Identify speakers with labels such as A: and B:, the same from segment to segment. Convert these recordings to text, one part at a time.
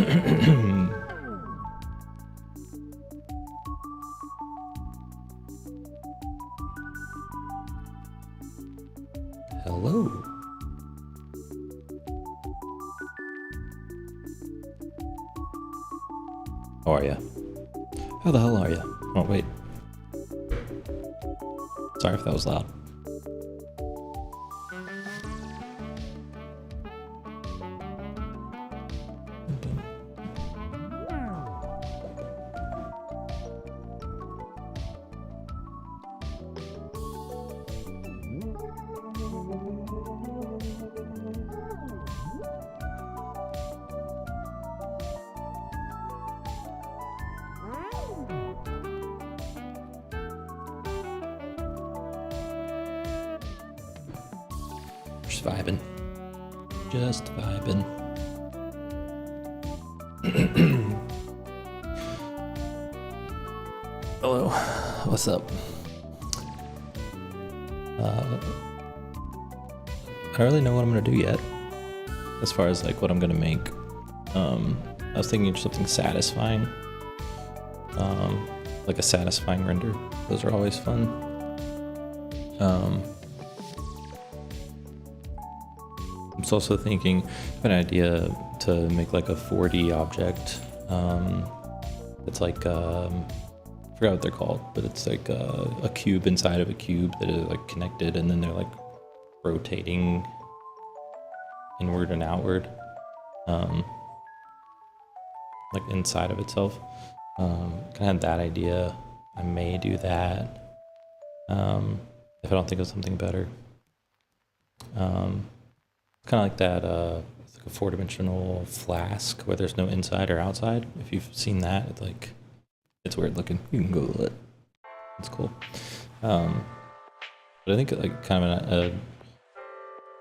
A: Hello. How are ya? How the hell are ya? Oh, wait. Sorry if that was loud. Just vibing. Just vibing. Hello. What's up? I don't really know what I'm gonna do yet, as far as like what I'm gonna make. I was thinking of something satisfying, like a satisfying render. Those are always fun. I was also thinking of an idea to make like a 4D object. It's like I forgot what they're called, but it's like a cube inside of a cube that is like connected, and then they're like rotating inward and outward, like inside of itself. Kind of had that idea. I may do that if I don't think of something better. Kind of like that, it's like a 4-dimensional flask where there's no inside or outside. If you've seen that, it's like, it's weird looking. You can Google it. It's cool. But I think like kind of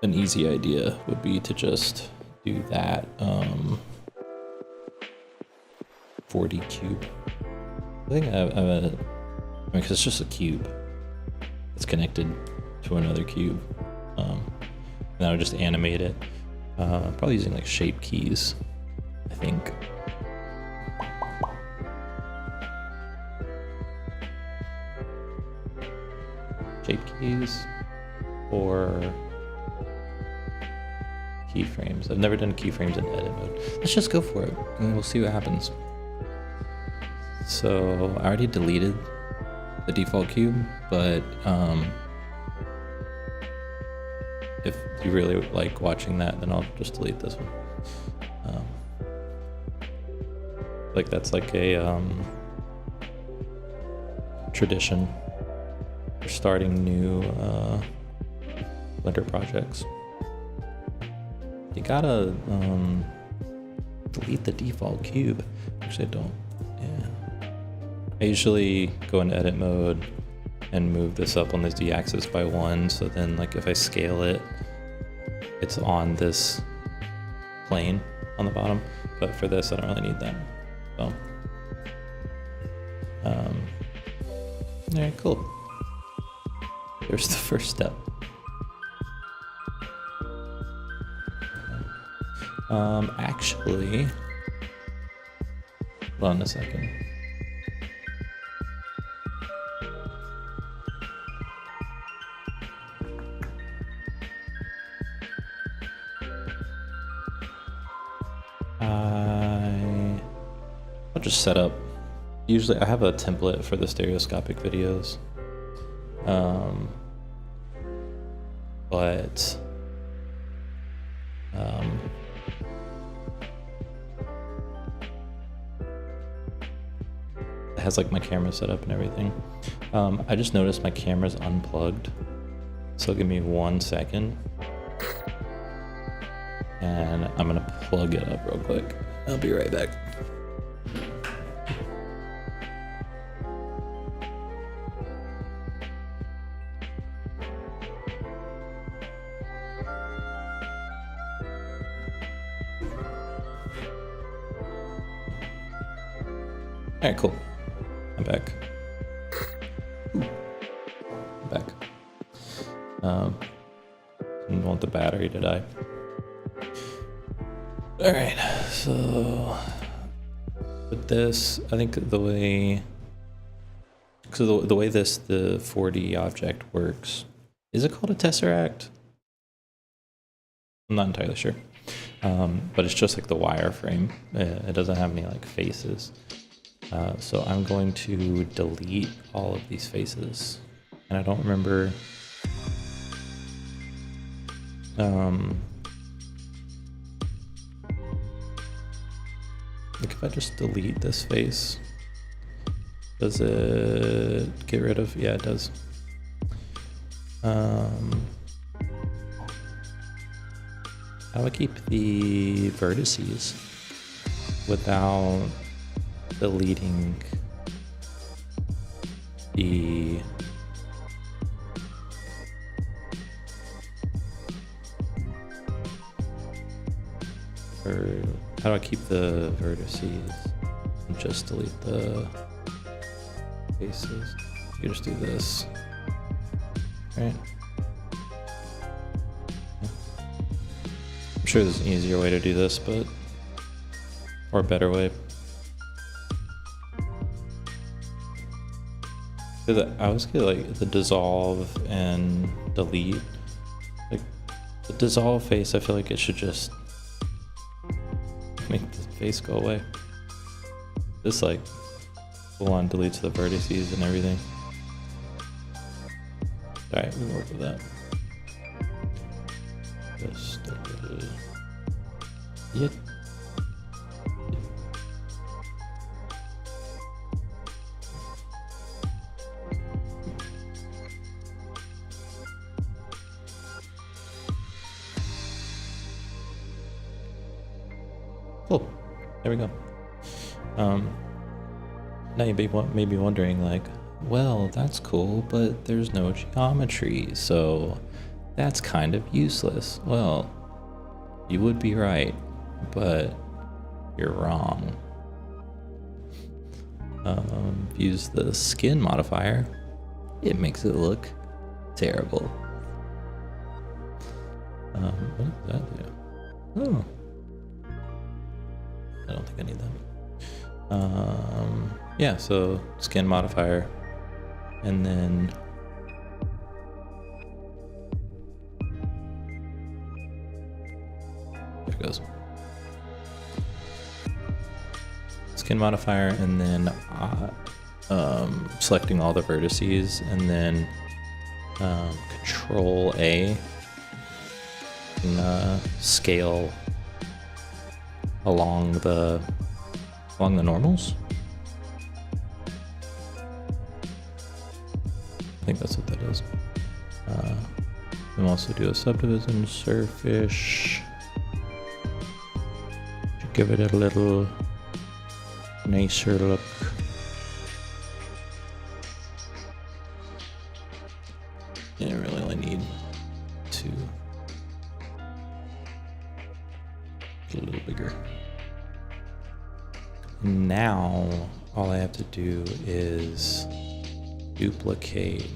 A: an easy idea would be to just do that 4D cube. I think I mean, because it's just a cube. It's connected to another cube. And I would just animate it, probably using like shape keys, I think. Shape keys or keyframes. I've never done keyframes in edit mode. Let's just go for it and we'll see what happens. So I already deleted the default cube, but if you really like watching that, then I'll just delete this one. Like that's like a tradition for starting new Blender projects. You gotta delete the default cube. Actually, I don't. Yeah. I usually go into edit mode and move this up on the Z-axis by 1, so then like if I scale it, it's on this plane on the bottom, but for this I don't really need that. So alright, cool. There's the first step. Actually, hold on a second. I'll just set up. Usually I have a template for the stereoscopic videos. But it has like my camera set up and everything. I just noticed my camera's unplugged, so give me 1 second and I'm gonna plug it up real quick. I'll be right back. All right, cool. I'm back. Ooh. I'm back. Didn't want the battery to die. All right, so With this, I think the way, so the way the 4D object works, is it called a tesseract? I'm not entirely sure. But it's just like the wireframe. It doesn't have any like faces. So I'm going to delete all of these faces. And I don't remember. Like if I just delete this face, does it get rid of? Yeah, it does. How do I keep the vertices without deleting the how do I keep the vertices and just delete the faces? You can just do this, right? I'm sure there's an easier way to do this, but or a better way. I always get like the dissolve and delete. Like the dissolve face, I feel like it should just make the face go away. This like full on deletes the vertices and everything. Alright, we can work with that. Just yeah. Cool. There we go. Now you may be wondering, like, well, that's cool, but there's no geometry, so that's kind of useless. Well, you would be right, but you're wrong. Use the skin modifier. It makes it look terrible. What does that do? Oh. I don't think I need that. Yeah, so skin modifier, and then there it goes. Skin modifier, and then selecting all the vertices, and then Control A and scale along the normals. I think that's what that is. We'll also do a subdivision surface to give it a little nicer look. Yeah, I really only need to get a little bigger. Now all I have to do is duplicate,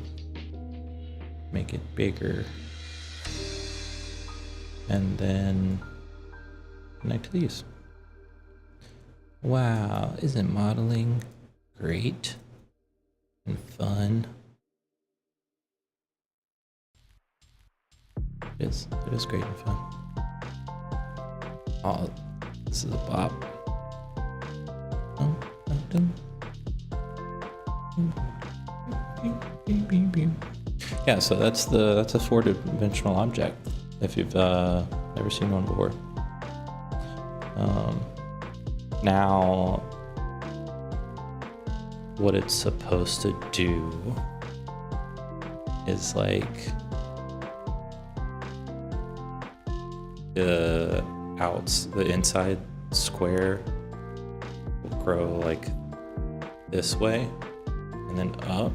A: make it bigger, and then connect these. Wow, isn't modeling great and fun? It is great and fun. Oh, this is a bop. Yeah, so that's a 4-dimensional object if you've never seen one before. Now what it's supposed to do is like the inside square will grow like this way and then up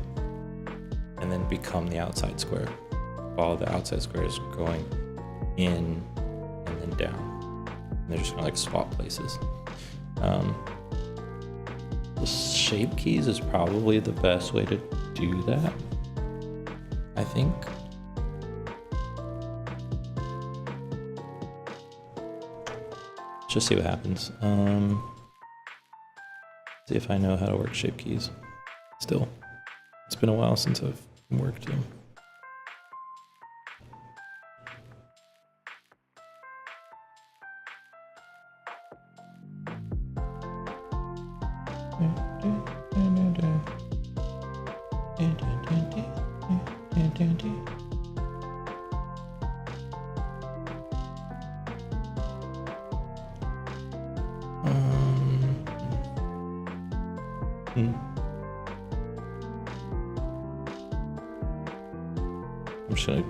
A: and then become the outside square, while the outside square is going in and then down. And they're just gonna like swap places. The shape keys is probably the best way to do that, I think. Just see what happens. See if I know how to work shape keys. Still, it's been a while since I've worked them. I'm just gonna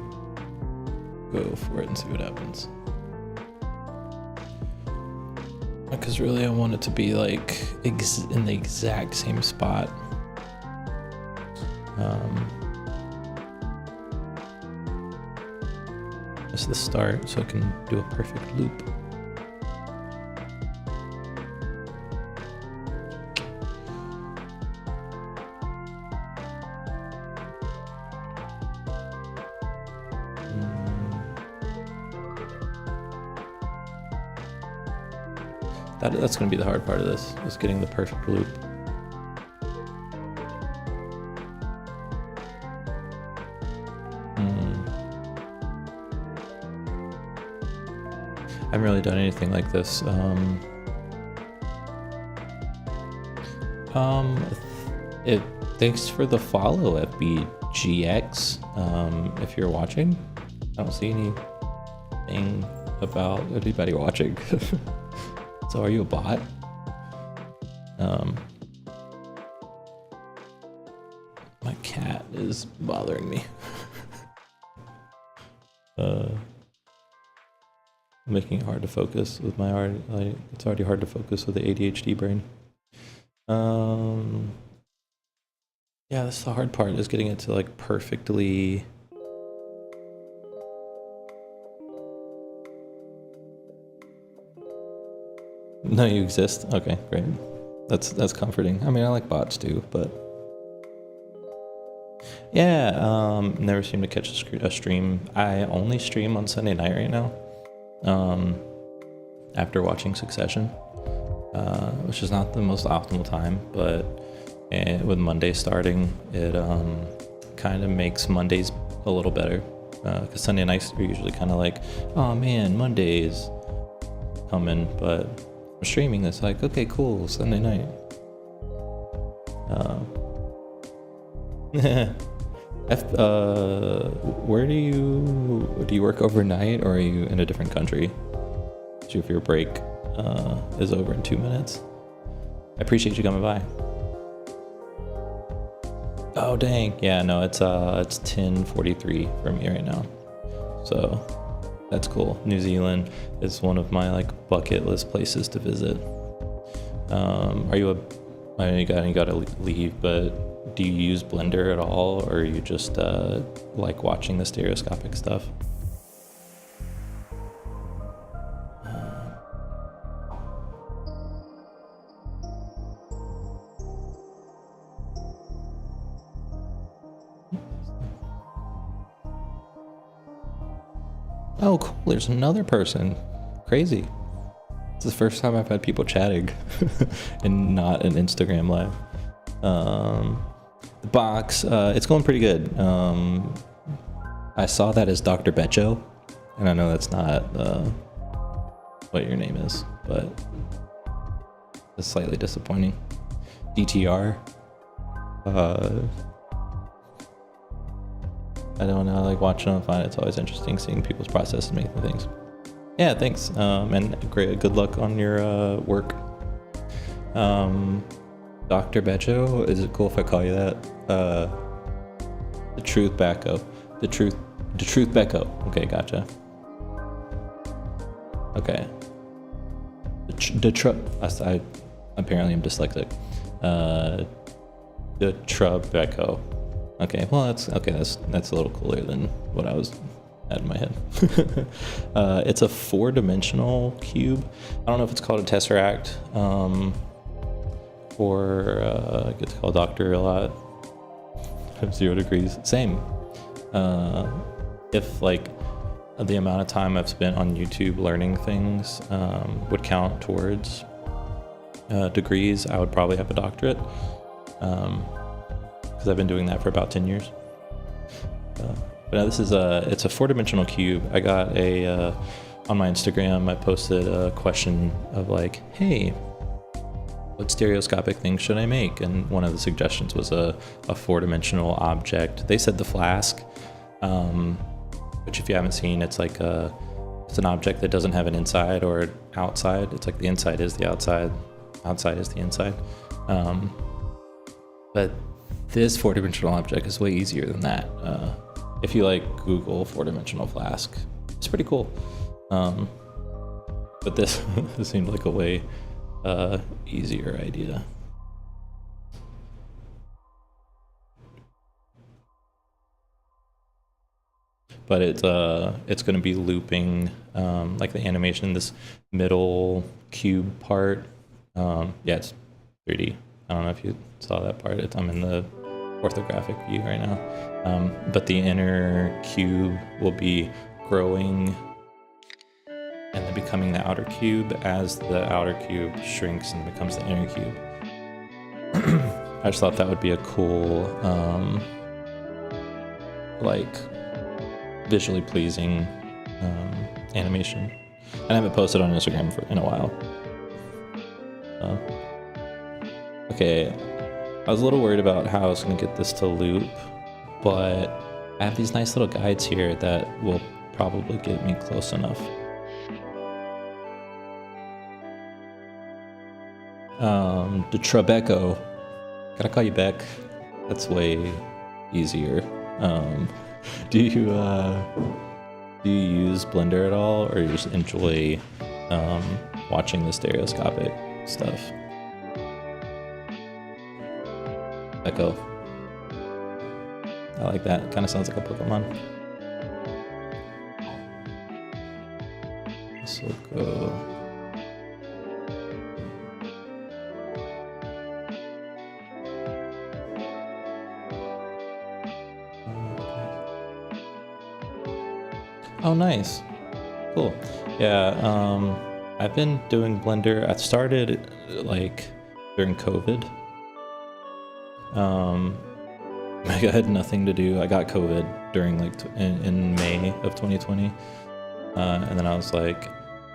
A: go for it and see what happens. Because really I want it to be like in the exact same spot. Just the start so I can do a perfect loop. That's going to be the hard part of this, is getting the perfect loop. I haven't really done anything like this. Thanks for the follow, FBGX. If you're watching, I don't see anything about anybody watching. So are you a bot? My cat is bothering me. Making it hard to focus with my art. It's already hard to focus with the ADHD brain. Yeah, that's the hard part, is getting it to like perfectly. No, you exist? Okay, great. That's comforting. I mean, I like bots too, but yeah, never seem to catch a stream. I only stream on Sunday night right now, after watching Succession, which is not the most optimal time, but with Monday starting, it kind of makes Mondays a little better, because Sunday nights are usually kind of like, oh man, Monday's coming, but I'm streaming this, like, okay, cool, Sunday night. Where do you work overnight, or are you in a different country? So if your break is over in 2 minutes. I appreciate you coming by. Oh dang, yeah, no, it's 10:43 for me right now, so that's cool. New Zealand is one of my like bucket list places to visit. I know you gotta leave, but do you use Blender at all, or are you just like watching the stereoscopic stuff? Oh, cool. There's another person. Crazy. It's the first time I've had people chatting and not an Instagram live. The box, it's going pretty good. I saw that as Dr. Becho, and I know that's not what your name is, but it's slightly disappointing. DTR. I don't know, I like watching them, find it's always interesting seeing people's process and making things. Yeah, thanks, and good luck on your work. Dr. Becho, is it cool if I call you that? The Truth Becco. The Truth Becco. Okay, gotcha. Okay. I apparently I'm dyslexic. The Becco. Okay, well that's a little cooler than what I was had in my head. It's a 4-dimensional cube. I don't know if it's called a tesseract, or it gets called Doctor a lot. 0 degrees, same. If like the amount of time I've spent on YouTube learning things would count towards degrees, I would probably have a doctorate, because I've been doing that for about 10 years. But now this is it's a 4-dimensional cube. I got on my Instagram, I posted a question of like, hey, what stereoscopic thing should I make? And one of the suggestions was a 4-dimensional object. They said the flask, which if you haven't seen, it's like it's an object that doesn't have an inside or an outside. It's like the inside is the outside, outside is the inside. But this 4-dimensional object is way easier than that. If you like Google 4-dimensional flask, it's pretty cool. But this seemed like a way easier idea. But it's going to be looping like the animation, this middle cube part. Yeah, it's 3D. I don't know if you saw that part. I'm in the orthographic view right now. But the inner cube will be growing and then becoming the outer cube as the outer cube shrinks and becomes the inner cube. I just thought that would be a cool, like, visually pleasing animation. And I haven't posted on Instagram in a while. Okay, I was a little worried about how I was going to get this to loop, but I have these nice little guides here that will probably get me close enough. The Tribeco. Gotta call you Beck. That's way easier. Do you use Blender at all, or you just enjoy watching the stereoscopic stuff? Echo. I like that. Kind of sounds like a Pokemon. This will go. Oh, nice. Cool. Yeah, I've been doing Blender. I started like during COVID. I had nothing to do. I got COVID during like in May of 2020. And then I was like,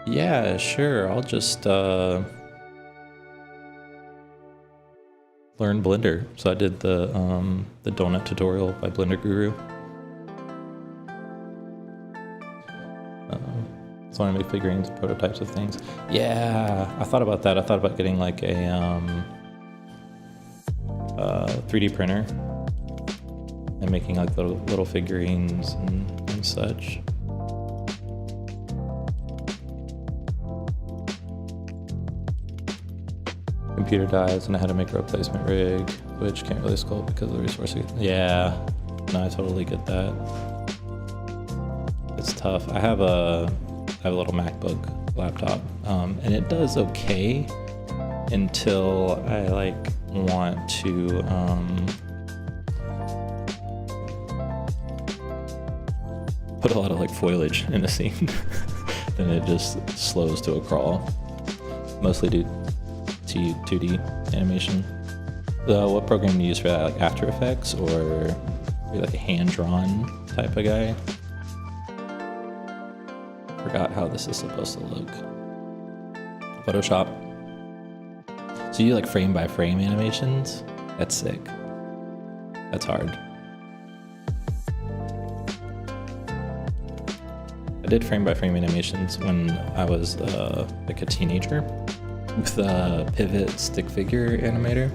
A: yeah, sure, I'll just learn Blender. So I did the donut tutorial by Blender Guru. So I want to make figurines and prototypes of things. Yeah, I thought about that. I thought about getting like a 3D printer and making like little figurines and such. Computer dies and I had to make a replacement rig, which can't really sculpt because of the resources. Yeah, no, I totally get that. It's tough. I have a little MacBook laptop, and it does okay until I like want to put a lot of like foliage in a scene. Then it just slows to a crawl, mostly due to 2D animation. What program do you use for that? Like After Effects, or are you like a hand-drawn type of guy? Forgot how this is supposed to look. Photoshop. So you like frame by frame animations? That's sick. That's hard. I did frame by frame animations when I was like a teenager with a pivot stick figure animator.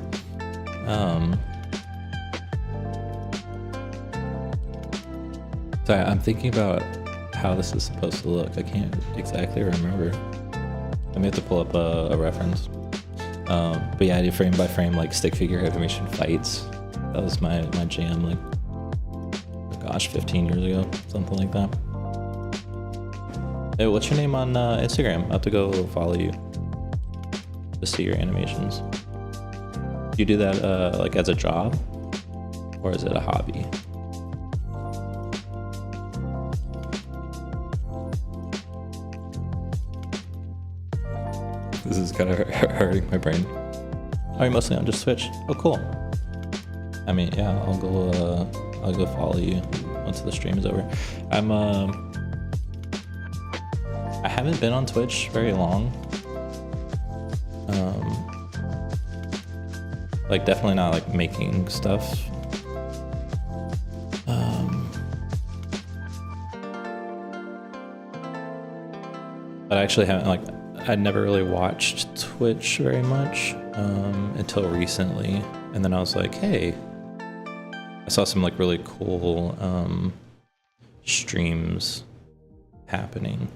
A: So I'm thinking about how this is supposed to look. I can't exactly remember. I may have to pull up a reference. But yeah, I did frame by frame like stick figure animation fights. That was my jam, like, gosh, 15 years ago, something like that. Hey, what's your name on Instagram? I'll have to go follow you to see your animations. Do you do that like as a job, or is it a hobby? This is kind of hurting my brain. Oh, you're mostly on just Twitch. Oh, cool. I mean, yeah, I'll go follow you once the stream is over. I haven't been on Twitch very long. Like definitely not like making stuff. But I actually haven't I'd never really watched Twitch very much until recently, and then I was like, hey, I saw some like really cool streams happening,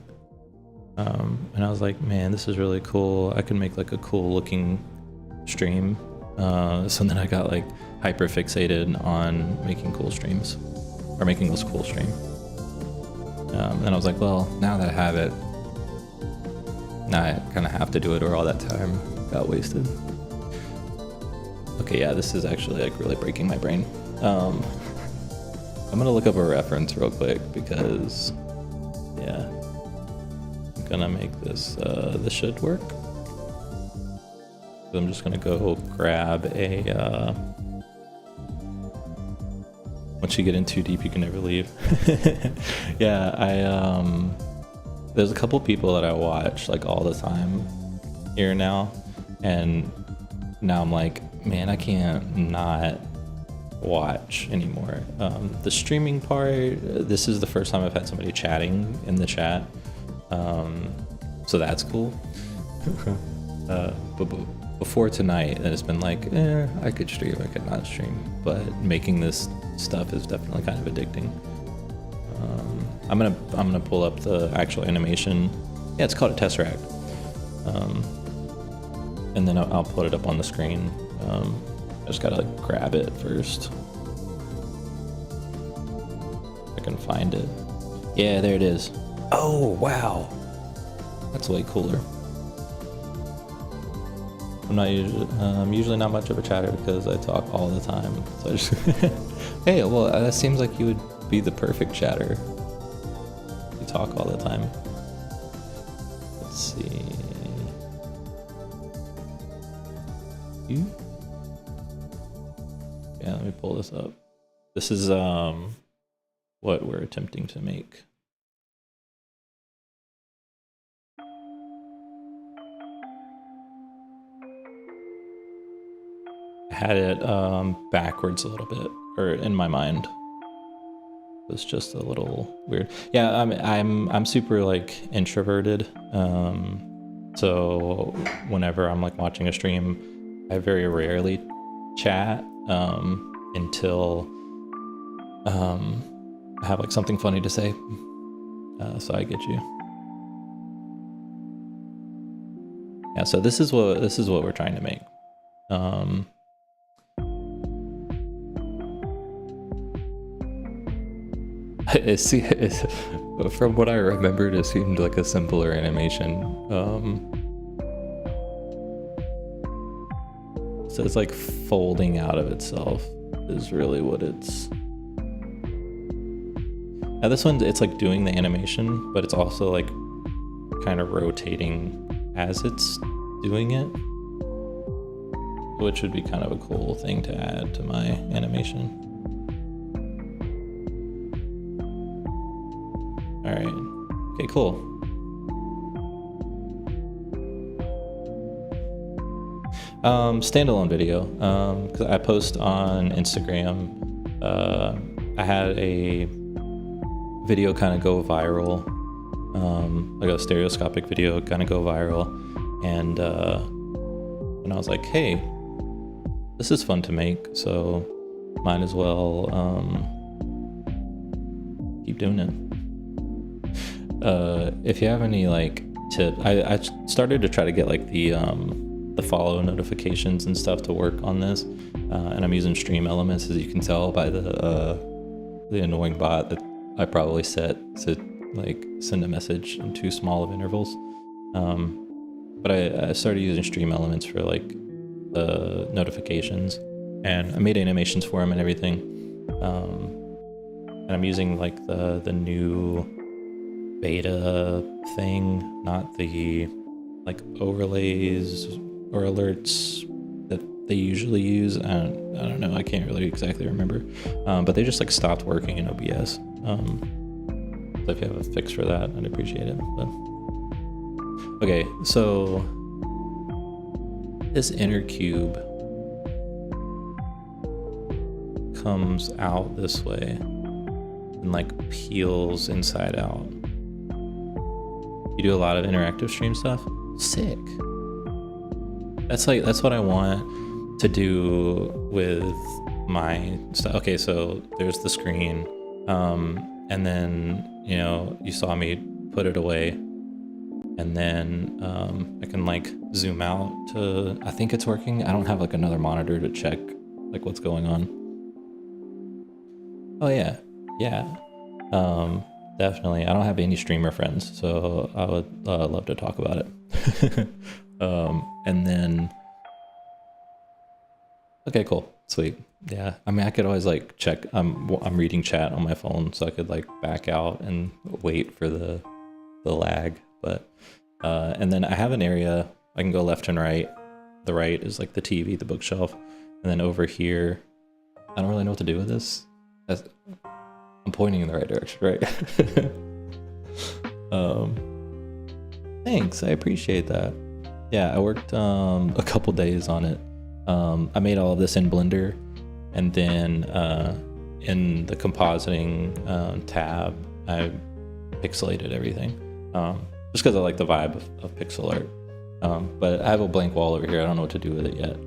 A: and I was like, man, this is really cool. I could make like a cool looking stream. So then I got like hyper fixated on making cool streams, or making this cool stream. And I was like, well, now that I have it, now I kind of have to do it, or all that time got wasted. Okay, yeah, this is actually like really breaking my brain. I'm gonna look up a reference real quick because, yeah, I'm gonna make this, this should work. So I'm just gonna go grab a, once you get in too deep, you can never leave. Yeah, there's a couple people that I watch like all the time here now, and now I'm like, man, I can't not watch anymore. The streaming part, this is the first time I've had somebody chatting in the chat, so that's cool. But before tonight, then it's been like, I could stream, I could not stream, but making this stuff is definitely kind of addicting. I'm gonna pull up the actual animation. Yeah, it's called a tesseract. And then I'll put it up on the screen. I just gotta like grab it first. If I can find it. Yeah, there it is. Oh wow, that's way cooler. I'm usually not much of a chatter because I talk all the time. So I just hey, well, that seems like you would be the perfect chatter. You talk all the time. Let's see. You? Yeah, let me pull this up. This is what we're attempting to make. I had it backwards a little bit, or in my mind. It's just a little weird. Yeah, I'm super like introverted. So whenever I'm like watching a stream, I very rarely chat until I have like something funny to say. So I get you. Yeah, so this is what we're trying to make. From what I remembered, it seemed like a simpler animation. So it's like folding out of itself is really what it's. Now this one, it's like doing the animation, but it's also like kind of rotating as it's doing it, which would be kind of a cool thing to add to my animation. All right, okay, cool. Standalone video, because I post on Instagram. I had a video kind of go viral, like a stereoscopic video kind of go viral, and I was like, hey, this is fun to make, so might as well keep doing it. If you have any like tips, I started to try to get like the follow notifications and stuff to work on this, and I'm using Stream Elements, as you can tell by the annoying bot that I probably set to like send a message in too small of intervals. But I started using Stream Elements for like the notifications, and I made animations for them and everything. And I'm using like the new beta thing, not the like overlays or alerts that they usually use. I don't know, I can't really exactly remember, but they just like stopped working in OBS. So if you have a fix for that, I'd appreciate it. But okay, so this inner cube comes out this way and like peels inside out. You do a lot of interactive stream stuff? Sick. That's what I want to do with my stuff. Okay, so there's the screen, and then you saw me put it away, and then I can like zoom out to, I think it's working. I don't have like another monitor to check like what's going on. Oh yeah, definitely. I don't have any streamer friends, so I would love to talk about it. And then, okay, cool, sweet. Yeah, I mean, I could always like check. I'm reading chat on my phone, so I could like back out and wait for the lag. But and then I have an area I can go left and right. The right is like the TV, the bookshelf, and then over here, I don't really know what to do with this. I'm pointing in the right direction, right? Thanks, I appreciate that. Yeah, I worked a couple days on it. I made all of this in Blender, and then in the compositing tab, I pixelated everything, just because I like the vibe of pixel art. But I have a blank wall over here. I don't know what to do with it yet.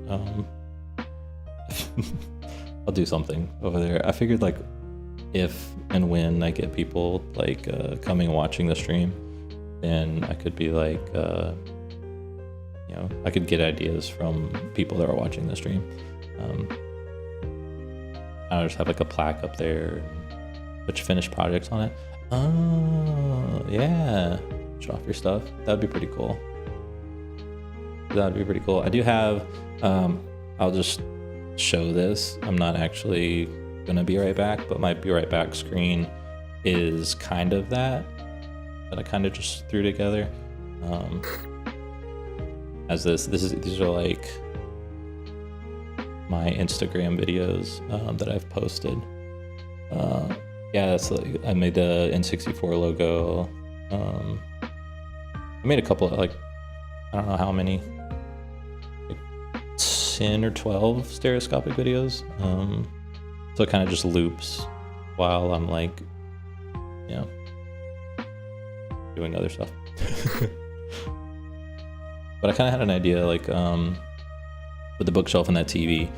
A: I'll do something over there. I figured like if and when I get people like coming and watching the stream, then I could be like, I could get ideas from people that are watching the stream. I'll just have like a plaque up there, put your finished projects on it. Oh, yeah. Show off your stuff. That'd be pretty cool. That'd be pretty cool. I do have, I'll just show this. I'm not actually gonna be right back, but my be right back screen is kind of that I kind of just threw together. As these are like my Instagram videos that I've posted. Yeah, that's like, I made the N64 logo. I made a couple of, like, I don't know how many, like 10 or 12 stereoscopic videos. So it kind of just loops while I'm like, doing other stuff. But I kind of had an idea, like, with the bookshelf and that TV,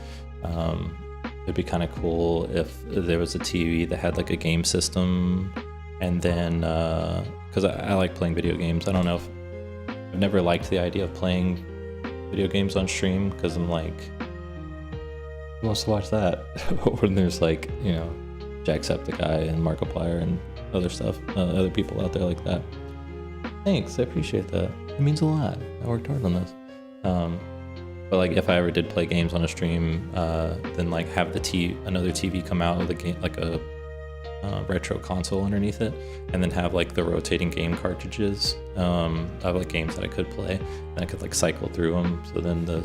A: it'd be kind of cool if there was a TV that had like a game system, and then, because I like playing video games. I don't know if, I've never liked the idea of playing video games on stream, because I'm like, who wants to watch that? When there's like, Jacksepticeye and Markiplier and other stuff, other people out there like that. Thanks, I appreciate that. It means a lot. I worked hard on this. But like, if I ever did play games on a stream, then like have another TV come out with a game, like a retro console underneath it, and then have like the rotating game cartridges of like games that I could play, and I could like cycle through them. So then the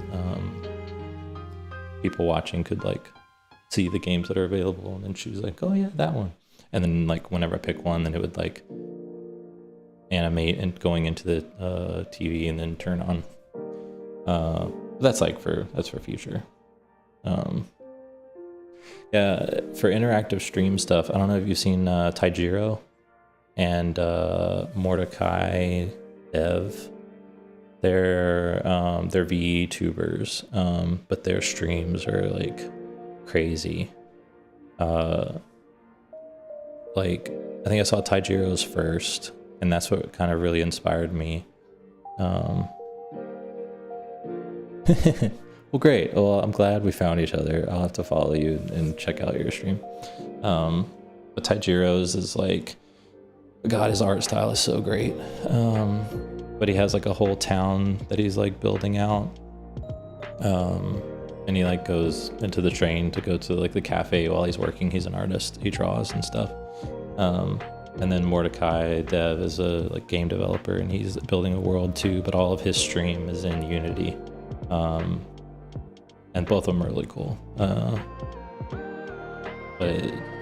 A: people watching could like see the games that are available and then choose like, oh yeah, that one. And then like whenever I pick one, then it would like animate and going into the TV and then turn on. That's for future. Yeah, for interactive stream stuff, I don't know if you've seen Taijiro and Mordecai Dev. They're VTubers, but their streams are like crazy. Like, I think I saw Taijiro's first, and that's what kind of really inspired me. Well, great. Well, I'm glad we found each other. I'll have to follow you and check out your stream. But Taijiro's is like, God, his art style is so great. But he has like a whole town that he's like building out. And he like goes into the train to go to like the cafe while he's working. He's an artist. He draws and stuff. And then Mordecai Dev is a like game developer, and he's building a world too, but all of his stream is in Unity. And both of them are really cool. But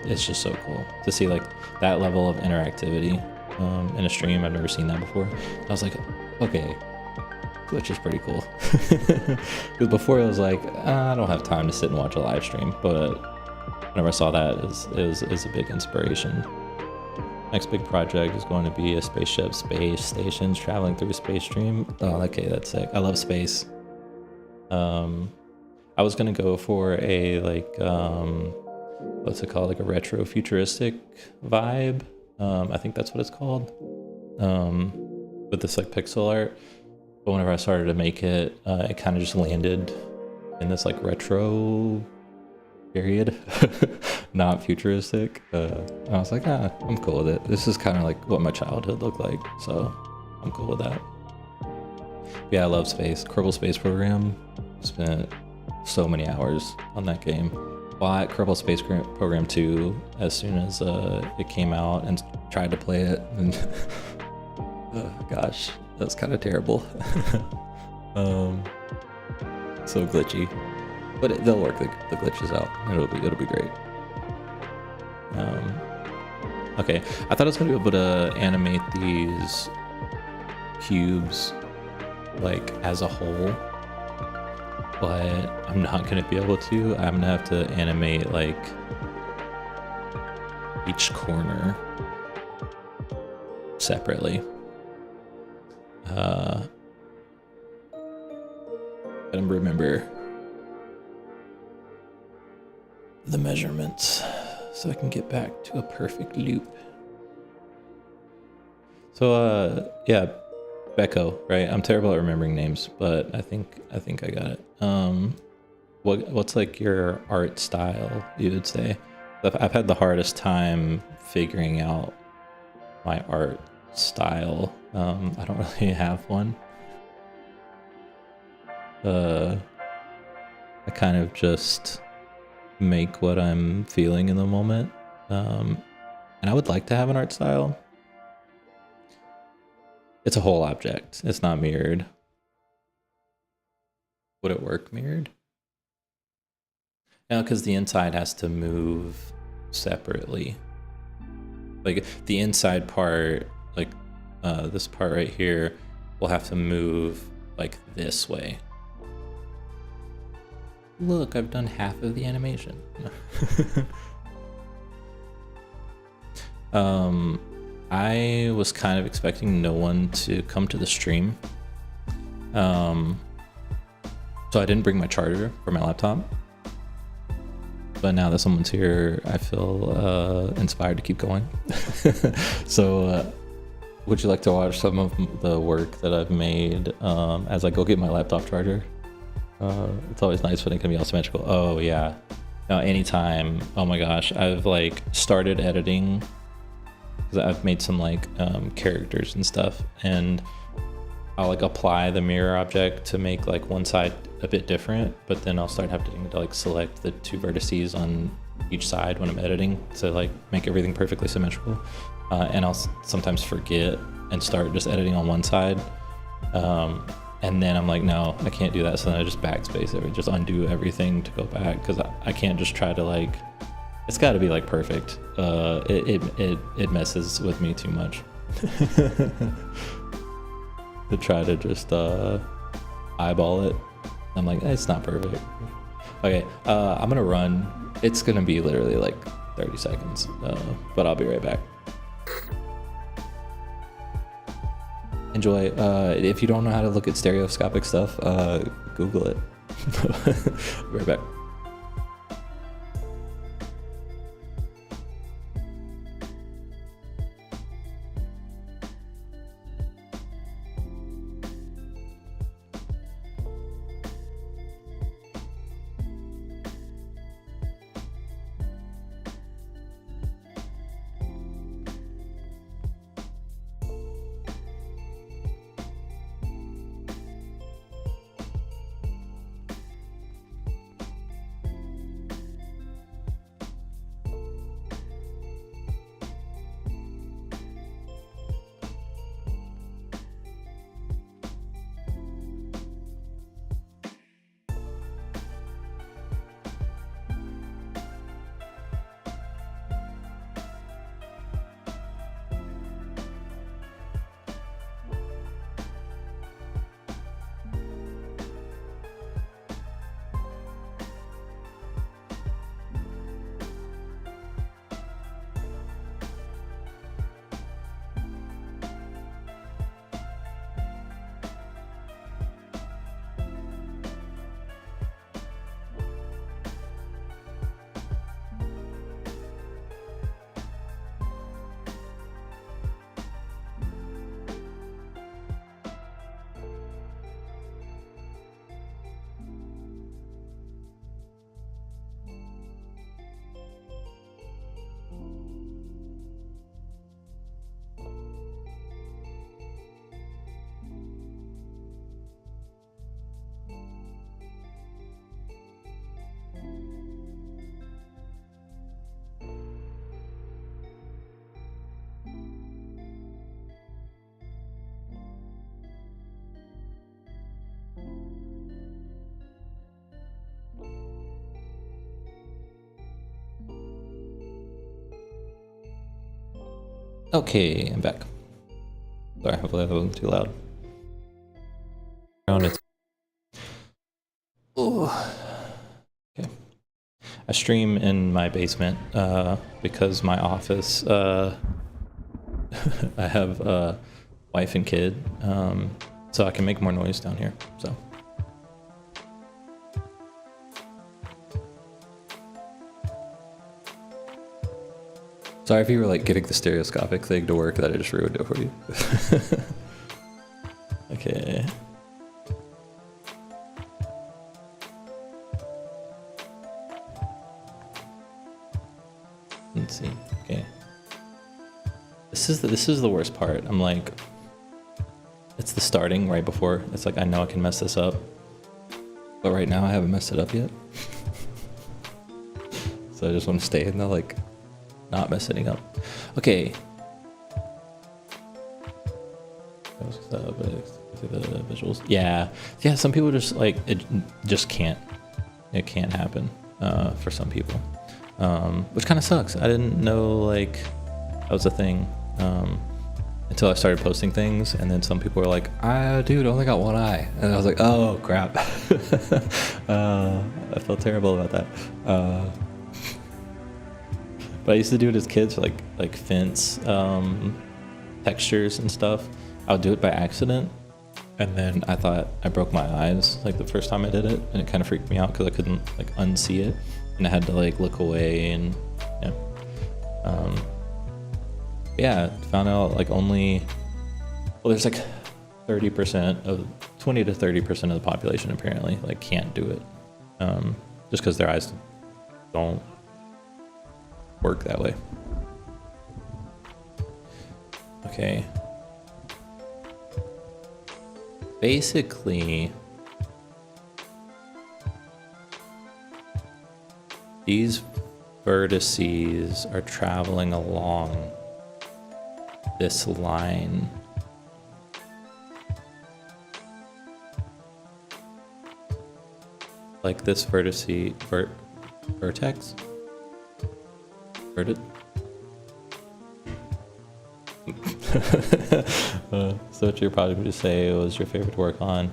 A: it's just so cool to see like that level of interactivity in a stream. I've never seen that before. I was like, okay, Glitch is pretty cool. Because before it was like, I don't have time to sit and watch a live stream, but whenever I saw that, it was a big inspiration. Next big project is going to be a spaceship, space stations traveling through a space stream. Oh, okay, that's sick. I love space. I was gonna go for a like, what's it called? Like a retro futuristic vibe. I think that's what it's called. With this like pixel art. But whenever I started to make it, it kind of just landed in this like retro period, not futuristic. I was like, I'm cool with it. This is kind of like what my childhood looked like, so I'm cool with that. Yeah, I love space. Kerbal Space Program. Spent so many hours on that game. Bought Kerbal Space Program 2 as soon as it came out and tried to play it, and gosh, that's kind of terrible. So glitchy, but they'll work the glitches out. It'll be great. Okay, I thought I was gonna be able to animate these cubes like as a whole, but I'm not gonna be able to. I'm gonna have to animate like each corner separately. Gotta remember the measurements so I can get back to a perfect loop. So yeah, Becco, right? I'm terrible at remembering names, but I think I got it. What's like your art style, you would say? I've had the hardest time figuring out my art style. I don't really have one. I kind of just make what I'm feeling in the moment. And I would like to have an art style. It's a whole object. It's not mirrored. Would it work mirrored? No, because the inside has to move separately. Like the inside part, like this part right here, will have to move like this way. Look, I've done half of the animation. I was kind of expecting no one to come to the stream. So I didn't bring my charger for my laptop. But now that someone's here, I feel inspired to keep going. So would you like to watch some of the work that I've made as I go get my laptop charger? It's always nice when it can be all symmetrical. Oh yeah. Now anytime, oh my gosh, I've like started editing because I've made some like characters and stuff, and I'll like apply the mirror object to make like one side a bit different, but then I'll start having to like select the two vertices on each side when I'm editing to like make everything perfectly symmetrical. And I'll sometimes forget and start just editing on one side. And then I'm like, no, I can't do that. So then I just backspace it, just undo everything to go back, because I can't just try to like, it's got to be like perfect. It messes with me too much to try to just eyeball it. I'm like, it's not perfect. Okay, I'm gonna run. It's gonna be literally like 30 seconds, but I'll be right back. Enjoy. If you don't know how to look at stereoscopic stuff, Google it. Be right back. Okay, I'm back. Sorry, hopefully that wasn't too loud. Oh, okay. I stream in my basement because my office, I have a wife and kid, so I can make more noise down here, so. Sorry if you were like getting the stereoscopic thing to work, that I just ruined it for you. Okay. Let's see. Okay. This is the worst part. I'm like, it's the starting right before. It's like I know I can mess this up, but right now I haven't messed it up yet. So I just want to stay in the like, not messing up. Okay. The visuals. Yeah. Some people just like it. Just can't. It can't happen for some people, which kind of sucks. I didn't know like that was a thing until I started posting things, and then some people were like, dude, I only got one eye," and I was like, "Oh crap." I felt terrible about that. But I used to do it as kids for like fence textures and stuff. I would do it by accident, and then I thought I broke my eyes like the first time I did it, and it kind of freaked me out because I couldn't like unsee it, and I had to like look away, and found out like only, well, there's like 20 to 30% of the population apparently like can't do it, just because their eyes don't work that way. Okay. Basically, these vertices are traveling along this line. Like this vertex? So what you're probably going to say was your favorite to work on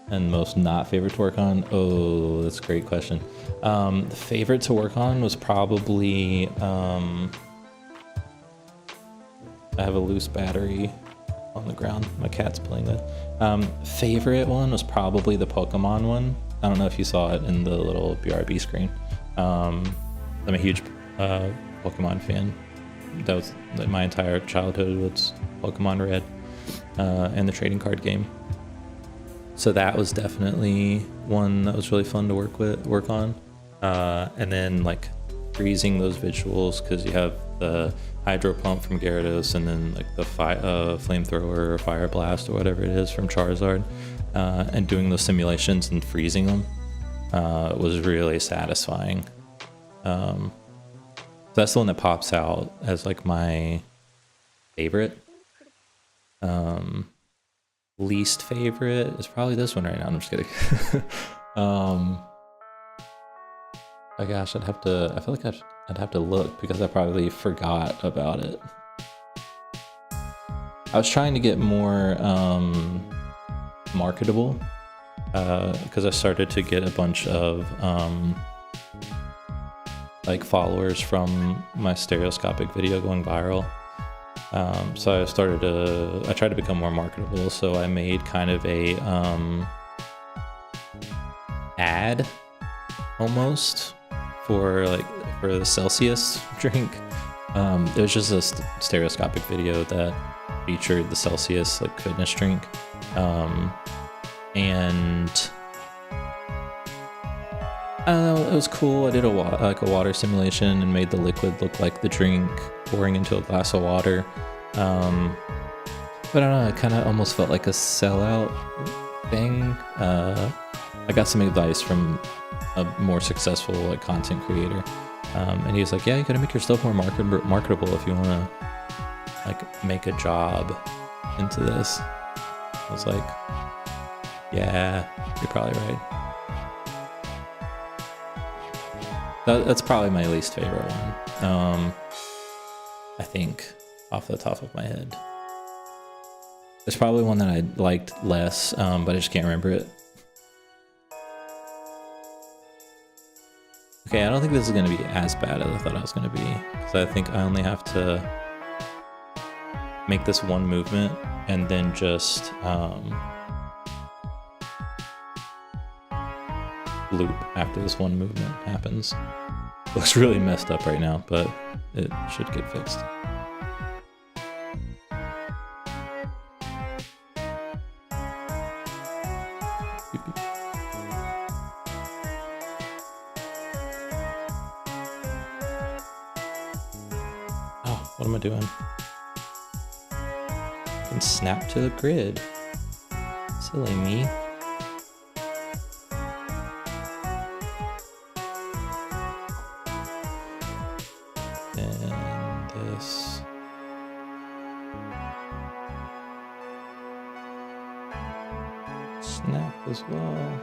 A: and most not favorite to work on? Oh, that's a great question. The favorite to work on was probably, I have a loose battery on the ground. My cat's playing with. Favorite one was probably the Pokemon one. I don't know if you saw it in the little BRB screen. I'm a huge Pokemon fan. That was my entire childhood was Pokemon Red and the trading card game. So that was definitely one that was really fun to work on. And then like freezing those visuals, because you have the hydro pump from Gyarados and then like the flamethrower or fire blast or whatever it is from Charizard, and doing those simulations and freezing them was really satisfying. That's the one that pops out as like my favorite. Least favorite is probably this one right now. I'm just kidding. Oh gosh, I feel like I'd have to look because I probably forgot about it. I was trying to get more marketable because I started to get a bunch of like followers from my stereoscopic video going viral. So I tried to become more marketable. So I made kind of a ad almost for the Celsius drink. It was just a stereoscopic video that featured the Celsius like fitness drink, and it was cool. I did a water simulation and made the liquid look like the drink pouring into a glass of water. But I don't know, it kind of almost felt like a sellout thing. I got some advice from a more successful like content creator, and he was like, "Yeah, you gotta make yourself more marketable if you want to like make a job into this." I was like, "Yeah, you're probably right." That's probably my least favorite one. I think off the top of my head. There's probably one that I liked less, but I just can't remember it. Okay, I don't think this is going to be as bad as I thought it was going to be, because I think I only have to make this one movement and then just loop after this one movement happens. It looks really messed up right now, but it should get fixed. Oh, what am I doing? I can snap to the grid. Silly me. And this. Snap as well.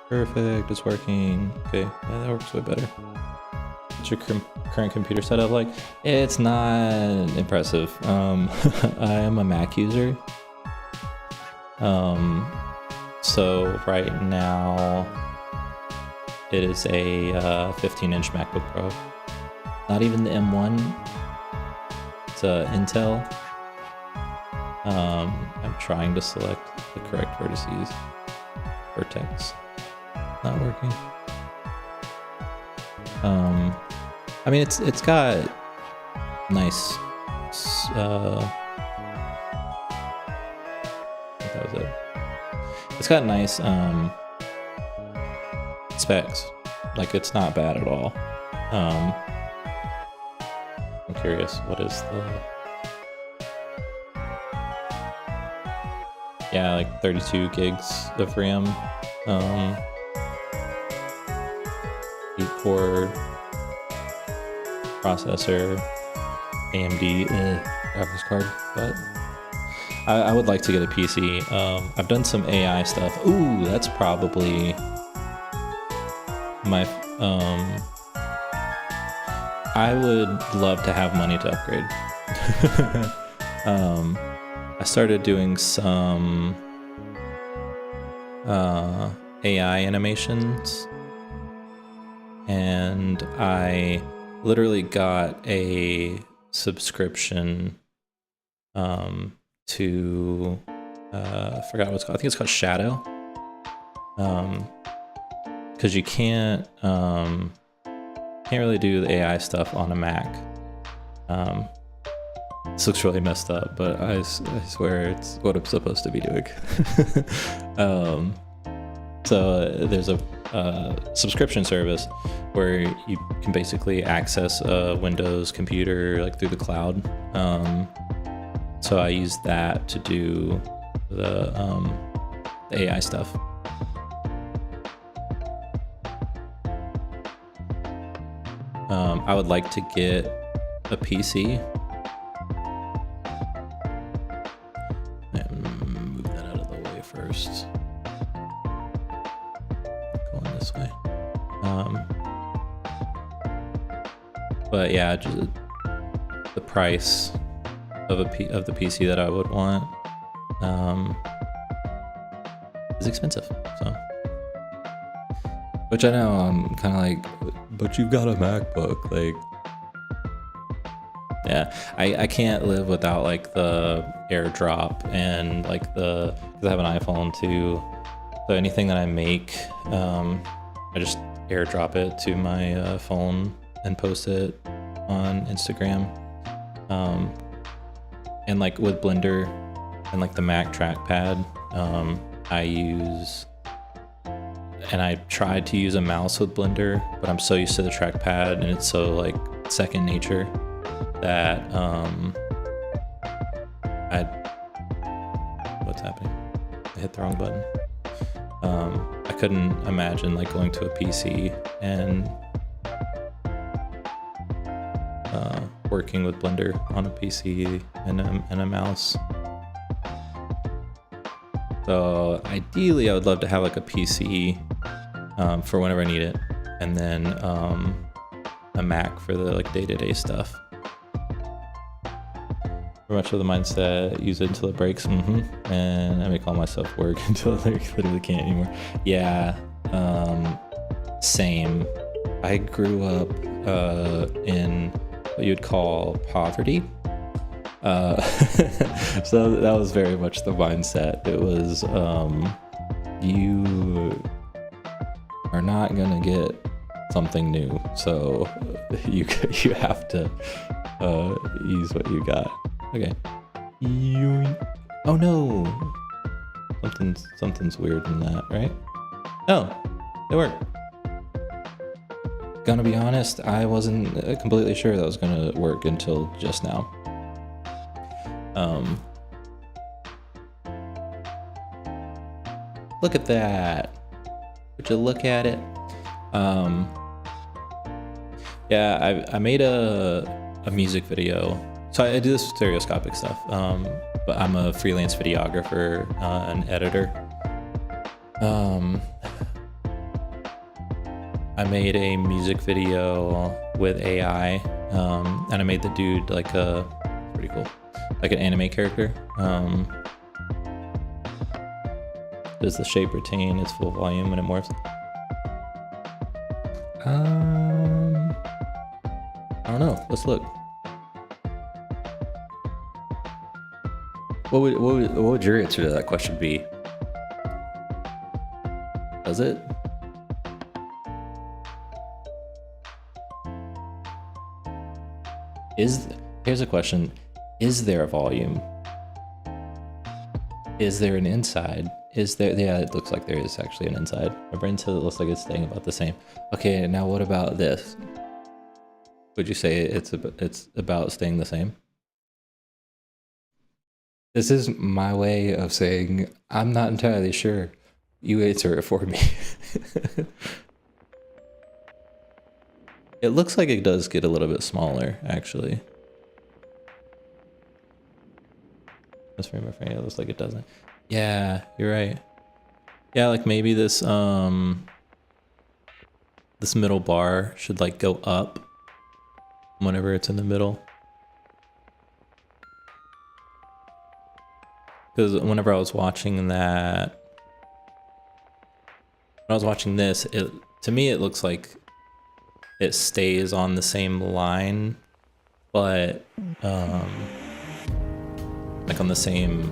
A: Perfect, it's working. Okay, yeah, that works way better. What's your current computer setup like? It's not impressive. I am a Mac user. So right now it is a 15-inch MacBook Pro. Not even the M1. It's Intel. I'm trying to select the correct vertices. Vertex. Not working. I mean, it's got nice. I think that was it. It's got nice specs. Like, it's not bad at all. I'm curious, what is the? Yeah, like 32 gigs of RAM. 8-core processor, AMD graphics card, but I would like to get a PC. I've done some AI stuff. Ooh, that's probably my. I would love to have money to upgrade. I started doing some AI animations, and I literally got a subscription to I forgot what it's called. I think it's called Shadow, because you can't really do the AI stuff on a Mac. This looks really messed up, but I swear it's what I'm supposed to be doing. So there's a subscription service where you can basically access a Windows computer like through the cloud. So I used that to do the AI stuff. I would like to get a PC. Move that out of the way first. Going this way. But yeah, just the price of the PC that I would want is expensive. So, which I know I'm kind of like, but you've got a MacBook, like. Yeah, I can't live without like the AirDrop and like because I have an iPhone too. So anything that I make, I just AirDrop it to my phone and post it on Instagram. And like with Blender and like the Mac trackpad, I use, and I tried to use a mouse with Blender, but I'm so used to the trackpad and it's so like second nature that what's happening? I hit the wrong button. I couldn't imagine like going to a PC and working with Blender on a PC and a mouse. So ideally I would love to have like a PC for whenever I need it, and then a Mac for the like day-to-day stuff. Very much of the mindset, use it until it breaks, and I make all myself work until I literally can't anymore. Yeah, same. I grew up in what you'd call poverty. So that was very much the mindset. It was, you are not gonna get something new, so you have to use what you got. Okay. Oh no! Something's weird in that, right? Oh, it worked. Gonna be honest, I wasn't completely sure that was gonna work until just now. Look at that. Would you look at it? Yeah, I made a music video. So I do this stereoscopic stuff, but I'm a freelance videographer, an editor. I made a music video with AI, and I made the dude like pretty cool, like an anime character. Does the shape retain its full volume when it morphs? I don't know. Let's look. What would your answer to that question be? Does it? Here's a question. Is there a volume? Is there an inside? Yeah, it looks like there is actually an inside. My brain says it looks like it's staying about the same. Okay, now what about this? Would you say it's about staying the same? This is my way of saying I'm not entirely sure. You answer it for me. It looks like it does get a little bit smaller, actually. This frame of frame, it looks like it doesn't. Yeah, you're right. Yeah, like maybe this this middle bar should like go up whenever it's in the middle. Because whenever I was watching that, when I was watching this, to me it looks like it stays on the same line, but like on the same,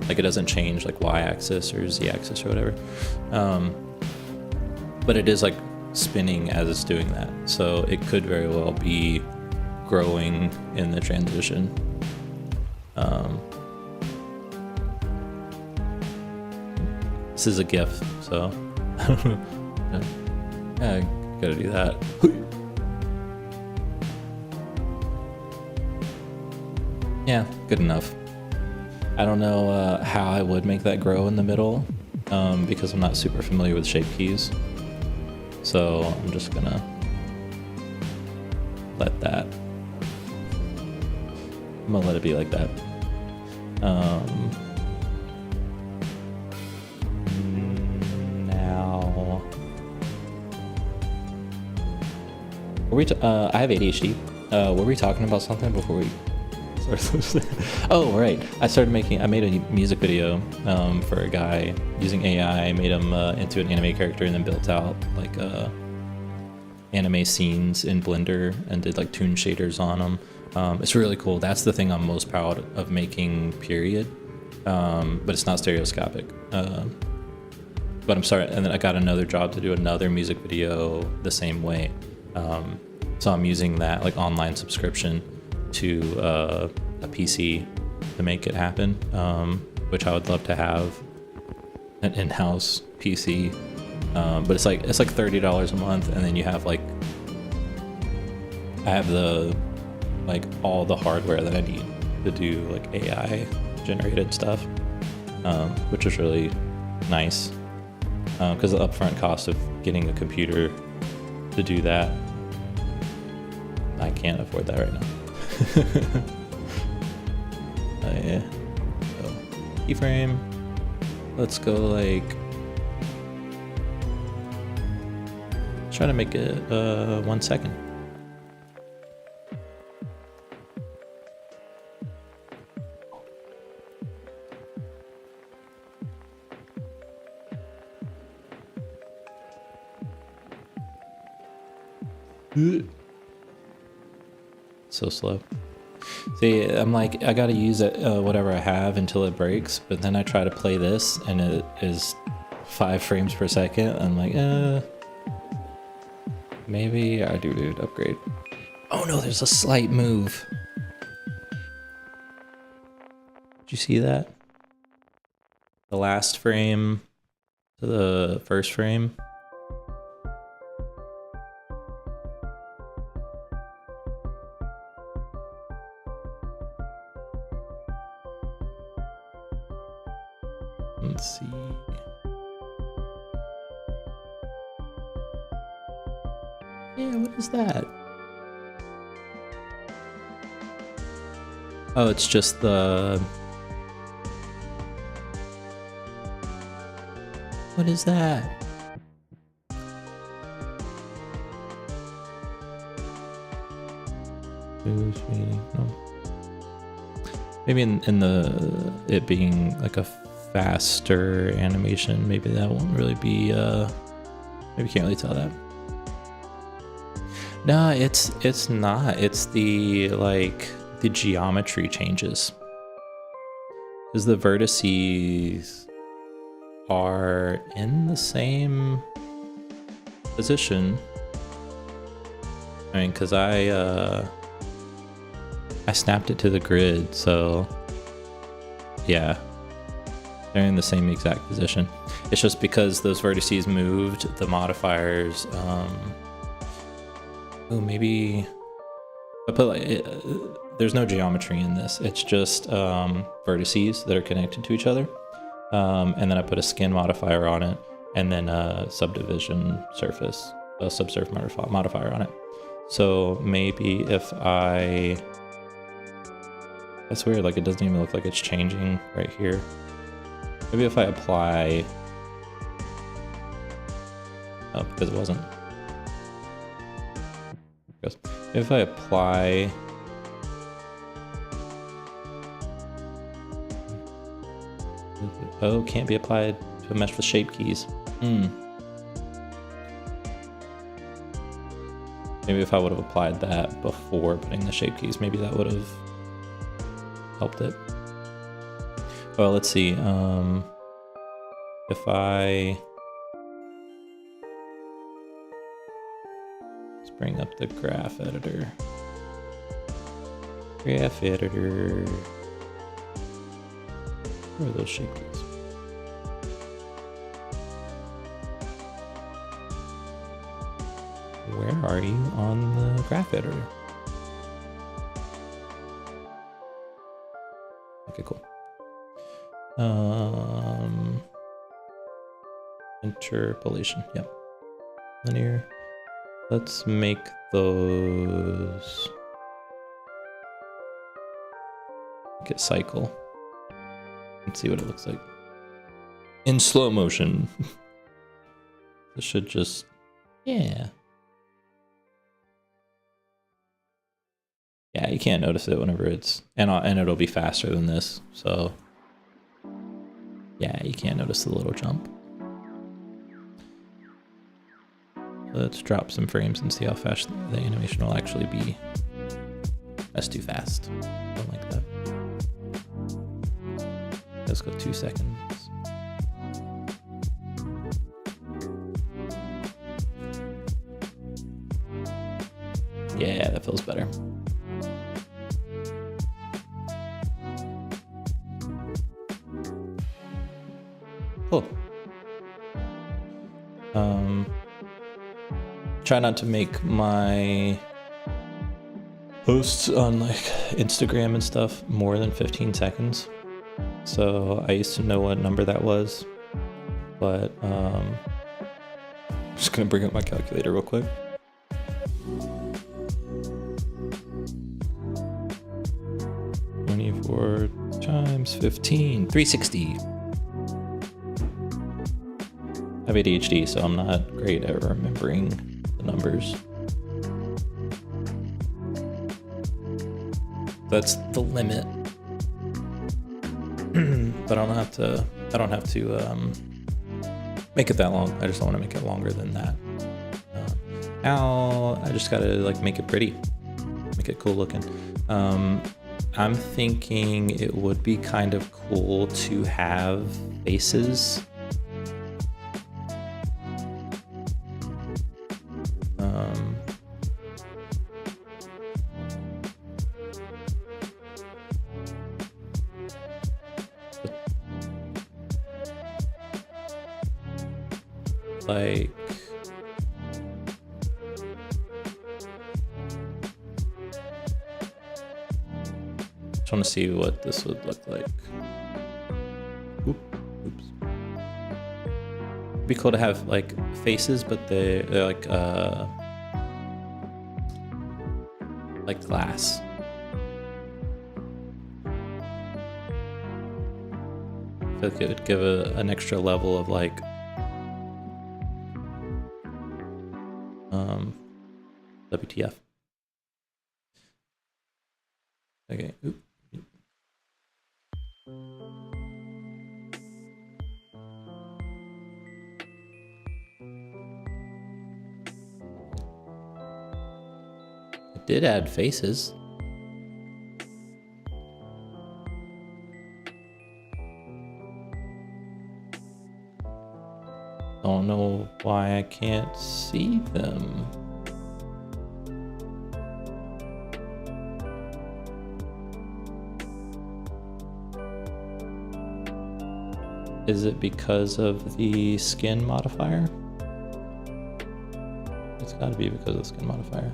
A: like it doesn't change like y-axis or z-axis or whatever. But it is like spinning as it's doing that, so it could very well be growing in the transition. This is a GIF, so yeah, I gotta do that. Yeah, good enough. I don't know how I would make that grow in the middle, because I'm not super familiar with shape keys. So I'm just gonna let that. I'm gonna let it be like that. Now, were we? I have ADHD. Were we talking about something before we? Oh, right. I made a music video for a guy using AI. I made him into an anime character and then built out like anime scenes in Blender and did like toon shaders on them. It's really cool. That's the thing I'm most proud of making, period. But it's not stereoscopic. But I'm sorry. And then I got another job to do another music video the same way. So I'm using that like online subscription to a PC to make it happen, which I would love to have an in-house PC, but it's like $30 a month, and then you have like I have all the hardware that I need to do like AI generated stuff, which is really nice, because the upfront cost of getting a computer to do that I can't afford that right now. Oh yeah. So, keyframe. Let's go like. Try to make it 1 second. So slow. See, I'm like, I gotta use it, whatever I have until it breaks, but then I try to play this and it is 5 frames per second. I'm like, maybe I do upgrade. Oh no, there's a slight move. Did you see that? The last frame to the first frame. Let's see. Yeah, what is that? Oh, it's just the... What is that? No. Maybe in the it being like a faster animation, maybe that won't really be maybe can't really tell that. No, it's not. It's the like the geometry changes. Because the vertices are in the same position. I mean, because I snapped it to the grid, so yeah, they're in the same exact position. It's just because those vertices moved, the modifiers. Oh, maybe I put like there's no geometry in this. It's just vertices that are connected to each other, and then I put a skin modifier on it, and then a subdivision surface, a subsurf modifier on it. So maybe if I... That's weird, like it doesn't even look like it's changing right here. Maybe if I apply... Oh, because it wasn't. If I apply... Oh, can't be applied to a mesh with shape keys. Maybe if I would have applied that before putting the shape keys, maybe that would have helped it. Well, let's see. If I let's bring up the graph editor. Graph editor. Where are those shape keys? Where are you on the graph editor? Okay, cool. Interpolation, yep. Linear. Let's make those... Get cycle. Let's see what it looks like. In slow motion. This should just... Yeah. Yeah, you can't notice it whenever it's... And it'll be faster than this, so... Yeah, you can't notice the little jump. Let's drop some frames and see how fast the animation will actually be. That's too fast. Don't like that. Let's go 2 seconds. Yeah, that feels better. Cool. Try not to make my posts on like Instagram and stuff more than 15 seconds. So I used to know what number that was, but I'm just gonna bring up my calculator real quick. 4 times 15, 360. I have ADHD, so I'm not great at remembering the numbers. That's the limit. But I don't have to make it that long. I just don't want to make it longer than that. Now I just gotta like make it pretty, make it cool looking. I'm thinking it would be kind of cool to have faces. Like just want to see what this would look like. Oops. It'd be cool to have like faces, but they're like glass. I feel like it would give an extra level of like WTF. Okay. Oop. I did add faces. Don't know why I can't see them. Is it because of the skin modifier? It's gotta be because of the skin modifier.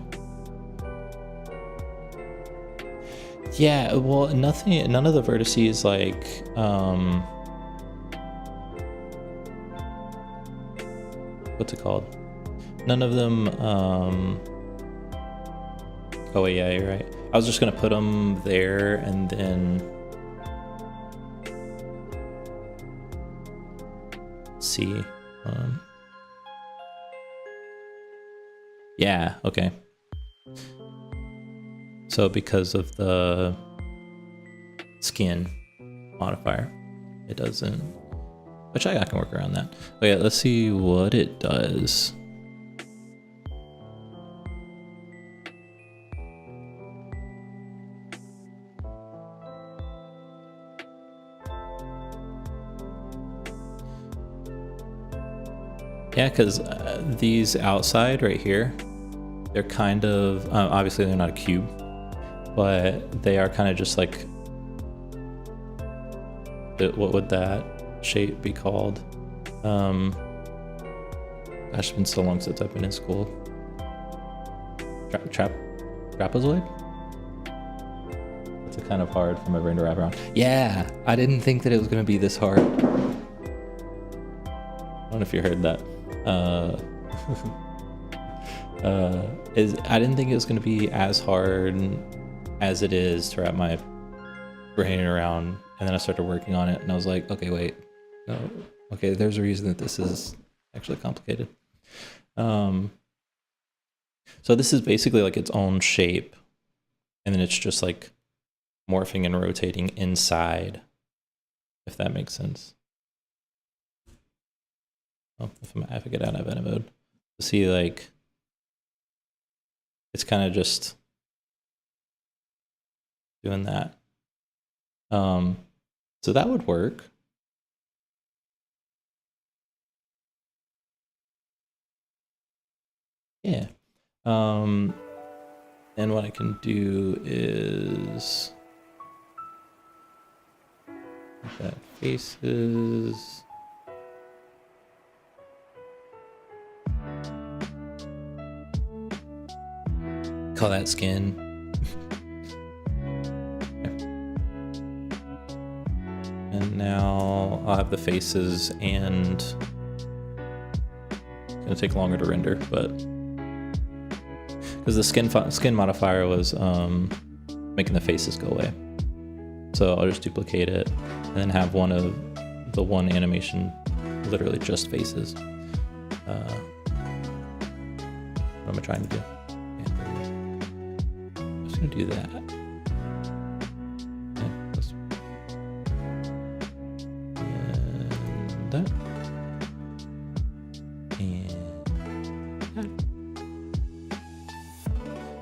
A: Yeah, well, none of the vertices like, what's it called? None of them, oh wait, yeah, you're right. I was just gonna put them there and then see. Yeah, okay. So because of the skin modifier, it doesn't, which I can work around that. Okay, let's see what it does. Yeah, because these outside right here, they're kind of, obviously they're not a cube, but they are kind of just like, what would that shape be called? Gosh, it's been so long since I've been in school. Trapezoid? It's kind of hard for my brain to wrap around. Yeah, I didn't think that it was going to be this hard. I don't know if you heard that. I didn't think it was going to be as hard as it is to wrap my brain around, and then I started working on it and I was like, okay, wait, no, okay, there's a reason that this is actually complicated. So this is basically like its own shape, and then it's just like morphing and rotating inside, if that makes sense. Oh, if I get out of edit mode, see, like, it's kind of just doing that. So that would work. Yeah. And what I can do is that faces. Call that skin. And now I'll have the faces, and it's gonna take longer to render, but because the skin modifier was making the faces go away. So I'll just duplicate it and then have one of the one animation literally just faces. What am I trying to do? I'm just gonna do that. And that. And that.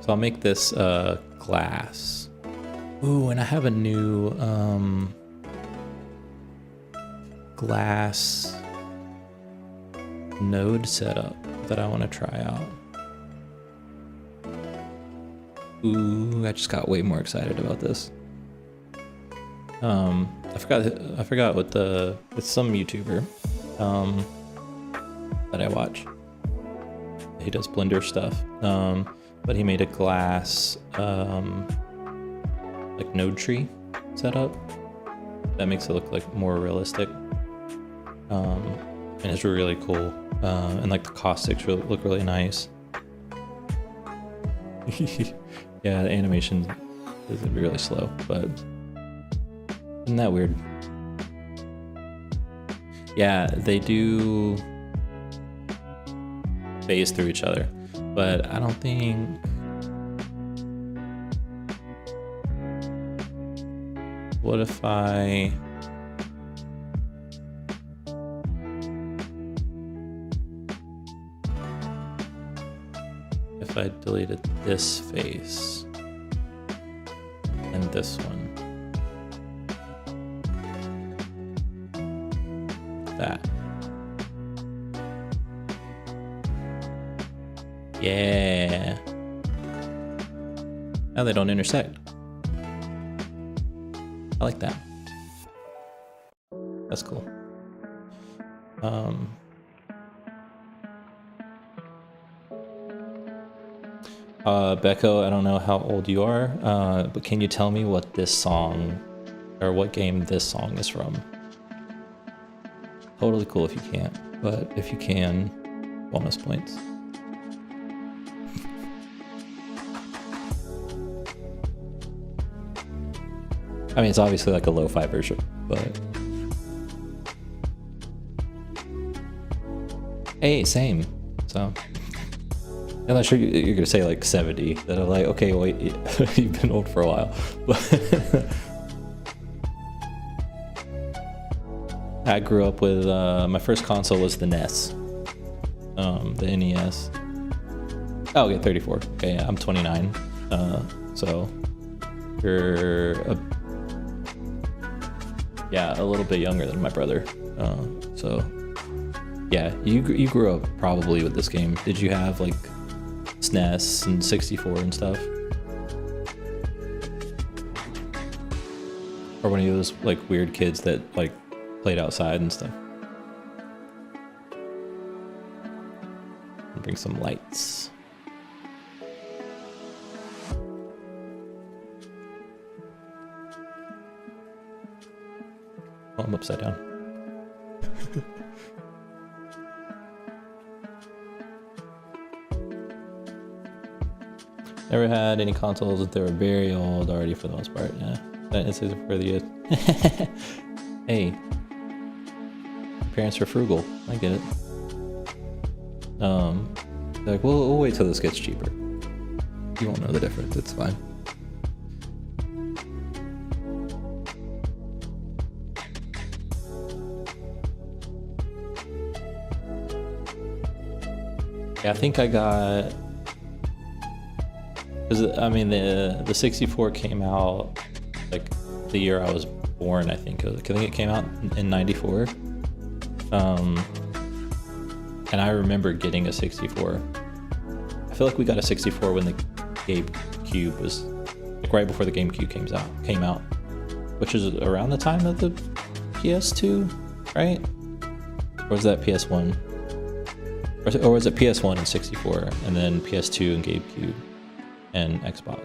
A: So I'll make this glass. Ooh, and I have a new glass node setup that I want to try out. Ooh, I just got way more excited about this. I forgot what it's some YouTuber that I watch. He does Blender stuff. But he made a glass like node tree setup that makes it look like more realistic. And it's really cool. And like the caustics look really nice. Yeah, the animation is really slow, but isn't that weird? Yeah, they do phase through each other, but I don't think... What if I... If I deleted this face and this one, that. Yeah. Now they don't intersect. I like that. That's cool. Becco, I don't know how old you are, but can you tell me what this song, or what game this song is from? Totally cool if you can't, but if you can, bonus points. I mean, it's obviously like a lo-fi version, but... Hey, same, so... I'm not sure you're gonna say like 70, that I'm like, okay, wait, you've been old for a while. I grew up with, my first console was the NES, the NES. Oh, okay, 34, okay, yeah, I'm 29, so you're a little bit younger than my brother, so yeah, you grew up probably with this game. Did you have like SNES and 64 and stuff? Or one of those like weird kids that like played outside and stuff? Bring some lights. Oh, I'm upside down. Never had any consoles that they were very old already for the most part, yeah. That is for the youth. Hey. Parents are frugal, I get it. They're like, we'll wait till this gets cheaper. You won't know the difference, it's fine. Yeah, I think I got... Because, I mean, the 64 came out, like, the year I was born, I think. I think it came out in 94. And I remember getting a 64. I feel like we got a 64 when the GameCube was, like, right before the GameCube came out. Which is around the time of the PS2, right? Or was that PS1? Or was it PS1 and 64, and then PS2 and GameCube? And Xbox.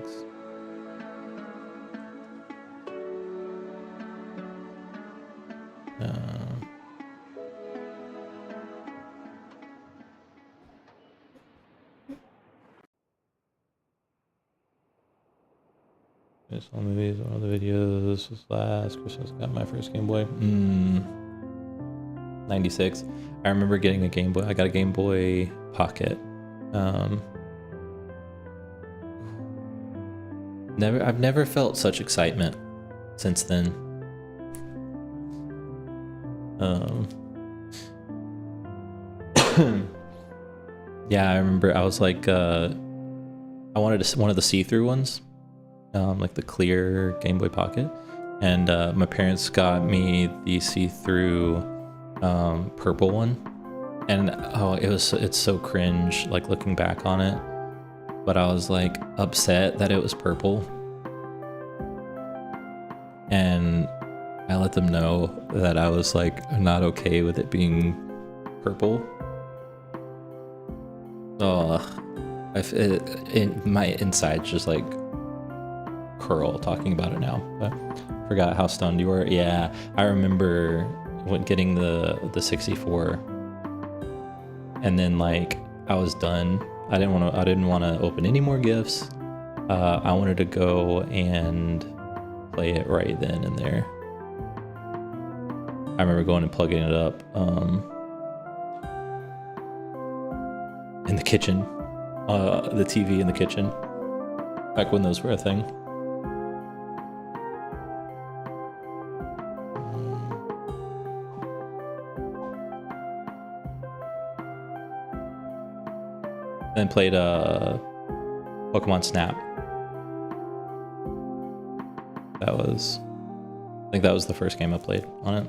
A: I saw movies, one of the videos was last Christmas. Got my first Game Boy. 96. I remember getting a Game Boy. I got a Game Boy Pocket. I've never felt such excitement since then. Yeah, I remember I was like, I wanted one of the see-through ones, like the clear Game Boy Pocket, and my parents got me the see-through purple one, and it's so cringe, like looking back on it, but I was like upset that it was purple, and I let them know that I was like not okay with it being purple. Oh, my insides just like curl talking about it now. But forgot how stunned you were. Yeah, I remember when getting the 64, and then like I was done. I didn't want to open any more gifts. I wanted to go and play it right then and there. I remember going and plugging it up in the kitchen, the TV in the kitchen, back when those were a thing. Then played Pokemon Snap. I think that was the first game I played on it.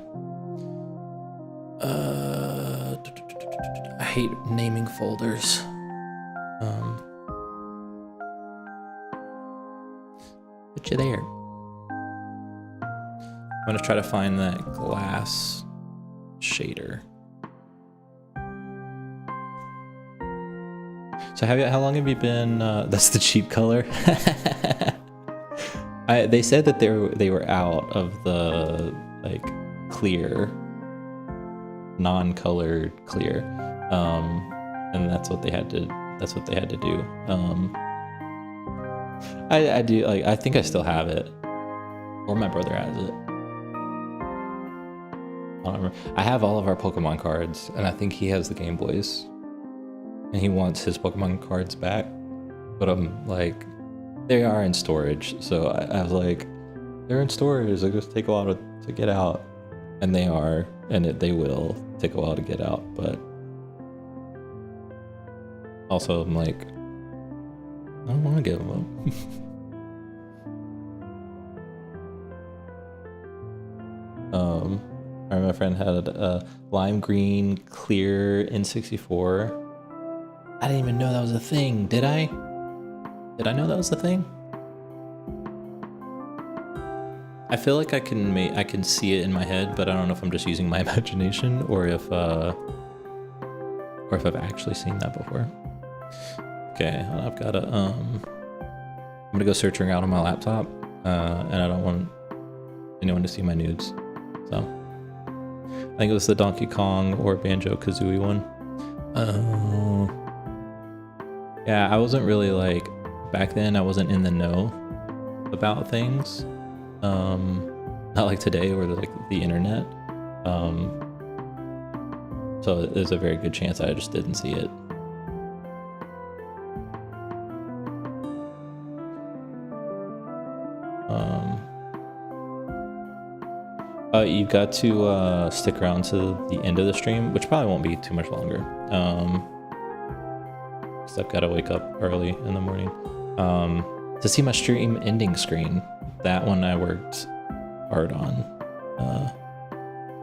A: I hate naming folders. But you're there. I'm gonna try to find that glass shader. So how long have you been? That's the cheap color. They said that they were out of the like clear, non-colored clear, and that's what they had to do. I do like, I think I still have it, or my brother has it. I don't remember. I have all of our Pokemon cards, and I think he has the Game Boys, and he wants his Pokemon cards back, but I'm like, they are in storage, so I was like, they're in storage, they just take a while to get out, and they are, and they will take a while to get out, but also I'm like, I don't want to give them up. I remember my friend had a lime green clear N64. I didn't even know that was a thing, did I? Did I know that was the thing? I feel like I can see it in my head, but I don't know if I'm just using my imagination or if I've actually seen that before. Okay, I've got to I'm gonna go searching around on my laptop, and I don't want anyone to see my nudes. So I think it was the Donkey Kong or Banjo-Kazooie one. Yeah, I wasn't really like, back then I wasn't in the know about things. Not like today or like the internet. So there's a very good chance I just didn't see it. You've got to stick around to the end of the stream, which probably won't be too much longer. Because I've got to wake up early in the morning. To see my stream ending screen. That one I worked hard on,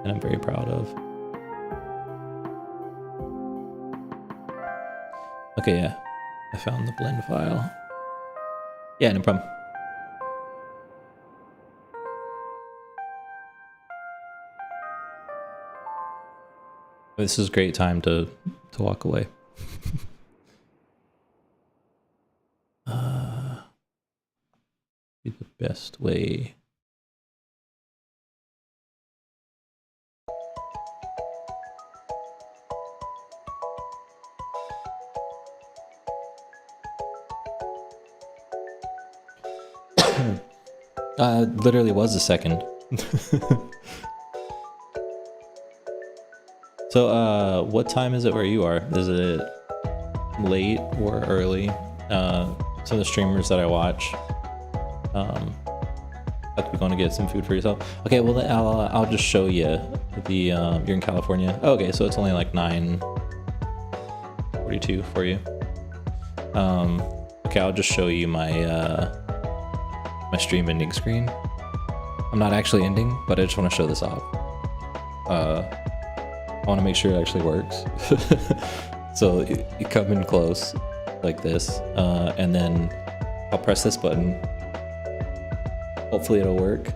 A: and I'm very proud of. Okay, yeah, I found the blend file. Yeah, no problem. This is a great time to walk away. Be the best way. Literally was the second. So, what time is it where you are? Is it late or early? Some of the streamers that I watch, have to be going to get some food for yourself. Okay, well then I'll just show you the. You're in California. Oh, okay, so it's only like 9:42 for you. Okay, I'll just show you my my stream ending screen. I'm not actually ending, but I just want to show this off. I want to make sure it actually works. So you come in close like this, and then I'll press this button. Hopefully it'll work.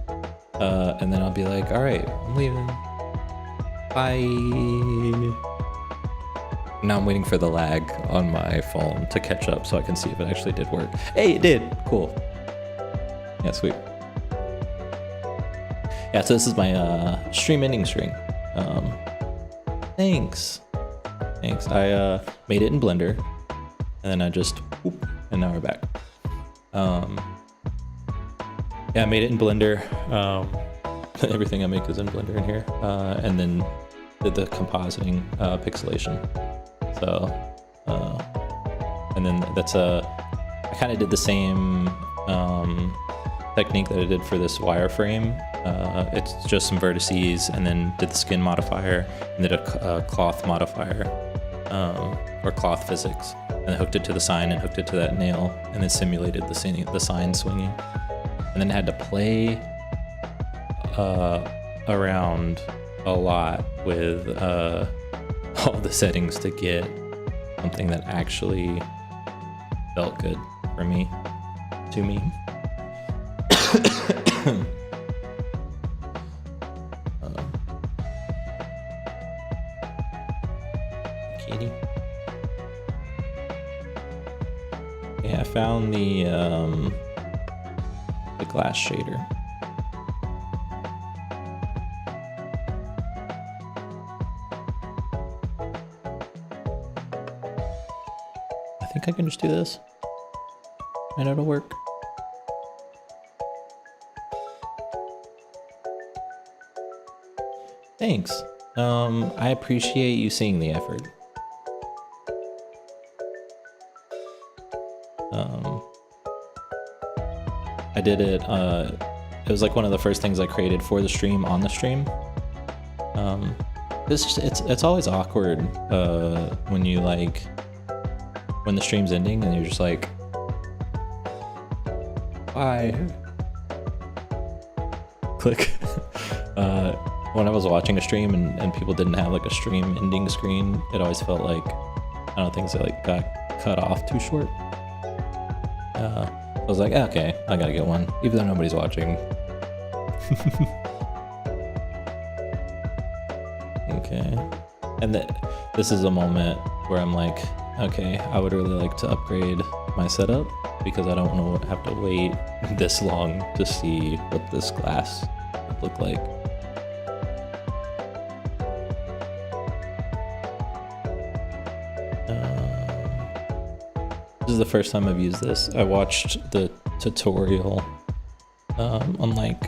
A: And then I'll be like, all right, I'm leaving. Bye. Now I'm waiting for the lag on my phone to catch up so I can see if it actually did work. Hey, it did. Cool. Yeah, sweet. Yeah, so this is my stream ending screen. Thanks. I made it in Blender, and then I just whoop, and now we're back. Yeah, I made it in Blender. Everything I make is in Blender in here, and then did the compositing, pixelation. So, and then that's I kind of did the same technique that I did for this wireframe. It's just some vertices, and then did the skin modifier, and did a cloth modifier, or cloth physics, and then hooked it to the sign and hooked it to that nail, and then simulated the sign swinging, and then had to play around a lot with all the settings to get something that actually felt good for me, to me. Kitty. Yeah, I found the glass shader. I think I can just do this. And it'll work. Thanks. I appreciate you seeing the effort. I did it, it was like one of the first things I created for the stream on the stream. It's always awkward when you when the stream's ending and you're just like, bye. Click. When I was watching a stream and people didn't have like a stream ending screen, it always felt like, I don't know, things that like got cut off too short. I was like, okay, I gotta get one, even though nobody's watching. Okay. And this is a moment where I'm like, okay, I would really like to upgrade my setup because I don't want to have to wait this long to see what this glass would look like. This is the first time I've used this. I watched the tutorial on like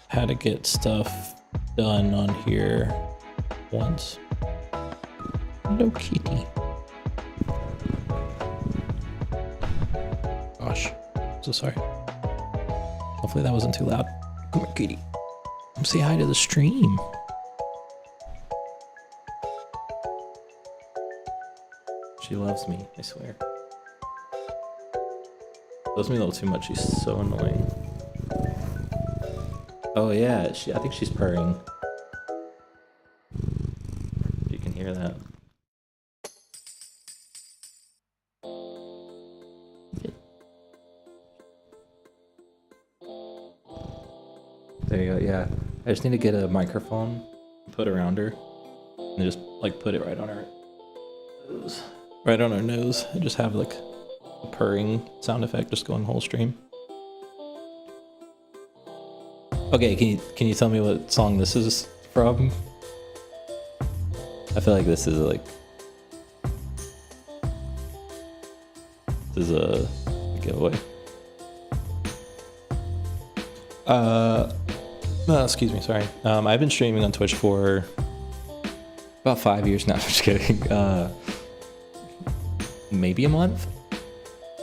A: how to get stuff done on here once. Hello, kitty. Gosh, so sorry. Hopefully that wasn't too loud. Come here, kitty. Come say hi to the stream. She loves me, I swear. Loves me a little too much. She's so annoying. Oh yeah, I think she's purring. You can hear that. There you go. Yeah, I just need to get a microphone, put around her, and just like put it right on her nose, and just have like a purring sound effect just going whole stream. Okay, can you tell me what song this is from? I feel like this is a giveaway. Excuse me, sorry. I've been streaming on Twitch for about 5 years now. I'm just kidding. Maybe a month.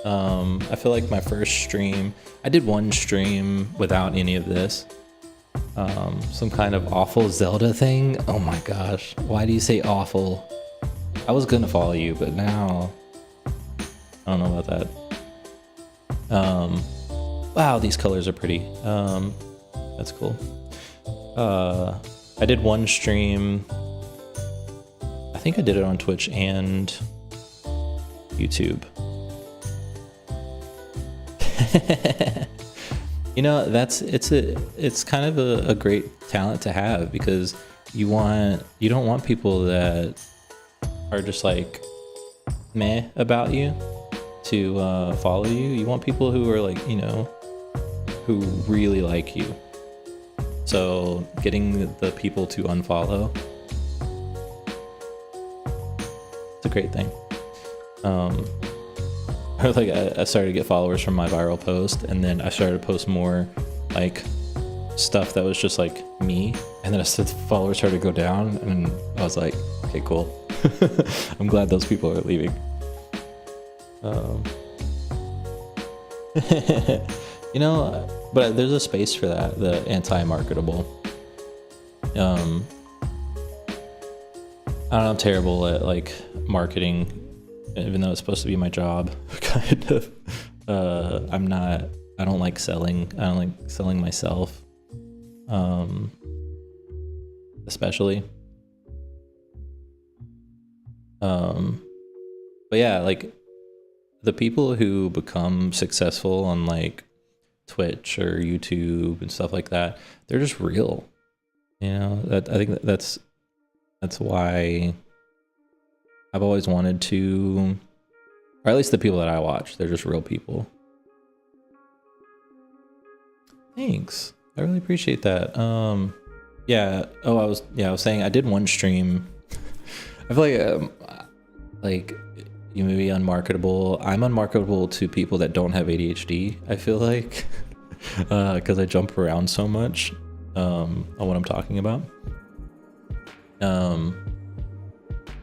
A: I feel like my first stream, I did one stream without any of this. Some kind of awful Zelda thing. Oh my gosh, why do you say awful? I was gonna follow you, but now I don't know about that. Wow, these colors are pretty. That's cool. I did one stream. I think I did it on Twitch and YouTube. You know, it's kind of a great talent to have, because you don't want people that are just like meh about you to follow you. You want people who are like, you know, who really like you. So getting the people to unfollow, it's a great thing. Like I started to get followers from my viral post, and then I started to post more like stuff that was just like me, and then I said followers started to go down, and I was like, okay, cool. I'm glad those people are leaving. You know, but there's a space for that, the anti-marketable. I don't know, I'm terrible at like marketing, even though it's supposed to be my job, kind of. I don't like selling. I don't like selling myself, especially. But yeah, like the people who become successful on like Twitch or YouTube and stuff like that, they're just real. You know, I think that's why I've always wanted to, or at least the people that I watch, they're just real people. Thanks. I really appreciate that. Yeah. Oh, I was saying I did one stream. I feel like you may be unmarketable. I'm unmarketable to people that don't have ADHD, I feel like, because I jump around so much on what I'm talking about.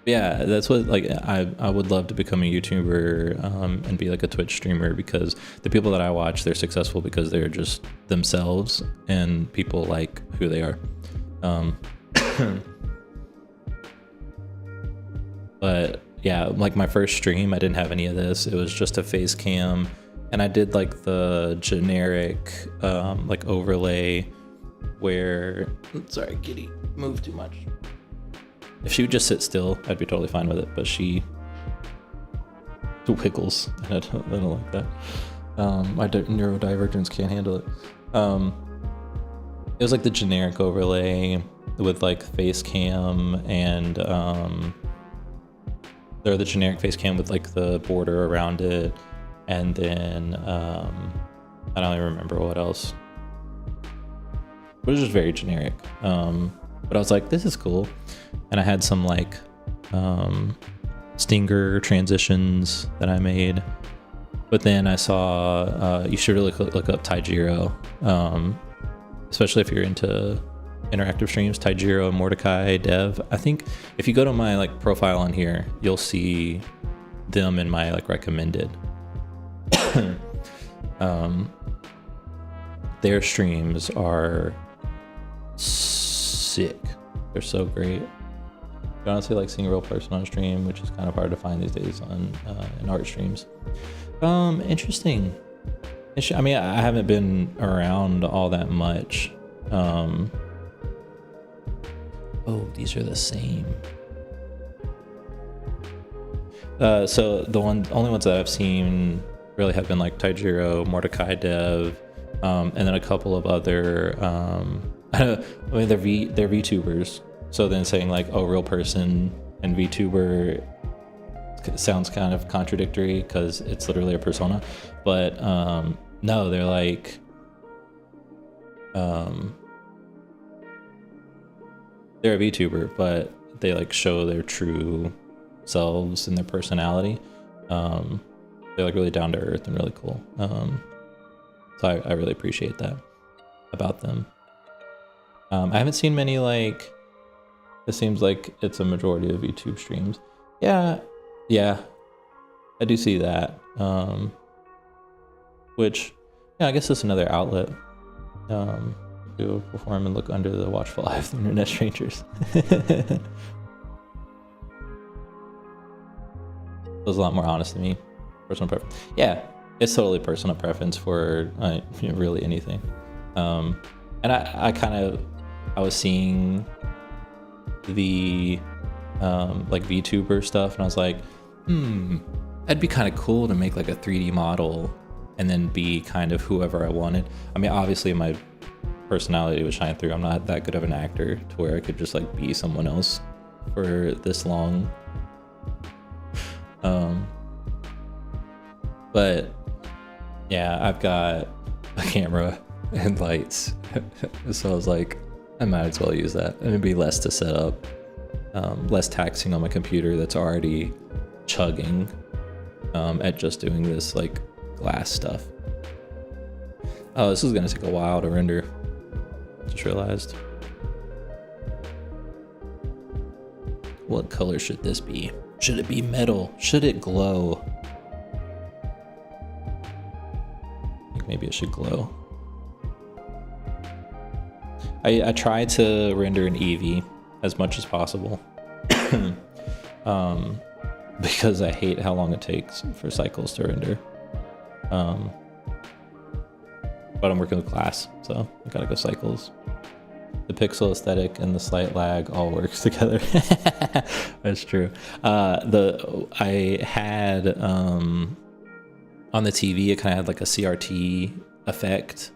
A: Yeah, that's what, like, I would love to become a YouTuber and be like a Twitch streamer, because the people that I watch, they're successful because they're just themselves and people like who they are. But yeah, like my first stream, I didn't have any of this. It was just a face cam, and I did like the generic like overlay where, sorry, kitty, move too much. If she would just sit still, I'd be totally fine with it, but she wiggles, and I don't like that. My neurodivergence can't handle it. It was like the generic overlay with like face cam and or the generic face cam with like the border around it, and then I don't even remember what else. It was just very generic. But I was like, this is cool. And I had some like stinger transitions that I made. But then I saw, you should really look up Taijiro, especially if you're into interactive streams. Taijiro, Mordecai, Dev. I think if you go to my like profile on here, you'll see them in my like recommended. Their streams are sick. They're so great. I honestly like seeing a real person on stream, which is kind of hard to find these days on in art streams. Interesting. I mean, I haven't been around all that much. Oh, these are the same. So the only ones that I've seen really have been like Taijiro, Mordecai, Dev, and then a couple of other. I mean, they're VTubers. So then saying like, oh, real person and VTuber sounds kind of contradictory because it's literally a persona. But no, they're like, they're a VTuber, but they like show their true selves and their personality. They're like really down to earth and really cool. So I really appreciate that. about them. I haven't seen many, like, it seems like it's a majority of YouTube streams. Yeah, I do see that. Which, yeah, I guess it's another outlet. To perform and look under the watchful eye of the internet strangers. It was a lot more honest to me. Personal preference. Yeah, it's totally personal preference for really anything. And I was seeing the like VTuber stuff, and I was like, that'd be kind of cool to make like a 3D model and then be kind of whoever I wanted. I mean, obviously my personality would shine through. I'm not that good of an actor to where I could just like be someone else for this long. But yeah, I've got a camera and lights, so I was like, I might as well use that, and it'd be less to set up, less taxing on my computer that's already chugging at just doing this like glass stuff. Oh, this is gonna take a while to render. Just realized. What color should this be? Should it be metal? Should it glow? I think maybe it should glow. I try to render in Eevee as much as possible. Because I hate how long it takes for cycles to render. But I'm working with glass, so I gotta go cycles. The pixel aesthetic and the slight lag all works together. That's true. I had on the TV, it kind of had like a CRT effect,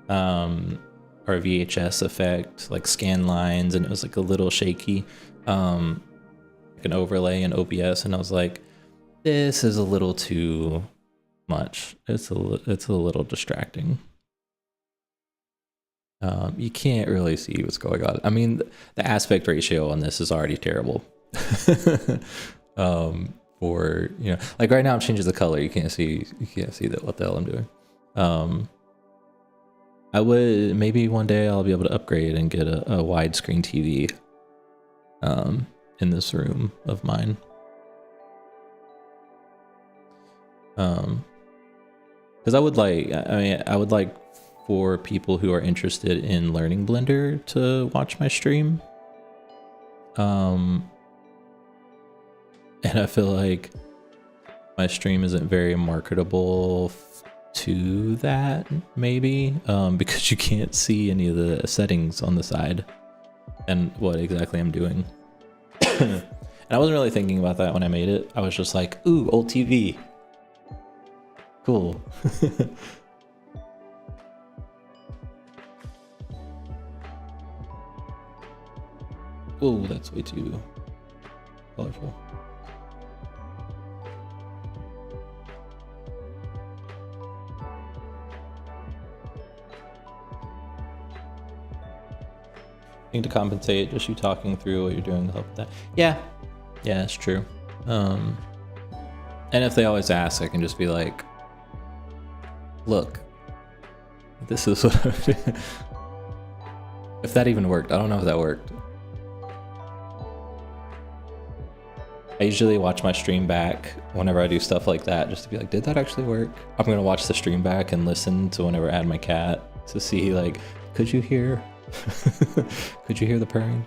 A: or a VHS effect, like scan lines, and it was like a little shaky, like an overlay in OBS, and I was like, this is a little too much. It's a little distracting. You can't really see what's going on. I mean, the aspect ratio on this is already terrible. For, you know, like right now I'm changing the color. You can't see what the hell I'm doing. I would, maybe one day I'll be able to upgrade and get a widescreen TV in this room of mine. Because I would like for people who are interested in learning Blender to watch my stream. And I feel like my stream isn't very marketable to that, maybe, because you can't see any of the settings on the side and what exactly I'm doing. And I wasn't really thinking about that when I made it. I was just like, ooh, old TV. Cool. Oh, that's way too colorful. I think to compensate, just you talking through what you're doing to help with that. Yeah, it's true. And if they always ask, I can just be like, look, this is what I'm doing. If that even worked, I don't know if that worked. I usually watch my stream back whenever I do stuff like that, just to be like, did that actually work? I'm gonna watch the stream back and listen to whenever I add my cat to see, like, could you hear? Could you hear the purring?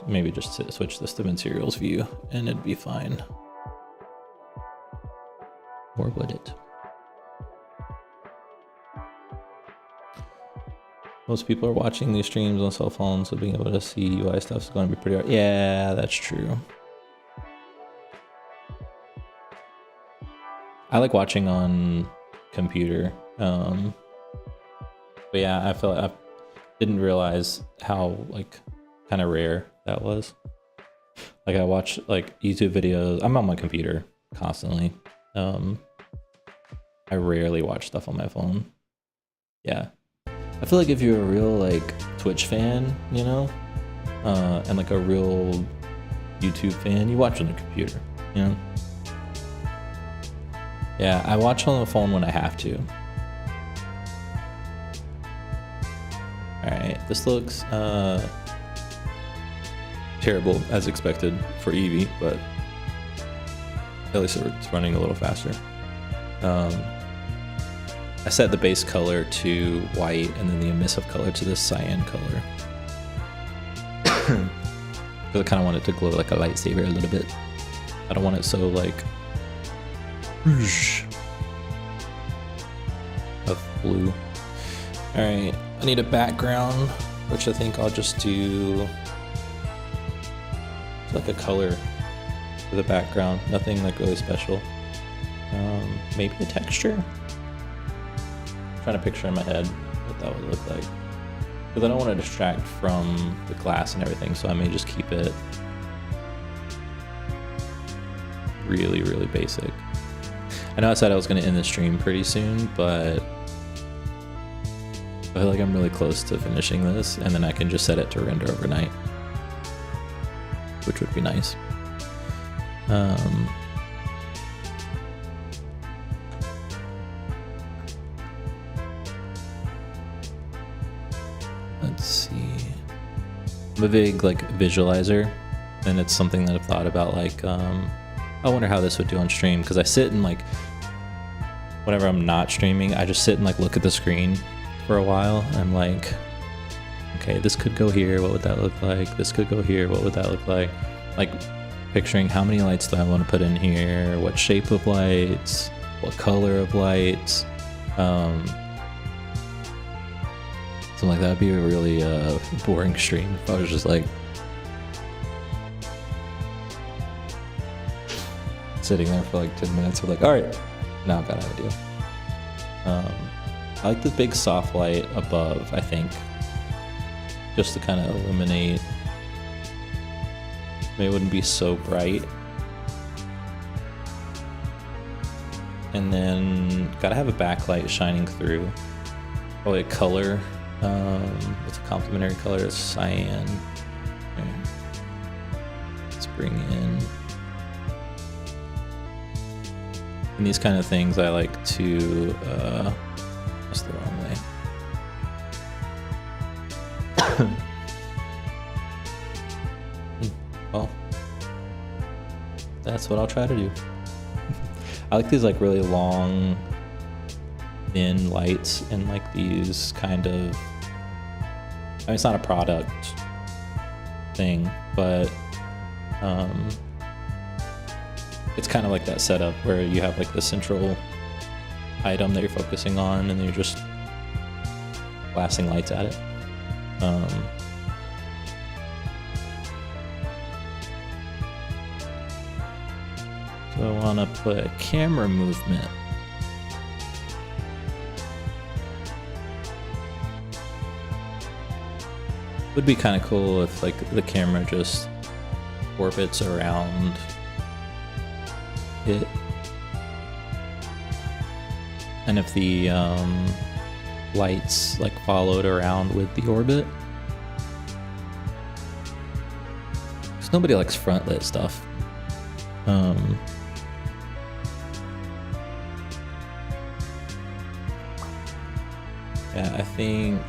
A: Maybe just switch this to materials view and it'd be fine. Or would it? Most people are watching these streams on cell phones, so being able to see UI stuff is going to be pretty hard. Yeah, that's true. I like watching on computer. But yeah, I didn't realize how like kind of rare that was. Like I watch like YouTube videos. I'm on my computer constantly. I rarely watch stuff on my phone. Yeah. I feel like if you're a real like Twitch fan, you know, and like a real YouTube fan, you watch on the computer, you know. Yeah, I watch on the phone when I have to. Alright, this looks terrible as expected for Eevee, but at least it's running a little faster. I set the base color to white and then the emissive color to this cyan color. Because I kind of want it to glow like a lightsaber a little bit. I don't want it so like whoosh of blue. Alright, I need a background, which I think I'll just do like a color for the background. Nothing like really special. Maybe a texture? I'm trying to picture in my head what that would look like. Because I don't want to distract from the glass and everything, so I may just keep it really, really basic. I know I said I was going to end the stream pretty soon, but I feel like I'm really close to finishing this, and then I can just set it to render overnight, which would be nice. Let's see. I'm a big like visualizer, and it's something that I've thought about. Like, I wonder how this would do on stream, because I sit and like, whenever I'm not streaming, I just sit and like look at the screen for a while. And I'm like, okay, this could go here. What would that look like? This could go here. What would that look like? Like picturing how many lights do I want to put in here? What shape of lights? What color of lights? Something like that would be a really boring stream if I was just like sitting there for like 10 minutes. I'm like, all right, now I've got an idea. I like the big soft light above, I think, just to kind of illuminate. Maybe it wouldn't be so bright. And then gotta have a backlight shining through. Probably a color. What's a complementary color? It's cyan. Okay. Let's bring in. And these kind of things I like to, that's the wrong way. Well, that's what I'll try to do. I like these like really long, thin lights and like these kind of, I mean, it's not a product thing, but it's kind of like that setup where you have like the central item that you're focusing on and then you're just blasting lights at it. So I want to put a camera movement. Would be kind of cool if like the camera just orbits around it, and if the lights like followed around with the orbit. Because nobody likes front lit stuff. Yeah, I think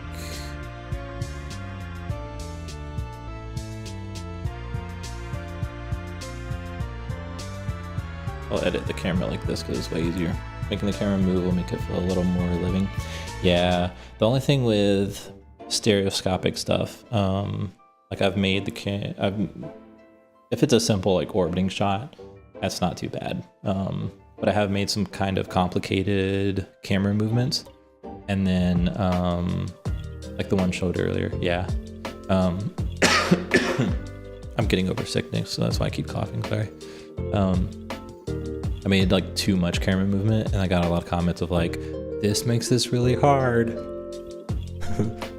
A: I'll edit the camera like this because it's way easier. Making the camera move will make it feel a little more living. Yeah, the only thing with stereoscopic stuff, like I've made the if it's a simple like orbiting shot, that's not too bad. But I have made some kind of complicated camera movements, and then like the one showed earlier. Yeah, I'm getting over sickness, so that's why I keep coughing. Sorry. I made like too much camera movement, and I got a lot of comments of like, this makes this really hard.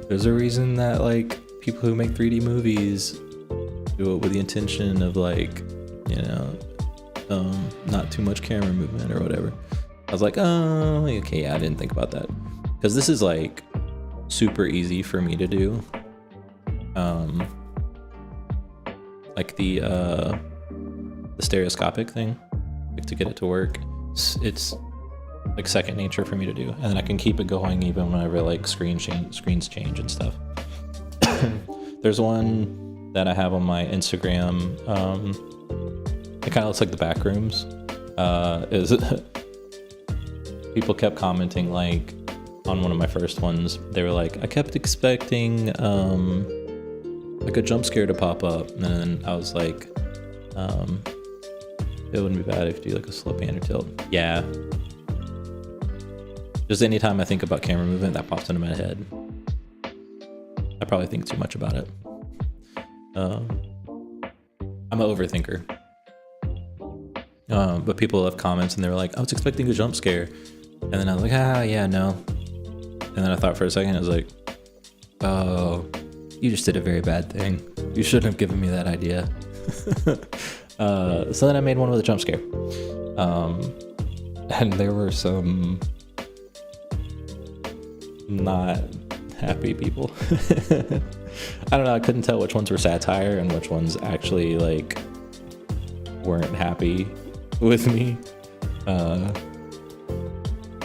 A: There's a reason that like people who make 3D movies do it with the intention of like, you know, not too much camera movement or whatever. I was like, oh, okay, yeah, I didn't think about that. Because this is like super easy for me to do. Like the stereoscopic thing, like to get it to work. It's like second nature for me to do, and then I can keep it going even whenever like screens change and stuff. There's one that I have on my Instagram. It kind of looks like the back rooms. Is people kept commenting like on one of my first ones. They were like, I kept expecting like a jump scare to pop up, and then I was like, it wouldn't be bad if you do like a slow pan or tilt. Yeah. Just anytime I think about camera movement, that pops into my head. I probably think too much about it. I'm an overthinker. But people left comments and they were like, I was expecting a jump scare. And then I was like, yeah, no. And then I thought for a second, I was like, oh, you just did a very bad thing. You shouldn't have given me that idea. So then I made one with a jump scare. And there were some not happy people. I don't know, I couldn't tell which ones were satire and which ones actually like weren't happy with me.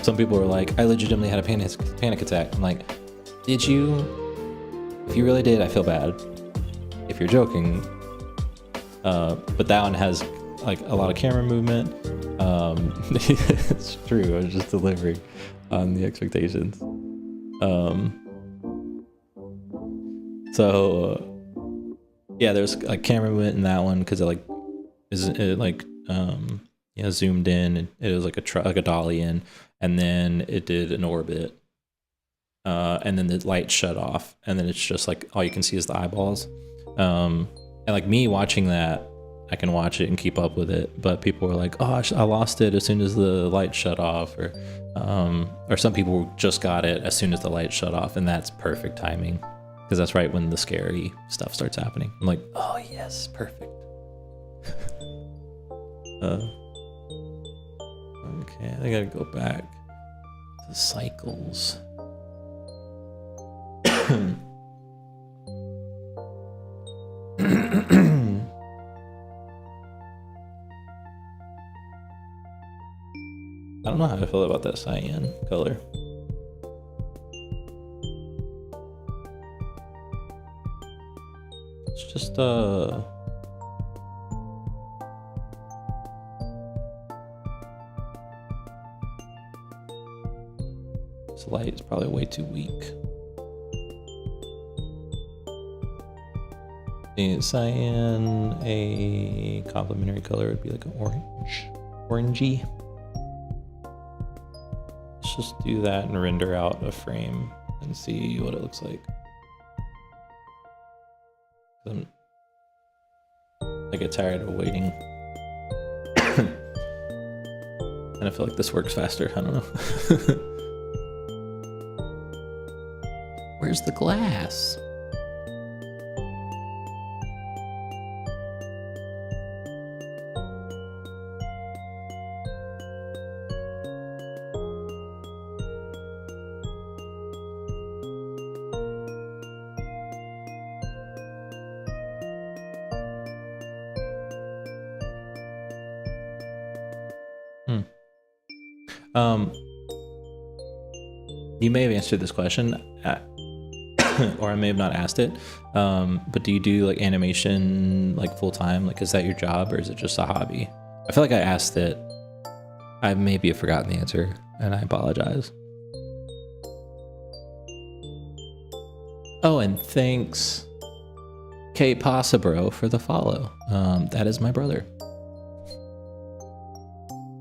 A: Some people were like, I legitimately had a panic attack. I'm like, did you? If you really did, I feel bad. If you're joking. But that one has like a lot of camera movement. It's true, I was just delivering on the expectations. So yeah, there's like camera movement in that one because it like zoomed in. It was like a dolly in, and then it did an orbit, and then the light shut off, and then it's just like all you can see is the eyeballs. And like me watching that, I can watch it and keep up with it, but people were like, oh, I lost it as soon as the light shut off, or some people just got it as soon as the light shut off, and that's perfect timing because that's right when the scary stuff starts happening. I'm like, oh yes, perfect. Okay, I gotta go back to cycles. I don't know how I feel about that cyan color. It's just this light is probably way too weak. The cyan, a complementary color would be like an orangey. Let's just do that and render out a frame and see what it looks like. I get tired of waiting. And I feel like this works faster, I don't know. Where's the glass? You may have answered this question, or I may have not asked it, but do you do like animation like full time? Like, is that your job or is it just a hobby? I feel like I asked it. I maybe have forgotten the answer, and I apologize. Oh, and thanks, K Pasa Bro, for the follow. That is my brother.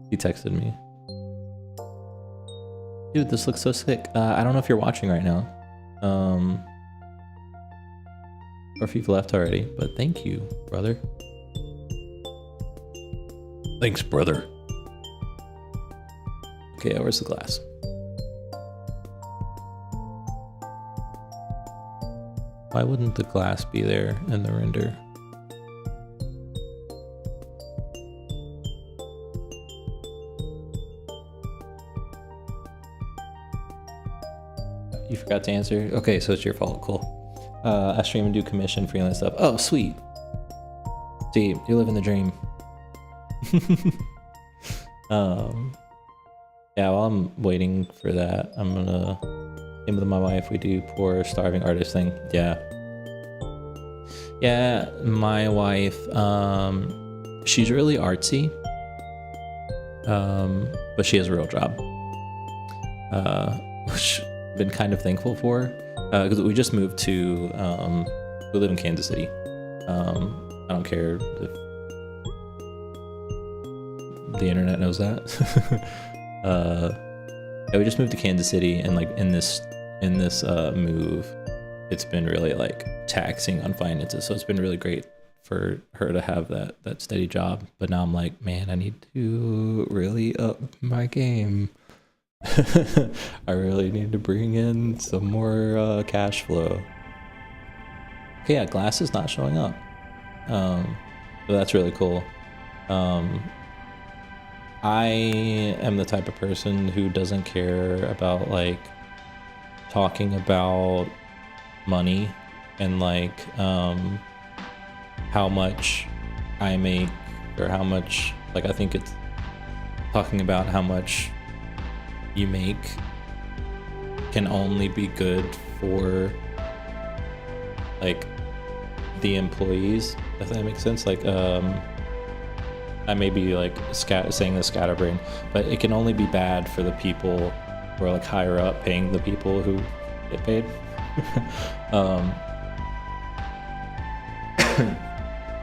A: He texted me. Dude, this looks so sick. I don't know if you're watching right now. Or if you've left already, but thank you, brother. Thanks, brother. Okay, where's the glass? Why wouldn't the glass be there in the render? You forgot to answer? Okay, so it's your fault. Cool. I stream and do commission freelance stuff. Oh, sweet. See, you're living the dream. Yeah, while I'm waiting for that, I'm gonna game with my wife. We do poor starving artist thing. Yeah. Yeah, my wife, she's really artsy, but she has a real job, which I've been kind of thankful for, because we just moved to, we live in Kansas City. I don't care if the internet knows that. Yeah, we just moved to Kansas City, and like in this move, it's been really like taxing on finances. So it's been really great for her to have that steady job. But now I'm like, man, I need to really up my game. I really need to bring in some more cash flow. Okay, yeah, glass is not showing up. So that's really cool. I am the type of person who doesn't care about like talking about money and like how much I make, or how much, like I think it's talking about how much you make can only be good for like the employees, if that makes sense. Like I may be like saying this scatterbrain, but it can only be bad for the people who are like higher up paying the people who get paid.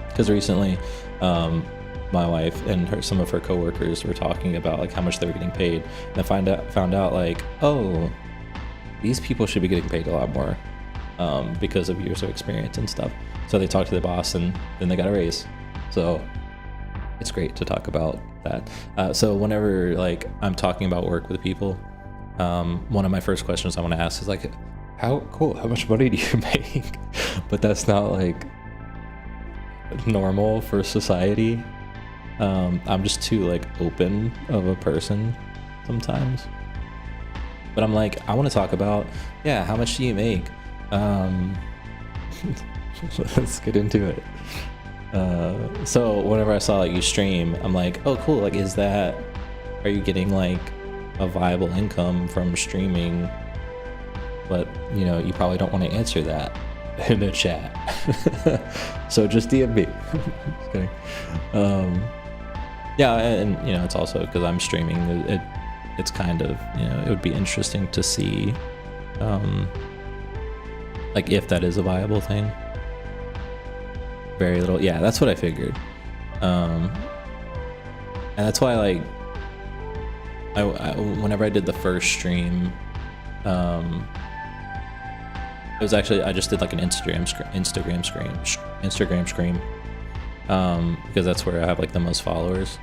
A: Because recently my wife and some of her coworkers were talking about like how much they were getting paid, and I found out like, oh, these people should be getting paid a lot more because of years of experience and stuff. So they talked to the boss, and then they got a raise. So it's great to talk about that. So whenever like I'm talking about work with people, one of my first questions I want to ask is like, how much money do you make? But that's not like normal for society. I'm just too like open of a person sometimes. But I'm like, I want to talk about, yeah, how much do you make? Let's get into it. So whenever I saw like you stream, I'm like, oh cool, like are you getting like a viable income from streaming? But you know, you probably don't want to answer that in the chat. So just DM me. Just kidding. Yeah, and you know, it's also because I'm streaming, it's kind of, you know, it would be interesting to see like if that is a viable thing. Very little, yeah, that's what I figured. And that's why like I whenever I did the first stream, it was actually, I just did like an Instagram stream, because that's where I have like the most followers,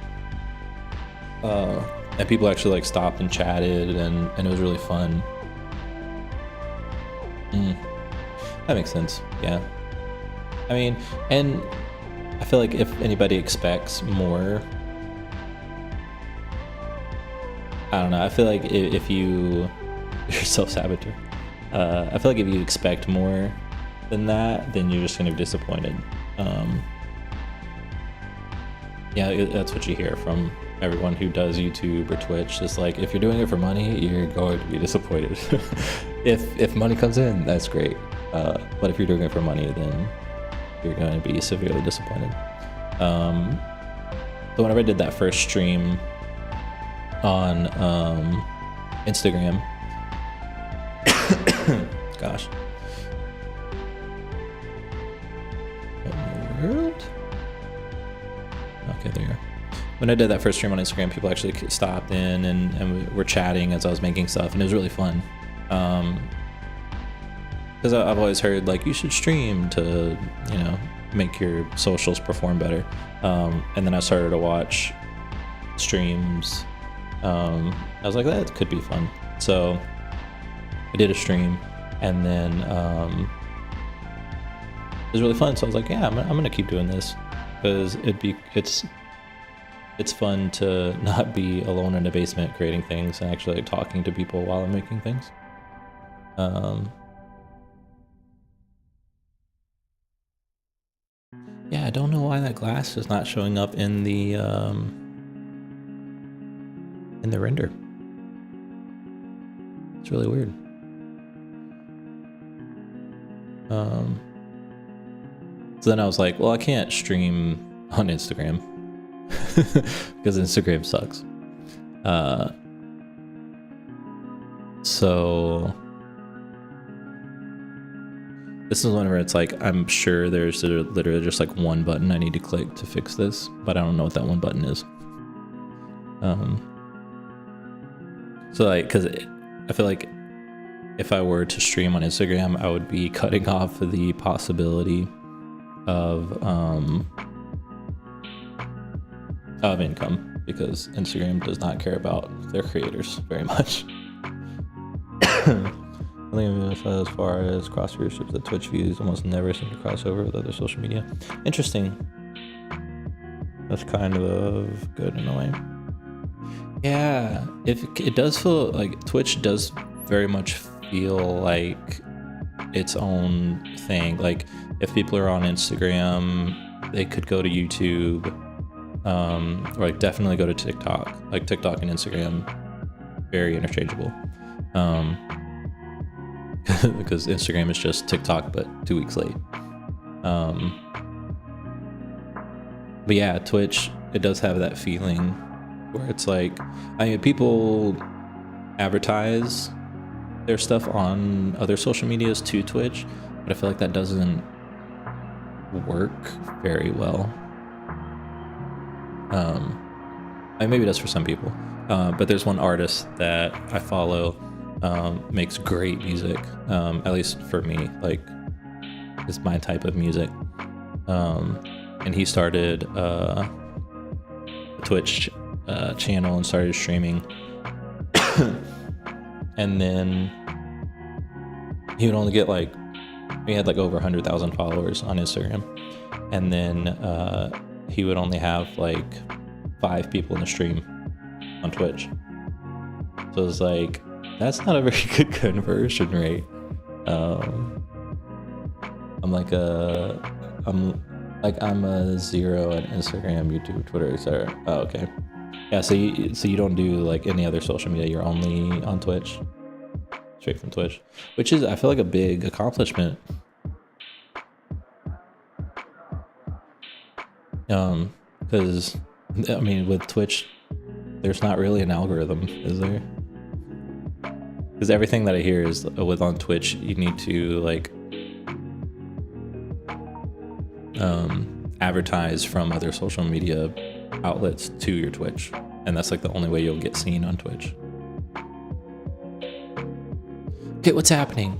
A: and people actually like stopped and chatted, and it was really fun. That makes sense. Yeah, I mean, and I feel like if anybody expects more, I don't know, I feel like if you're self-saboteur. I feel like if you expect more than that, then you're just gonna be disappointed. Yeah, that's what you hear from everyone who does YouTube or Twitch. It's like, if you're doing it for money, you're going to be disappointed. If money comes in, that's great. But if you're doing it for money, then you're going to be severely disappointed. So whenever I did that first stream on Instagram, gosh, what in the world? Okay, there you are. When I did that first stream on Instagram, people actually stopped in and were chatting as I was making stuff, and it was really fun. Because I've always heard like you should stream to, you know, make your socials perform better. And then I started to watch streams. I was like, that could be fun. So I did a stream, and then it was really fun. So I was like, yeah, I'm gonna keep doing this, because it's fun to not be alone in a basement creating things and actually like talking to people while I'm making things. Yeah, I don't know why that glass is not showing up in the render. It's really weird. So then I was like, well, I can't stream on Instagram because Instagram sucks. So this is one where it's like, I'm sure there's literally just like one button I need to click to fix this, but I don't know what that one button is. So like, because I feel like if I were to stream on Instagram, I would be cutting off the possibility of income, because Instagram does not care about their creators very much. I think as far as cross viewerships, that Twitch views almost never seem to cross over with other social media. Interesting. That's kind of good in a way. Yeah, if it does feel like Twitch does very much feel like its own thing. Like if people are on Instagram, they could go to YouTube, or like definitely go to TikTok. Like TikTok and Instagram, very interchangeable. Because Instagram is just TikTok but 2 weeks late. But yeah, Twitch, it does have that feeling where it's like, I mean, people advertise their stuff on other social medias to Twitch, but I feel like that doesn't work very well. And maybe that's for some people, but there's one artist that I follow, makes great music, at least for me, like it's my type of music, and he started a Twitch channel and started streaming. And then he would only get like, he had like over 100,000 followers on Instagram, and then he would only have like 5 people in the stream on Twitch. So it's like, that's not a very good conversion rate. I'm a 0 at Instagram, YouTube, Twitter, etc. Oh, okay. Yeah, so you don't do like any other social media, you're only on Twitch, straight from Twitch, which is, I feel like, a big accomplishment. Because I mean, with Twitch, there's not really an algorithm, is there? Because everything that I hear is with on Twitch, you need to like advertise from other social media outlets to your Twitch, and that's like the only way you'll get seen on Twitch. Okay, what's happening?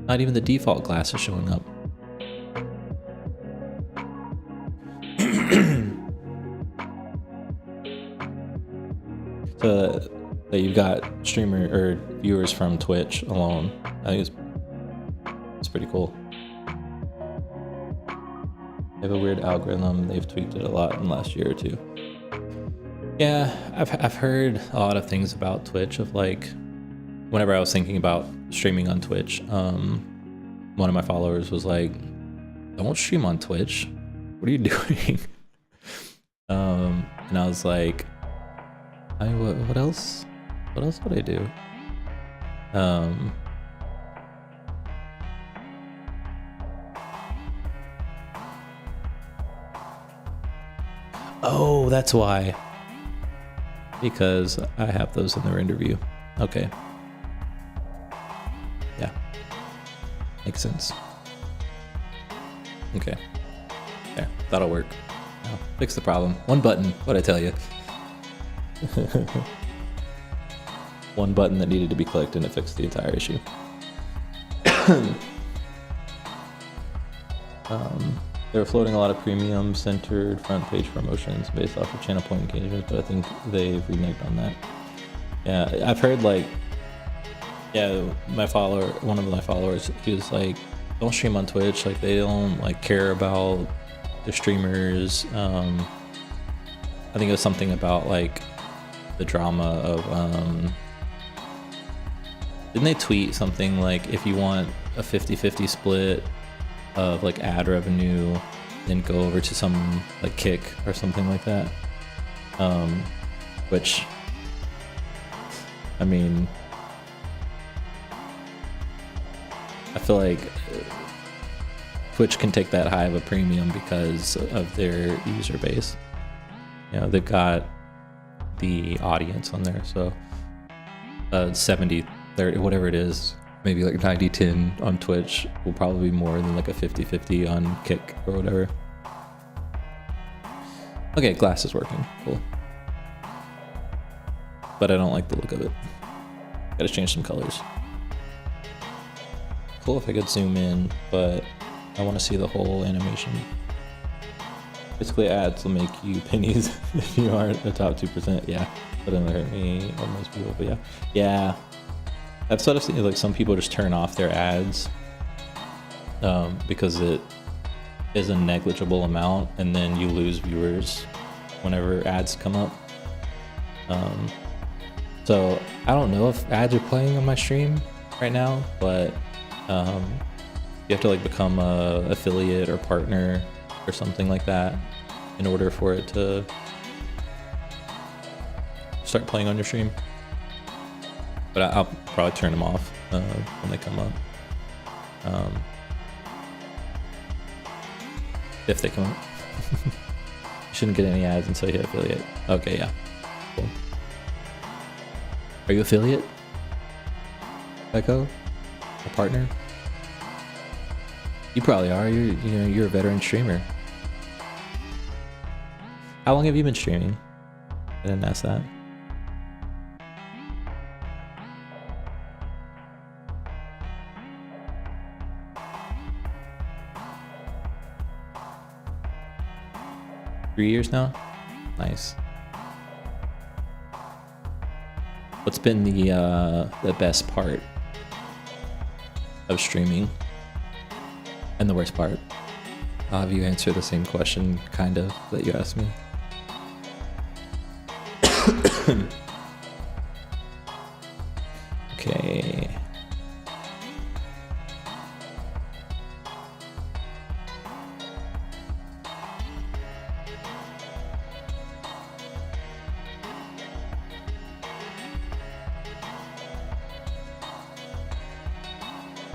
A: Not even the default glass is showing up. So that you've got streamer or viewers from Twitch alone, I think it's pretty cool. They have a weird algorithm. They've tweaked it a lot in the last year or two. Yeah, I've heard a lot of things about Twitch, of like, whenever I was thinking about streaming on Twitch, one of my followers was like, don't stream on Twitch. What are you doing? And I was like, I mean, what else? What else would I do? Oh, that's why. Because I have those in their interview. Okay. Yeah. Makes sense. Okay. There, that'll work. Now, fix the problem. One button, what'd I tell you? One button that needed to be clicked and it fixed the entire issue. They were floating a lot of premium centered front page promotions based off of channel point engagement, but I think they've reneged on that. Yeah, I've heard like, yeah, one of my followers, he was like, don't stream on Twitch, like they don't like care about the streamers. I think it was something about like the drama of, didn't they tweet something like, if you want a 50-50 split of like ad revenue, then go over to some like Kick or something like that, which, I mean, I feel like Twitch can take that high of a premium because of their user base. You know, they've got the audience on there, so 70, 30, whatever it is, maybe like 90-10 on Twitch will probably be more than like a 50-50 on Kick or whatever. Okay, glass is working, cool. But I don't like the look of it. Gotta change some colors. Cool if I could zoom in, but I want to see the whole animation. Basically, ads will make you pennies if you aren't the top 2%. Yeah, that doesn't hurt me or most people, but yeah. Yeah, that's what I've seen. Like some people just turn off their ads because it is a negligible amount, and then you lose viewers whenever ads come up. So I don't know if ads are playing on my stream right now, but you have to like become a affiliate or partner or something like that in order for it to start playing on your stream. But I'll probably turn them off when they come up. If they come up. You shouldn't get any ads until you hit affiliate. Okay, yeah. Cool. Are you affiliate? Echo? A partner? You probably are. You're a veteran streamer. How long have you been streaming? I didn't ask that. Three years now? Nice. What's been the best part of streaming? And the worst part? I'll have you answer the same question, kind of, that you asked me. Okay.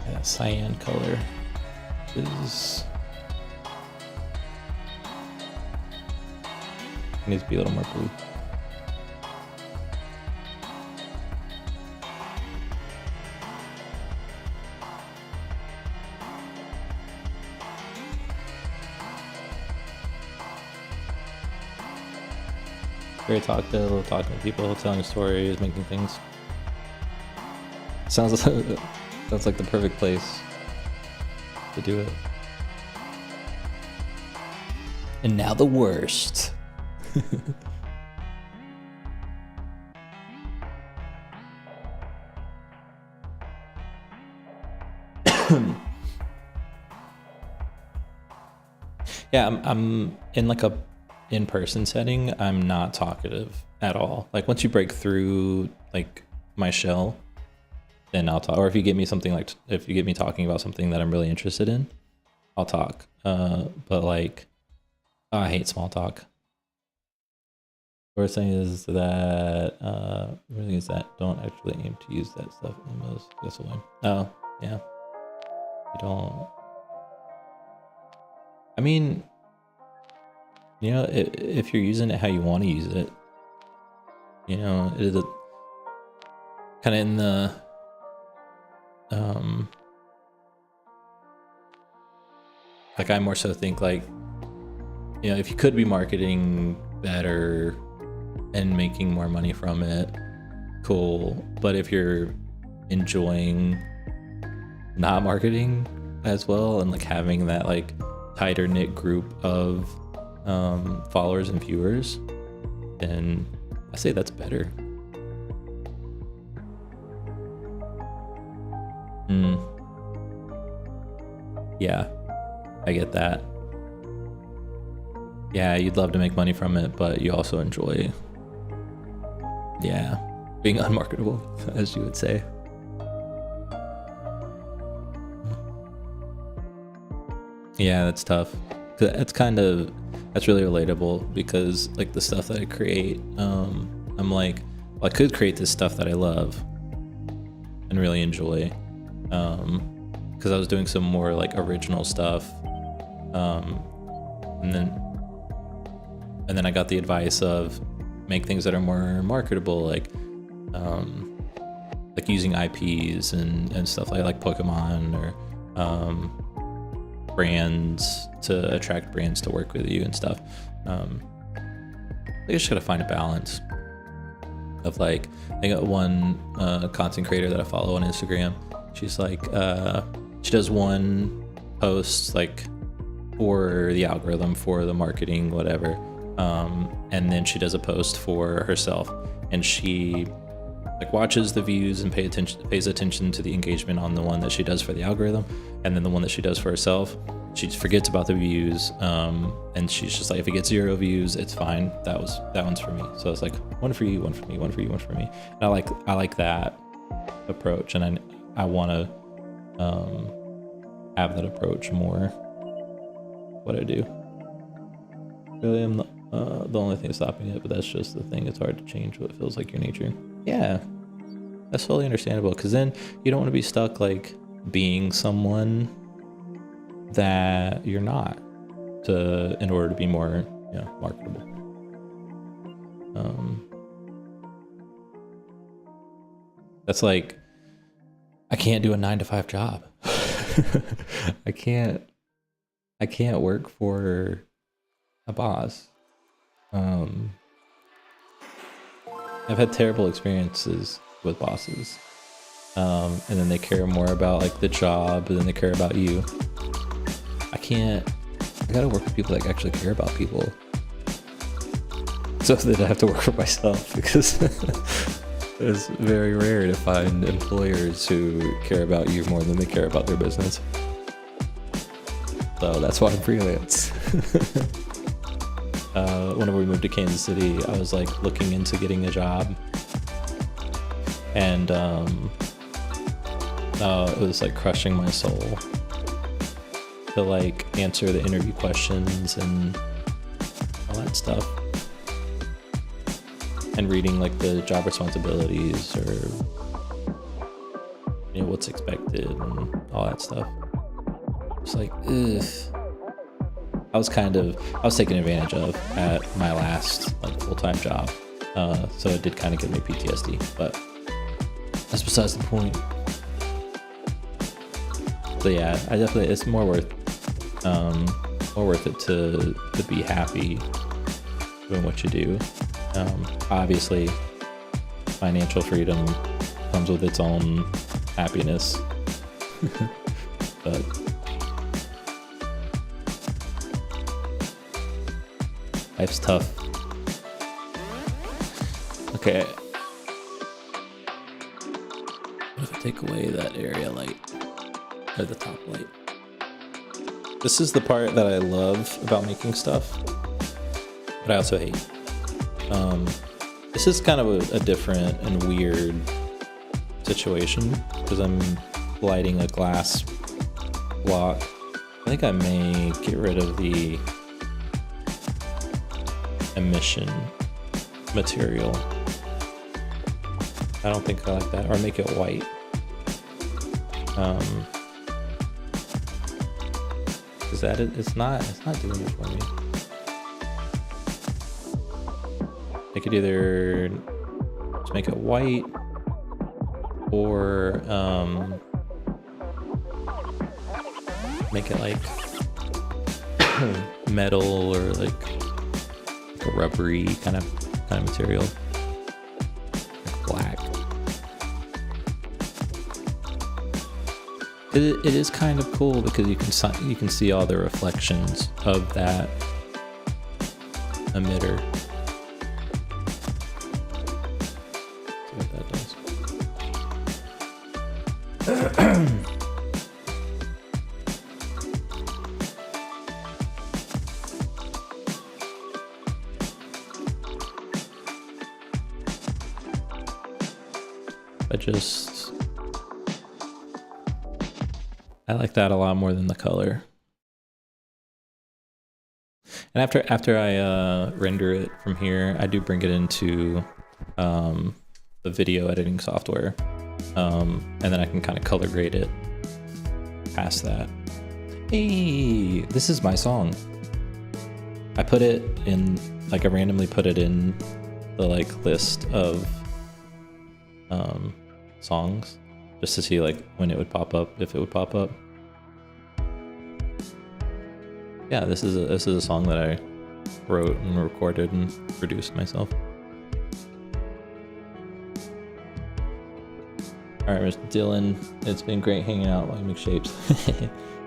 A: Yeah, cyan color is... It needs to be a little more blue. Very talkative, talking to people, telling stories, making things. Sounds like the perfect place to do it. And now the worst. Yeah, I'm in like a in-person setting. I'm not talkative at all. Like once you break through like my shell, then I'll talk. Or if you get me something like, if you get me talking about something that I'm really interested in, I'll talk. But like, I hate small talk. First thing is that really is that don't actually aim to use that stuff in the most successful way. Oh yeah, you don't. I mean, you know, if you're using it how you want to use it, you know, it is kind of in the like I more so think like, you know, if you could be marketing better and making more money from it, cool. But if you're enjoying not marketing as well and like having that like tighter knit group of followers and viewers, then I say that's better. Yeah, I get that. Yeah, you'd love to make money from it, but you also enjoy, yeah, being unmarketable, as you would say. Yeah, that's tough. That's really relatable because like the stuff that I create, I'm like, well, I could create this stuff that I love and really enjoy, because I was doing some more like original stuff, and then I got the advice of make things that are more marketable, like using IPs and stuff like Pokemon, or brands, to attract brands to work with you and stuff. You just gotta find a balance of like, I got one content creator that I follow on Instagram. She's like, she does one post like for the algorithm, for the marketing, whatever, and then she does a post for herself, and she like watches the views and pays attention to the engagement on the one that she does for the algorithm, and then the one that she does for herself, she forgets about the views, and she's just like, if it gets 0 views, it's fine. That one's for me. So it's like, one for you, one for me, one for you, one for me. And I like that approach, and I want to have that approach more. What I do. Really, I'm the only thing stopping it, but that's just the thing. It's hard to change what feels like your nature. Yeah, that's totally understandable, because then you don't want to be stuck like being someone that you're not, in order to be more, marketable. That's like, I can't do a 9-to-5 job. I can't work for a boss. I've had terrible experiences with bosses, and then they care more about like the job than they care about you. I gotta work with people that actually care about people, so that I have to work for myself, because it's very rare to find employers who care about you more than they care about their business. So that's why I'm freelance. Whenever we moved to Kansas City, I was like looking into getting a job, and it was like crushing my soul to like answer the interview questions and all that stuff, and reading like the job responsibilities, or what's expected and all that stuff. It's like, ugh. I was taken advantage of at my last like full-time job, so it did kind of give me PTSD, but that's besides the point. So yeah, it's more worth it to be happy doing what you do. Obviously, financial freedom comes with its own happiness, but life's tough. Okay. What if I take away that area light, or the top light? This is the part that I love about making stuff, but I also hate. This is kind of a different and weird situation, because I'm lighting a glass block. I think I may get rid of the emission material. I don't think I like that, or make it white. Is that it? It's not doing it for me. I could either just make it white, or make it like metal, or like a rubbery kind of material, like black. It is kind of cool, because you can see all the reflections of that emitter. See what that does. I like that a lot more than the color. And after I render it from here, I do bring it into the video editing software, and then I can kind of color grade it past that. Hey, this is my song. I put it in, like I randomly put it in the like list of songs just to see like when it would pop up, if it would pop up. Yeah, this is a song that I wrote and recorded and produced myself. Alright, Mr. Dylan, it's been great hanging out while you make shapes.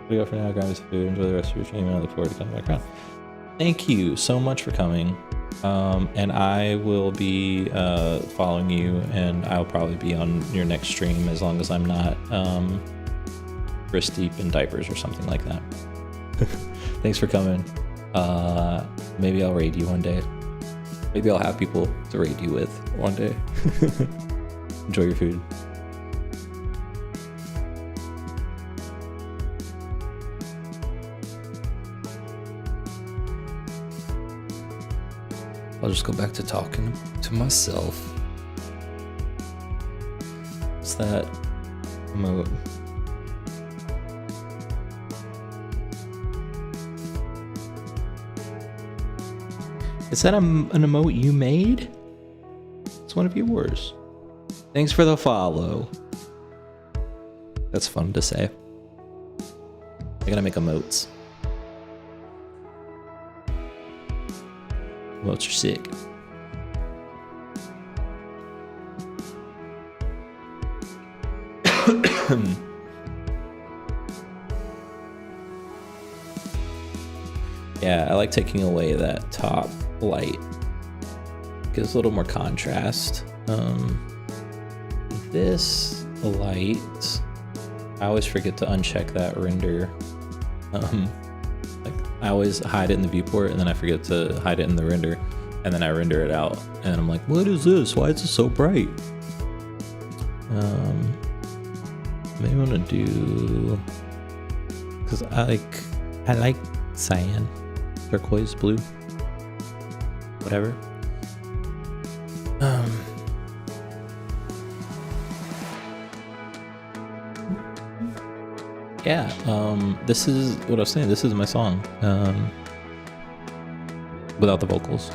A: We go for now, grab some food, enjoy the rest of your stream, and I look forward to coming back around. Thank you so much for coming. And I will be following you, and I'll probably be on your next stream as long as I'm not wrist deep in diapers or something like that. Thanks for coming. Maybe I'll raid you one day. Maybe I'll have people to raid you with one day. Enjoy your food. I'll just go back to talking to myself. What's that emote? Is that an emote you made? It's one of yours. Thanks for the follow. That's fun to say. I gotta make emotes. Emotes are sick. Yeah, I like taking away that top light. Gives a little more contrast. This light, I always forget to uncheck that render. Like I always hide it in the viewport and then I forget to hide it in the render, and then I render it out and I'm like, what is this? Why is it so bright? Maybe I'm gonna do, because I like cyan, turquoise, blue, whatever. Yeah, this is what I was saying. This is my song, without the vocals.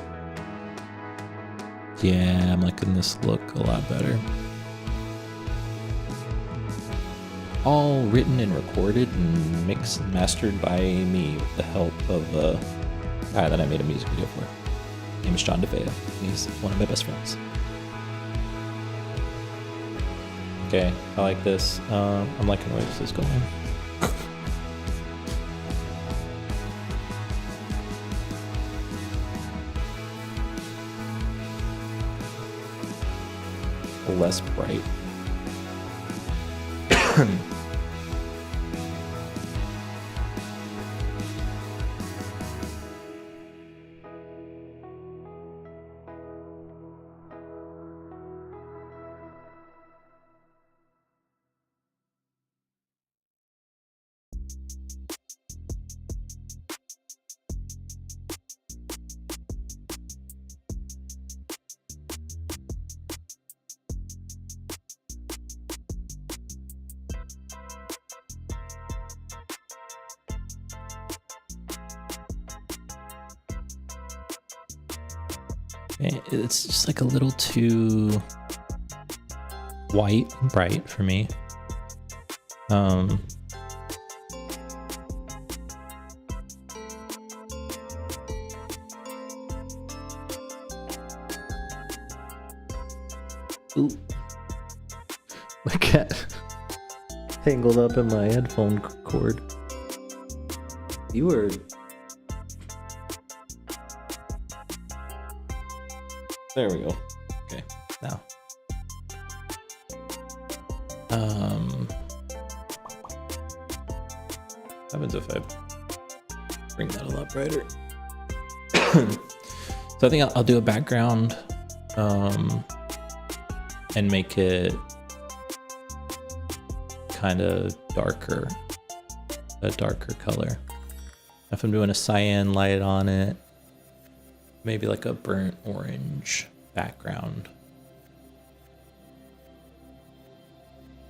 A: Yeah, I'm liking this look a lot better. All written and recorded and mixed and mastered by me with the help of a guy that I made a music video for. His name is John DeFeo. He's one of my best friends. Okay, I like this. I'm liking where this is going. Less bright. It's just like a little too white and bright for me. Ooh. My cat tangled up in my headphone cord. You were... There we go. Okay, now. What happens if I bring that a lot brighter? So I think I'll do a background, and make it kind of darker, a darker color. If I'm doing a cyan light on it, maybe like a burnt orange background.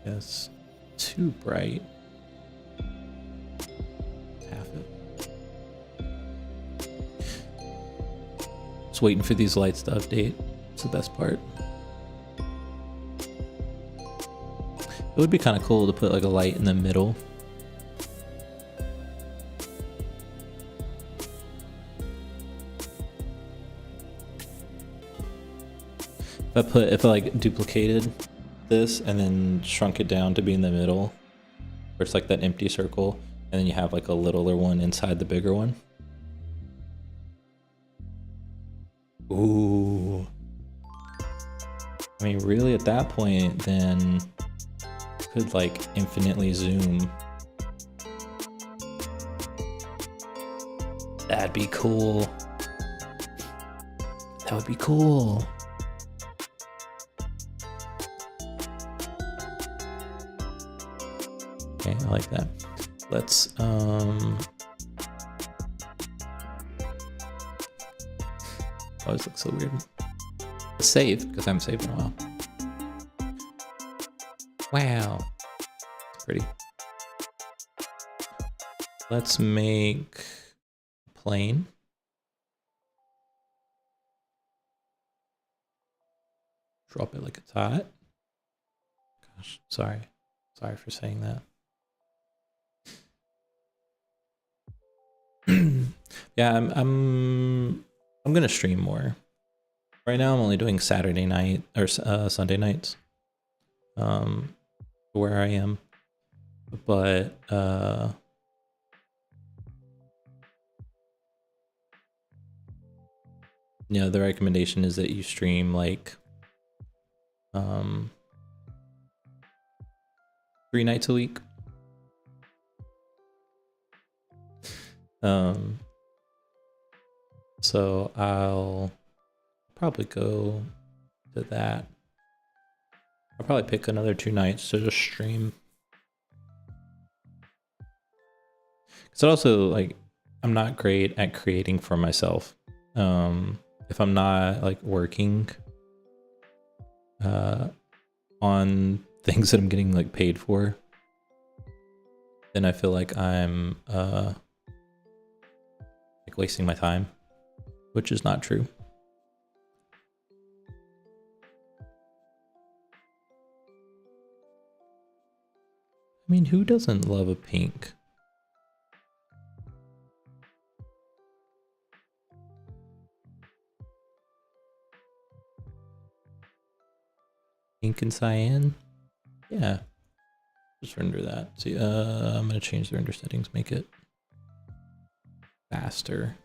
A: Yes, too bright. Just waiting for these lights to update. It's the best part. It would be kind of cool to put like a light in the middle. If I like duplicated this and then shrunk it down to be in the middle, where it's like that empty circle, and then you have like a littler one inside the bigger one. Ooh. I mean, really at that point, then you could like infinitely zoom. That'd be cool. That would be cool. Okay, I like that. Let's always looks so weird. Save, because I haven't saved in a while. Wow. It's pretty. Let's make a plane. Drop it like it's hot. Gosh, sorry. Sorry for saying that. Yeah, I'm gonna stream more. Right now I'm only doing Saturday night or Sunday nights, where I am, but yeah, the recommendation is that you stream like 3 nights a week. So I'll probably go to that. I'll probably pick another 2 nights to just stream. Cause also like, I'm not great at creating for myself. If I'm not like working, on things that I'm getting like paid for, then I feel like I'm, like wasting my time, which is not true. I mean, who doesn't love a pink? Pink and cyan? Yeah. Just render that. See, I'm gonna change the render settings, make it faster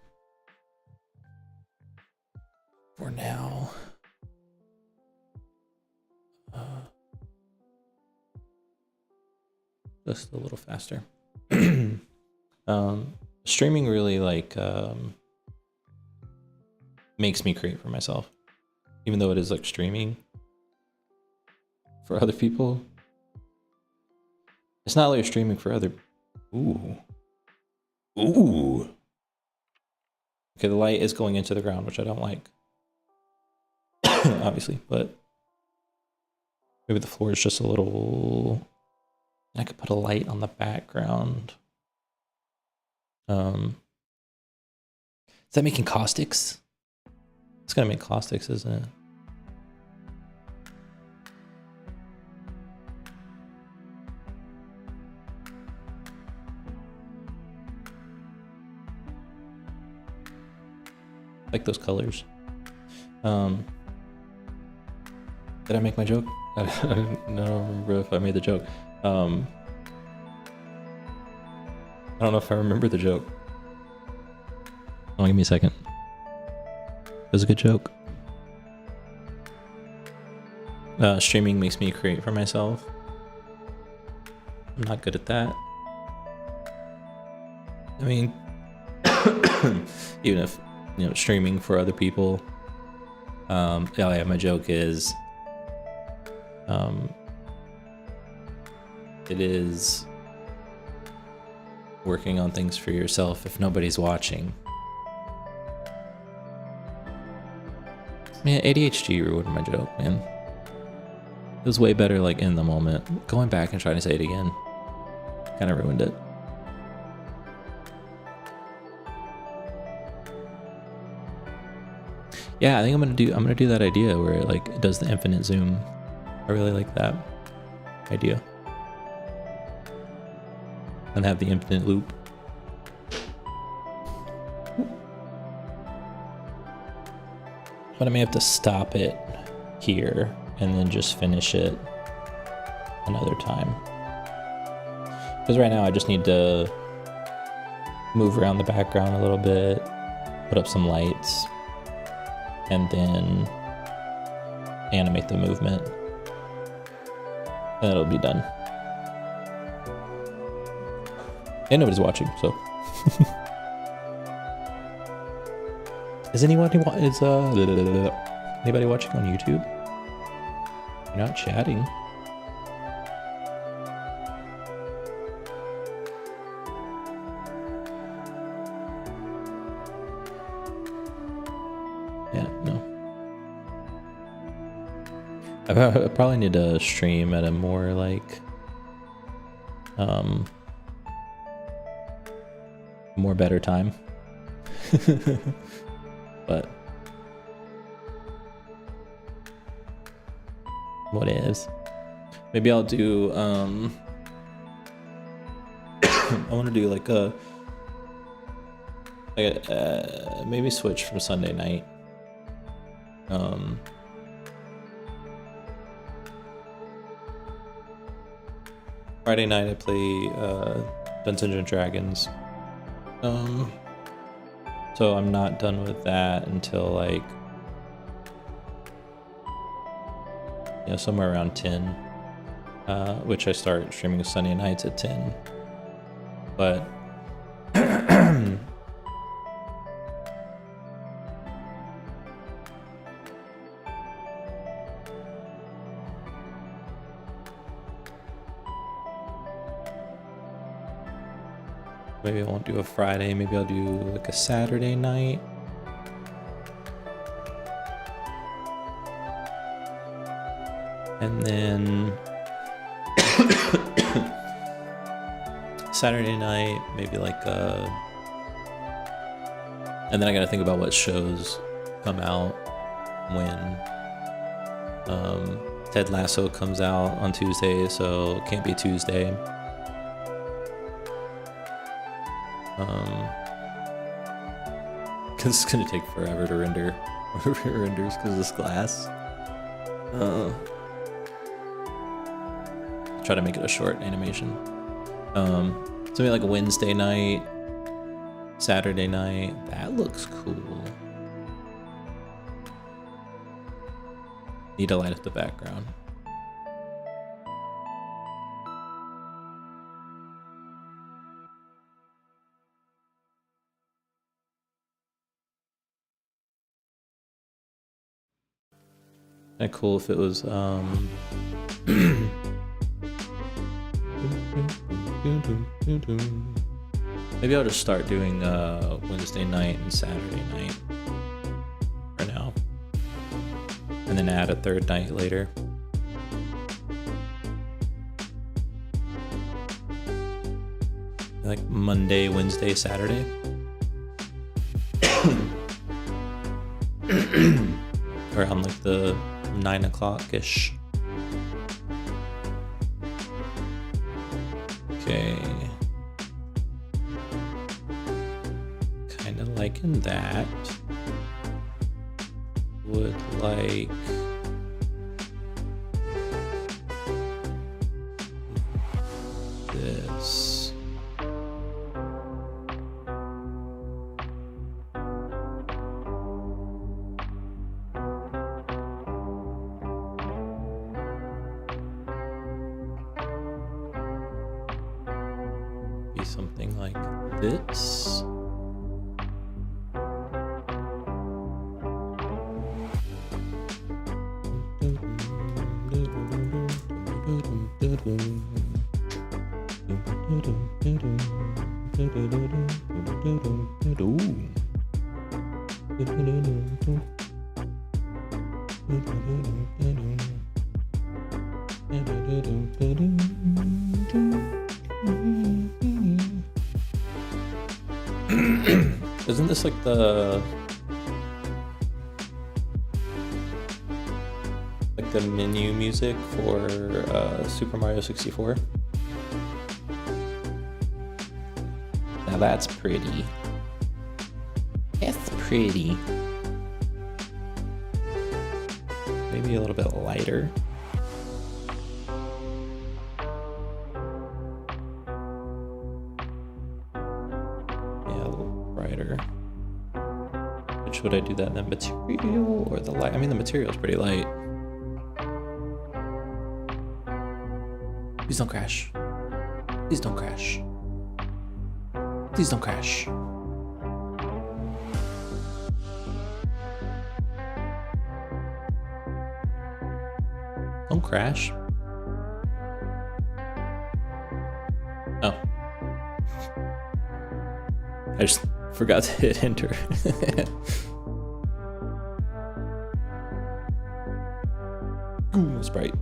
A: for now. Just a little faster. Streaming really like makes me create for myself, even though it is like streaming for other people. It's not like you're streaming for other. Ooh. Okay, the light is going into the ground, which I don't like, obviously, but maybe the floor is just a little. I could put a light on the background. Is that making caustics? It's gonna make caustics, isn't it? Like those colors. Did I make my joke? I don't remember if I made the joke. I don't know if I remember the joke. Oh, give me a second. It was a good joke. Streaming makes me create for myself. I'm not good at that. I mean, even if, you know, streaming for other people. Yeah, my joke is, it is working on things for yourself if nobody's watching. Man, ADHD ruined my joke, man. It was way better like in the moment. Going back and trying to say it again kind of ruined it. Yeah, I think I'm gonna do that idea where it like it does the infinite zoom. I really like that idea. And have the infinite loop. But I may have to stop it here and then just finish it another time. Because right now I just need to move around the background a little bit, put up some lights, and then animate the movement. And it'll be done. And nobody's watching, so. Is anybody anybody watching on YouTube? You're not chatting. Yeah, no. I probably need to stream at a more like more better time. But what is? Maybe I'll do I want to do like a maybe switch from Sunday night. Friday night I play Dungeons and Dragons. So I'm not done with that until like, you know, somewhere around 10, which I start streaming Sunday nights at 10. But maybe I won't do a Friday, maybe I'll do like a Saturday night. And then Saturday night, maybe like and then I gotta think about what shows come out when. Ted Lasso comes out on Tuesday, so it can't be Tuesday. Cause it's gonna take forever to render. Renders because of this glass. Try to make it a short animation. So maybe like a Wednesday night, Saturday night. That looks cool. Need to light up the background. Kinda cool if it was maybe I'll just start doing Wednesday night and Saturday night for now. And then add a third night later. Like Monday, Wednesday, Saturday. Around like the 9 o'clock-ish. Okay. Kinda liking that. Would like this. Be something like this. Isn't this like the like the menu music for Super Mario 64. Now that's pretty. That's pretty. Maybe a little bit lighter. Yeah, a little brighter. Which would I do that in the material or the light? I mean, the material is pretty light. Please don't crash. Please don't crash. Please don't crash. Don't crash. Oh. I just forgot to hit enter. Ooh, Sprite.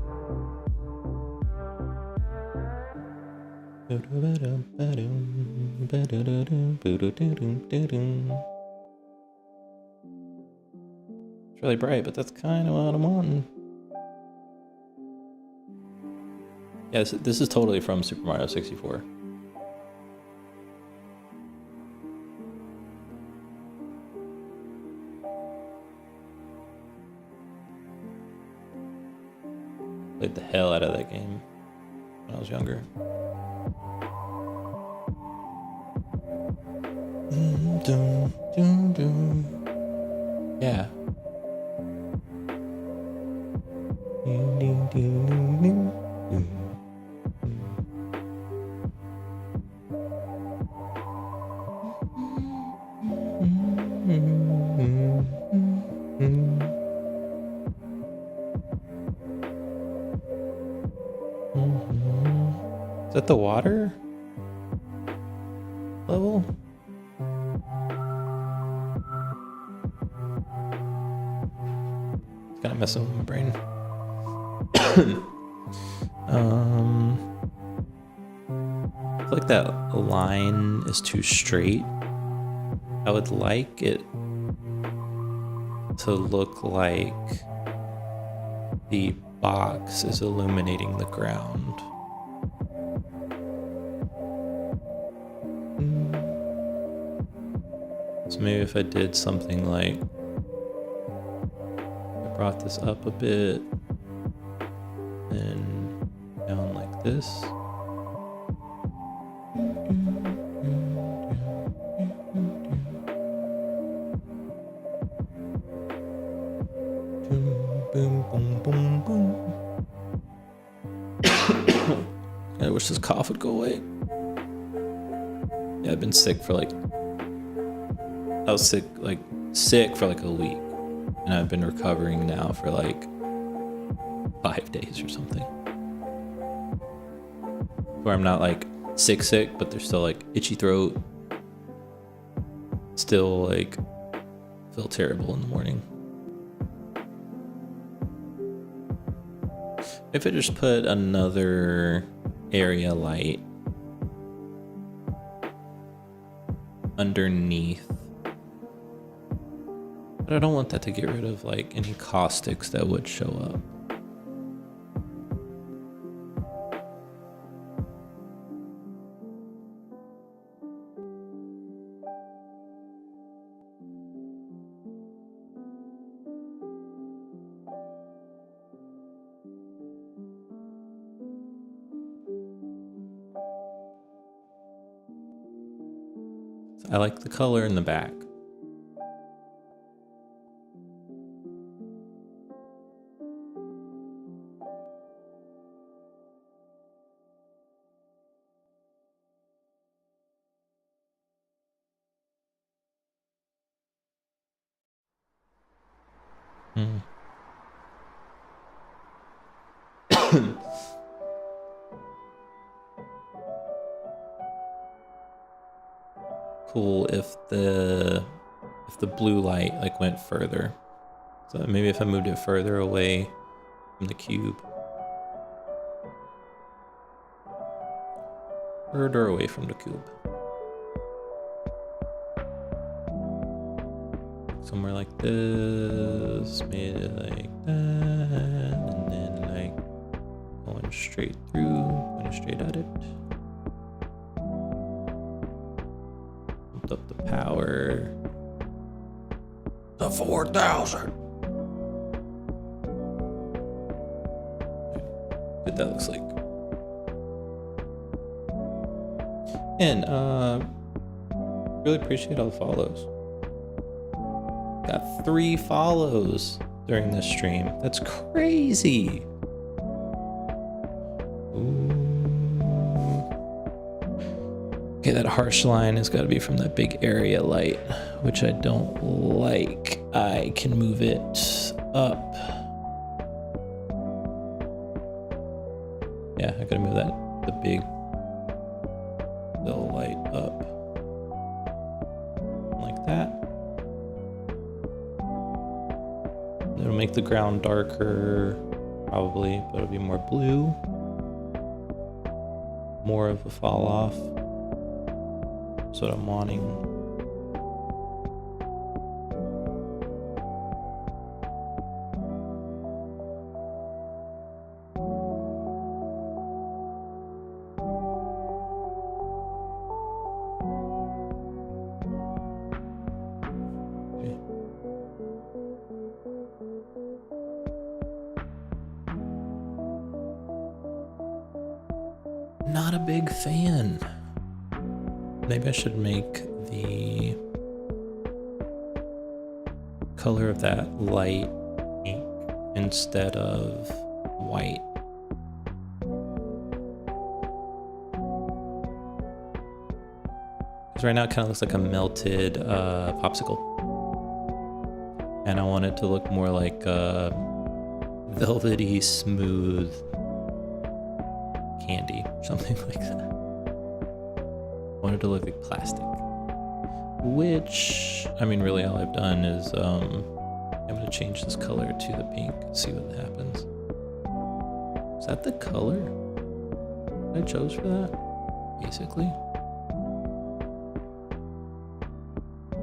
A: It's really bright, but that's kind of what I'm wanting. Yeah, this is totally from Super Mario 64. Played the hell out of that game when I was younger. Yeah. Is that the water level? It's kind of messing with my brain. I feel like that line is too straight. I would like it to look like the box is illuminating the ground. So maybe if I did something like, I brought this up a bit and down like this. Boom, boom, boom, boom. I wish this cough would go away. Yeah, I've been sick for like, I was sick for like a week, and I've been recovering now for like 5 days or something. Where I'm not like sick, but there's still like itchy throat. Still like feel terrible in the morning. If I just put another area light underneath. But I don't want that to get rid of like any caustics that would show up. I like the color in the back. Cool if the blue light like went further. So maybe if I moved it further away from the cube. Further away from the cube. somewhere like this, made it like that, and then like going straight through, going straight at it. Pumped up the power to 4,000. What that looks like. And really appreciate all the follows. Got 3 follows during this stream. That's crazy. Ooh. Okay, that harsh line has got to be from that big area light, which I don't like. I can move it up. Yeah, I gotta move the big little light up. Like that. It'll make the ground darker, probably, but it'll be more blue. More of a fall off. That's what I'm wanting. Not a big fan. Maybe I should make the color of that light pink instead of white. Because right now it kind of looks like a melted popsicle. And I want it to look more like velvety, smooth candy, something like that. I want it to look like plastic. Which, I mean, really all I've done is I'm gonna change this color to the pink and see what happens. Is that the color I chose for that? Basically.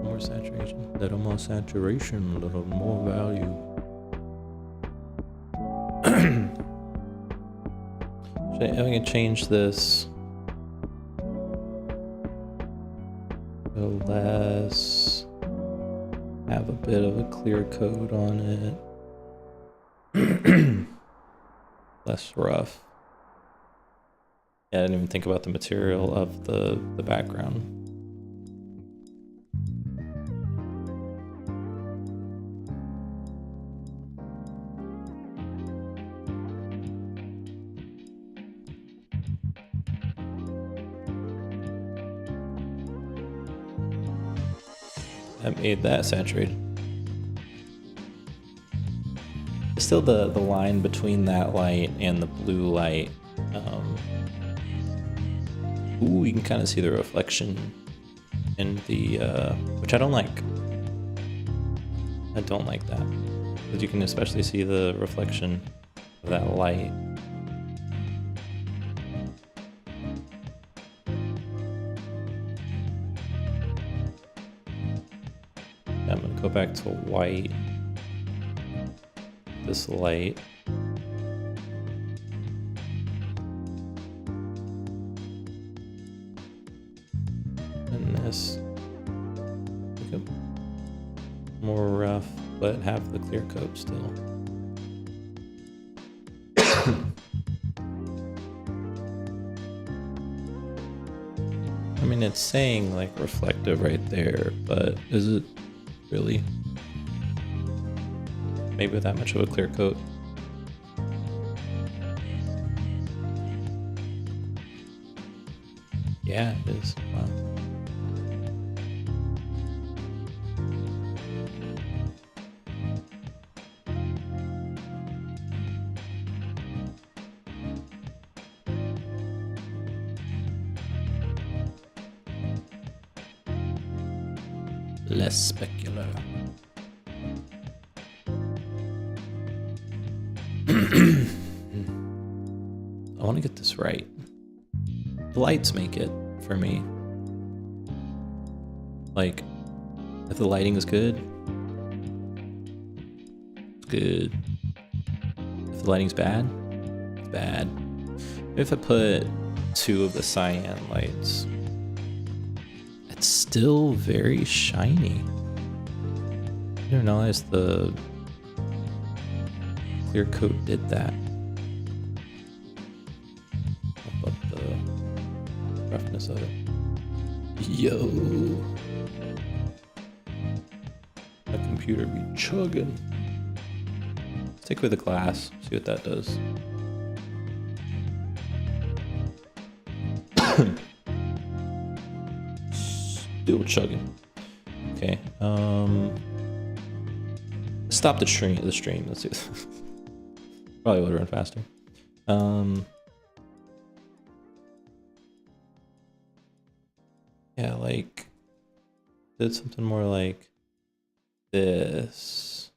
A: More saturation, a little more saturation, a little more value. I can change this to less, have a bit of a clear coat on it, less rough. Yeah, I didn't even think about the material of the background. That made that saturated. Still the line between that light and the blue light. Ooh, you can kind of see the reflection in the, which I don't like. I don't like that. Because you can especially see the reflection of that light. I'm gonna go back to white, this light. And this, make it more rough, but have the clear coat still. I mean, it's saying like reflective right there, but is it really? Maybe with that much of a clear coat. Yeah, it is. Wow. Less specular. I want to get this right. The lights make it for me. Like, if the lighting is good, good. If the lighting's bad, it's bad. If I put 2 of the cyan lights, it's still very shiny. I didn't realize the clear coat did that. Up the roughness of it. Yo, that computer be chugging. Stick with the glass, see what that does. Still chugging. Okay. Stop the stream. Let's see. Probably would run faster. Yeah, like did something more like this.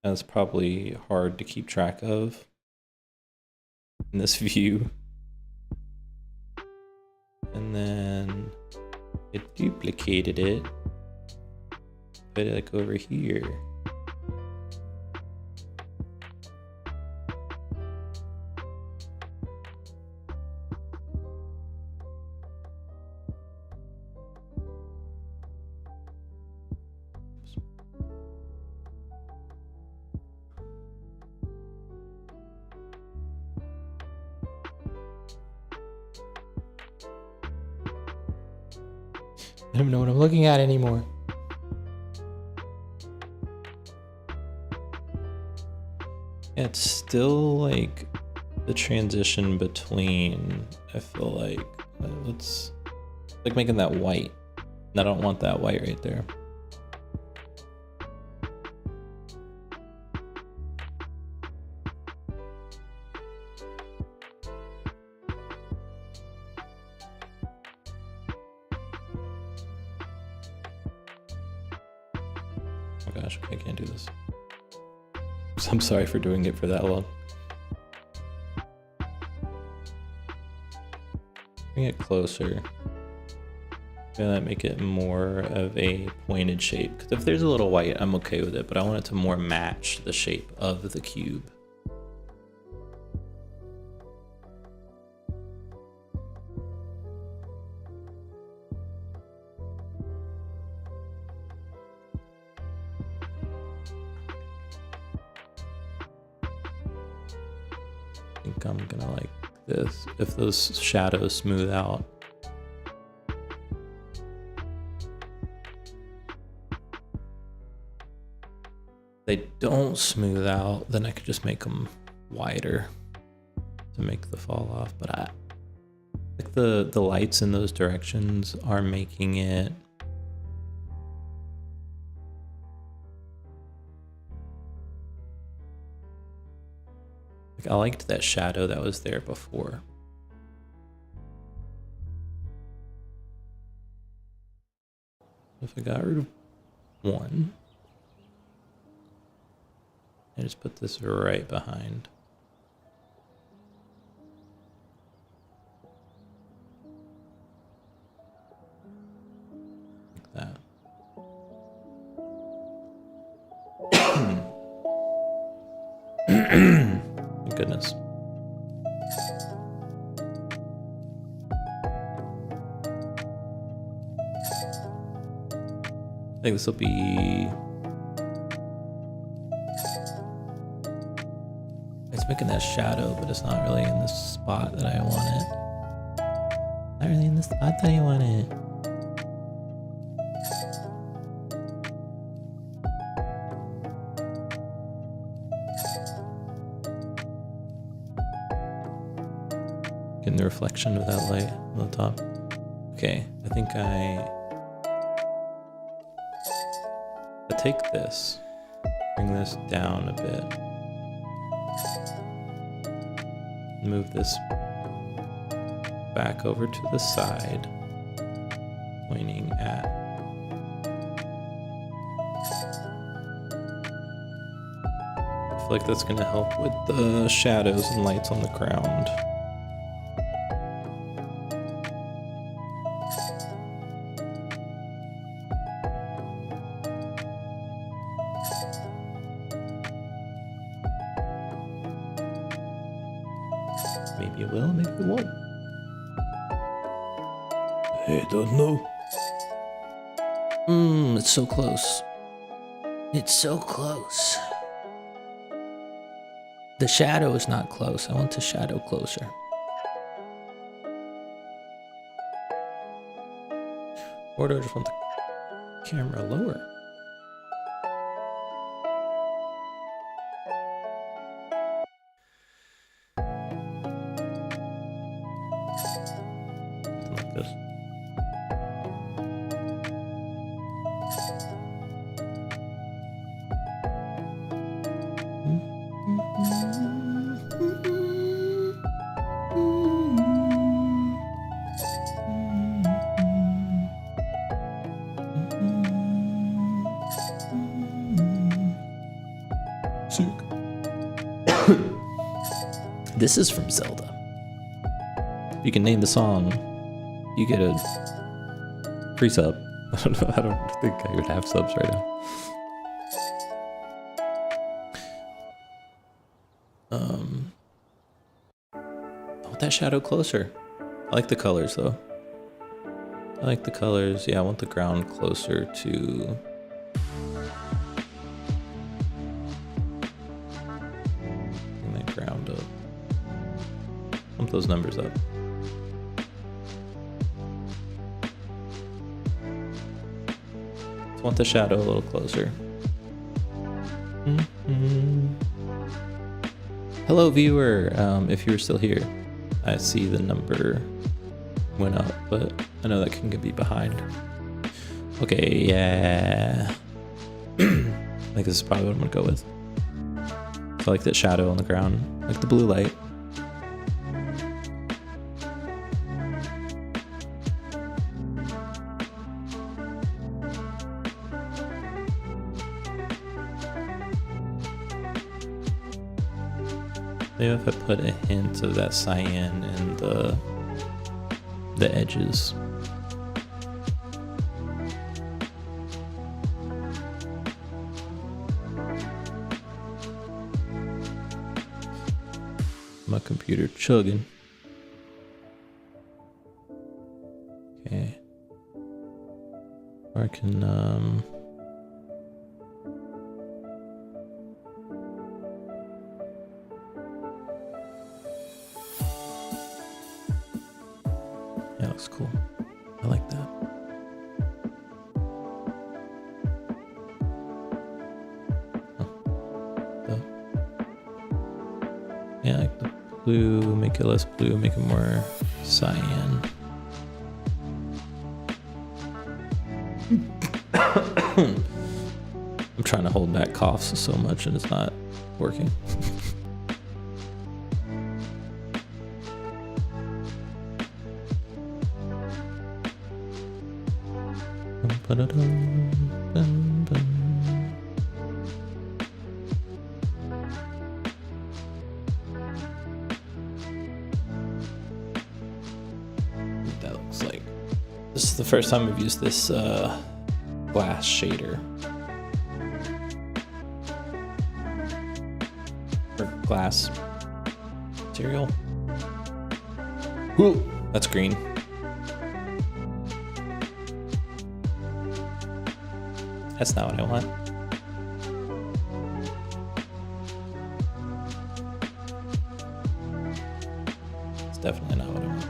A: That's probably hard to keep track of in this view. And then it duplicated it, put it like over here. I don't know what I'm looking at anymore. Yeah, it's still like the transition between, I feel like, it's like making that white. And I don't want that white right there. Oh gosh, I can't do this. I'm sorry for doing it for that long. Bring it closer. Gonna make it more of a pointed shape. Because if there's a little white, I'm okay with it, but I want it to more match the shape of the cube. I think I'm gonna like this. If those shadows smooth out. If they don't smooth out, then I could just make them wider to make the fall off. But I like the lights in those directions are making it like I liked that shadow that was there before. If I got rid of one, I just put this right behind. Like that. Thank goodness. I think this will be... It's making that shadow, but it's not really in the spot that I want it. Not really in the spot that I want it. Getting the reflection of that light on the top. Okay, I think I take this, bring this down a bit, move this back over to the side, pointing at. I feel like that's going to help with the shadows and lights on the ground. Maybe it will, maybe it won't. I don't know. It's so close. It's so close. The shadow is not close. I want the shadow closer. Or do I just want the camera lower? Something like this. This is from Zelda. If you can name the song, you get a free sub. I don't know. I don't think I would have subs right now. I want that shadow closer. I like the colors though. I like the colors. Yeah, I want the ground closer to. Ground up. Bump those numbers up. Just want the shadow a little closer. Hello, viewer. If you're still here, I see the number went up, but I know that can be behind. Okay, yeah. I think this is probably what I'm gonna go with. I like that shadow on the ground, like the blue light. Maybe if I put a hint of that cyan in the edges. My computer chugging. Okay. Or I can yeah, looks cool. I like that. Yeah, I like the blue, make it less blue, make it more cyan. I'm trying to hold back coughs so much and it's not working. That looks like this is the first time I've used this glass shader or glass material. Ooh, that's green. That's not what I want. It's definitely not what I want.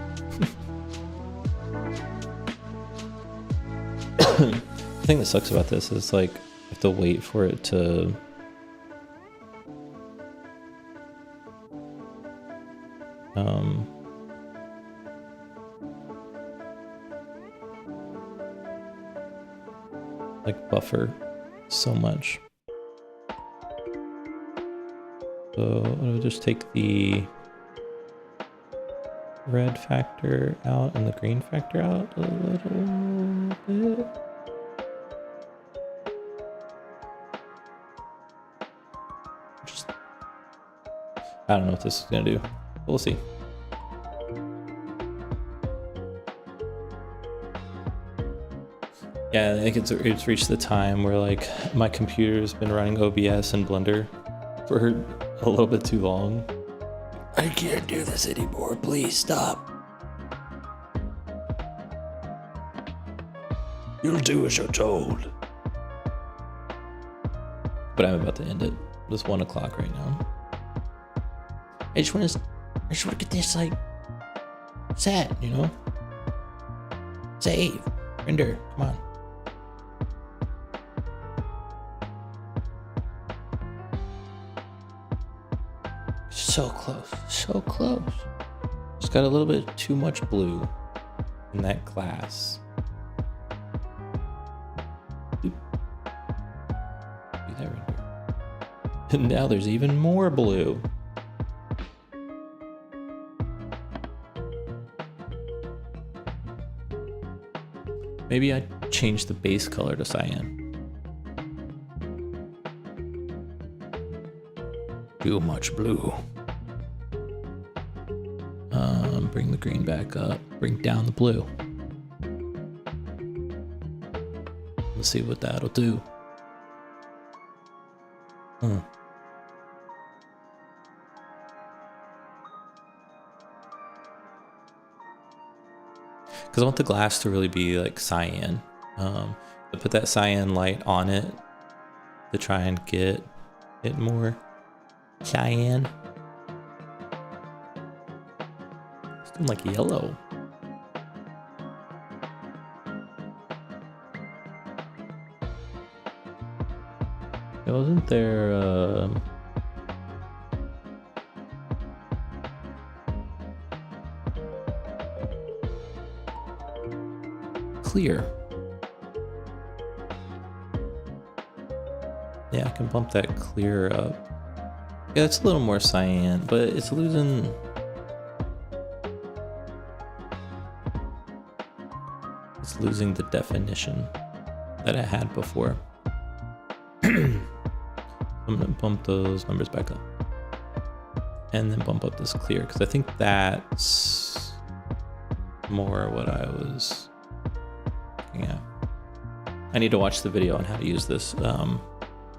A: The thing that sucks about this is like I have to wait for it to like buffer so much. So I'll just take the red factor out and the green factor out a little bit. Just, I don't know what this is gonna do. We'll see. Yeah, I think it's reached the time where like my computer's been running OBS and Blender for a little bit too long. I can't do this anymore. Please stop. You'll do as you're told. But I'm about to end it. It's 1 o'clock right now. I just want to get this like set, you know? Save. Render. Come on. So close. So close. Just got a little bit too much blue in that glass. Do that render. And now there's even more blue. Maybe I change the base color to cyan. Too much blue. Bring the green back up. Bring down the blue. Let's see what that'll do. Because I want the glass to really be like cyan. I put that cyan light on it to try and get it more cyan. It's doing like yellow. Wasn't there clear? Yeah, I can bump that clear up. Yeah, it's a little more cyan, but it's losing. It's losing the definition that it had before. I'm gonna bump those numbers back up and then bump up this clear, because I think that's more what I was looking at. I need to watch the video on how to use this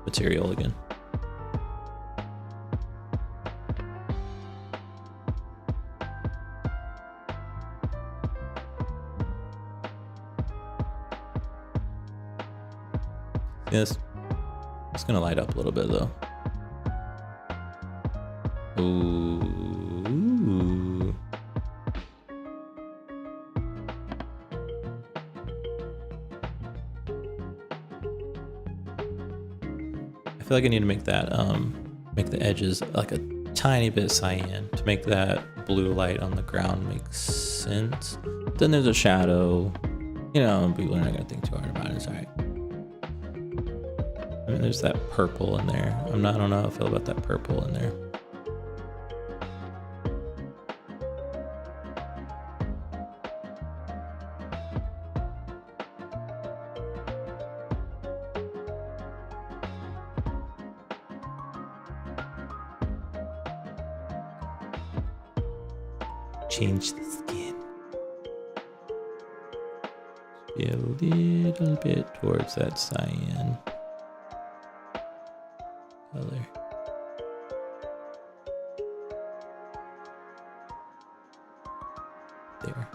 A: material again. Yes. It's gonna light up a little bit though. Ooh. I feel like I need to make that make the edges like a tiny bit cyan to make that blue light on the ground make sense. Then there's a shadow. You know, people are not gonna think too hard about it. It's alright. I mean, there's that purple in there. I don't know how I feel about that purple in there. Change the skin. Be a little bit towards that cyan color. There.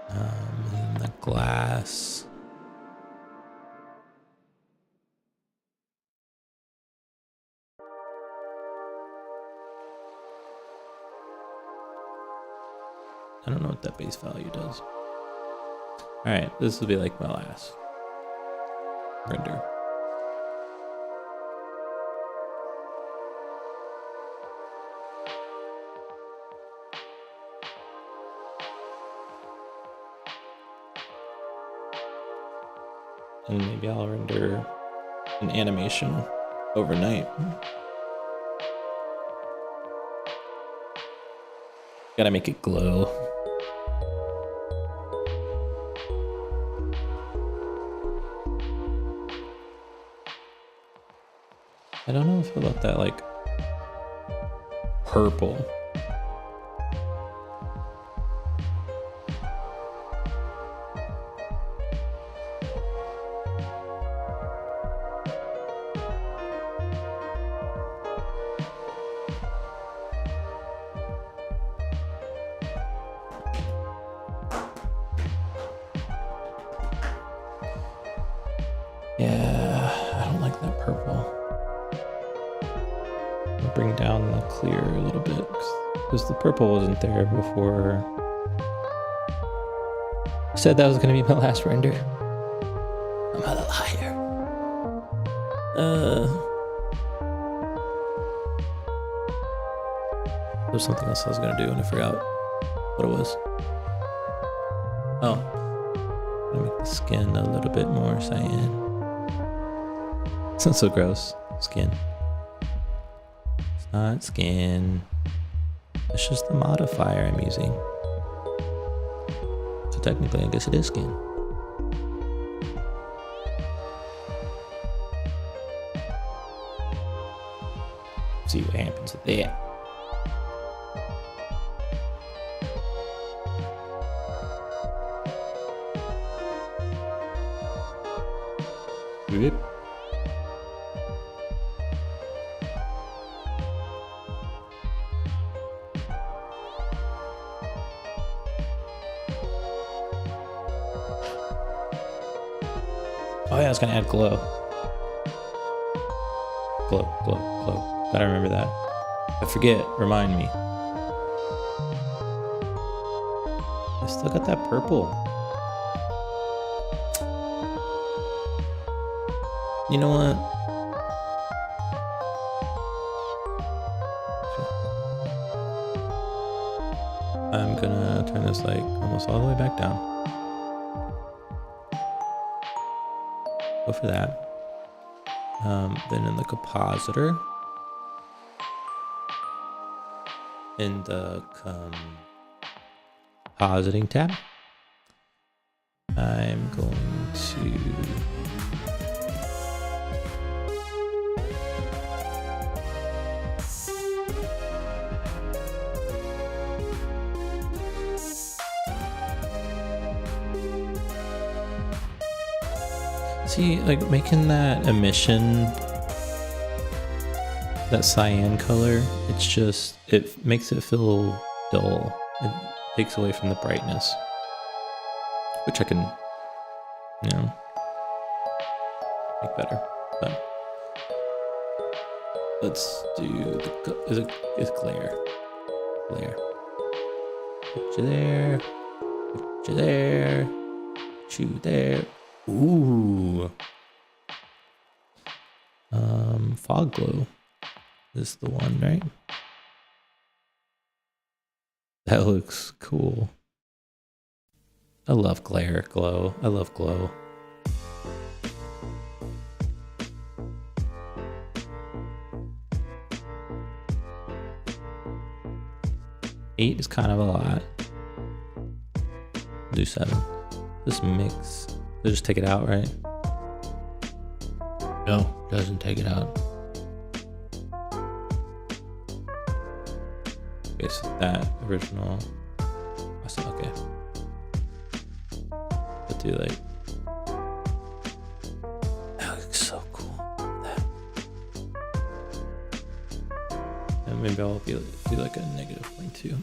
A: And the glass. I don't know what that base value does. All right, this will be like my last render. And maybe I'll render an animation overnight. Gotta make it glow. I don't know if about that like purple. Yeah, I don't like that purple. I'll bring down the clear a little bit because the purple wasn't there before. I said that was gonna be my last render. I'm a liar. There's something else I was gonna do and I forgot what it was. Oh, I'm gonna make the skin a little bit more cyan. It's not so gross. Skin. It's not skin. It's just the modifier I'm using. So technically, I guess it is skin. See what happens with that. Yep. Oh yeah, I was gonna add glow. Glow, glow, glow. Gotta remember that. I forget, remind me. I still got that purple. You know what? I'm gonna turn this like almost all the way back down. Go for that. Then in the compositor, in the compositing tab, I'm going to see, like making that emission, that cyan color, it's just, it makes it feel dull. It takes away from the brightness, which I can, you know, make better. But let's do the, is glare. Glare. Put you there. Put you there. Put you there. Ooh. Fog glow is the one, right? That looks cool. I love glare glow. I love glow. Eight is kind of a lot. Do 7. Just mix. So just take it out, right? No, doesn't take it out. Okay, so that original. Okay. Let's do like. That looks so cool. That. And maybe I'll do like a -0.2.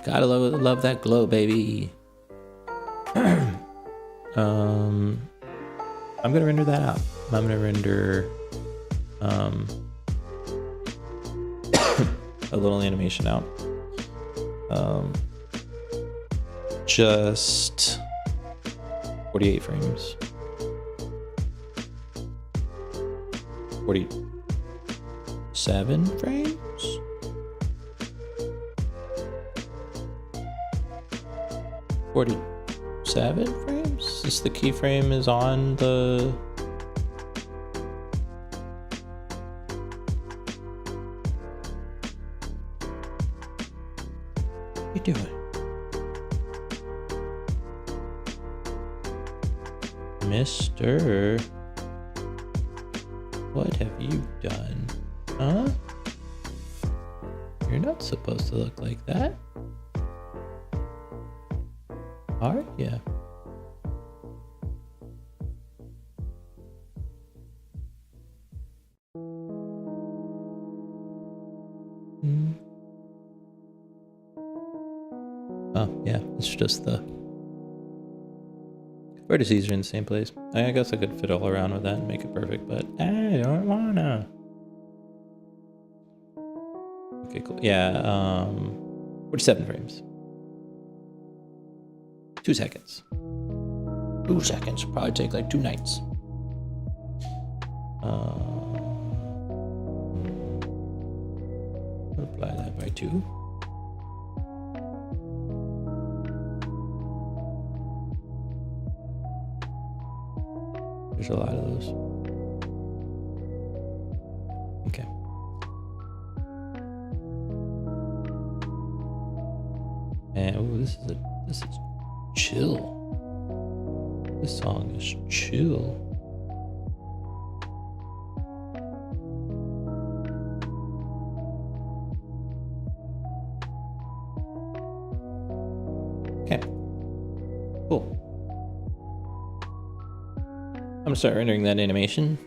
A: Gotta love that glow, baby. I'm gonna render that out. I'm gonna render a little animation out. Just 48 frames. 47 frames? 47 frames? Since the keyframe is on the... What are you doing? Mister, what have you done? Huh? You're not supposed to look like that. Are ya? it's just the vertices are in the same place. I guess I could fiddle around with that and make it perfect, but I don't wanna. Okay, cool. Yeah, 47 frames. 2 seconds. 2 seconds. Probably take like 2 nights. Multiply that by 2. There's a lot of those. Okay. And ooh, this is chill. This song is chill. Okay. Cool. I'm gonna start rendering that animation.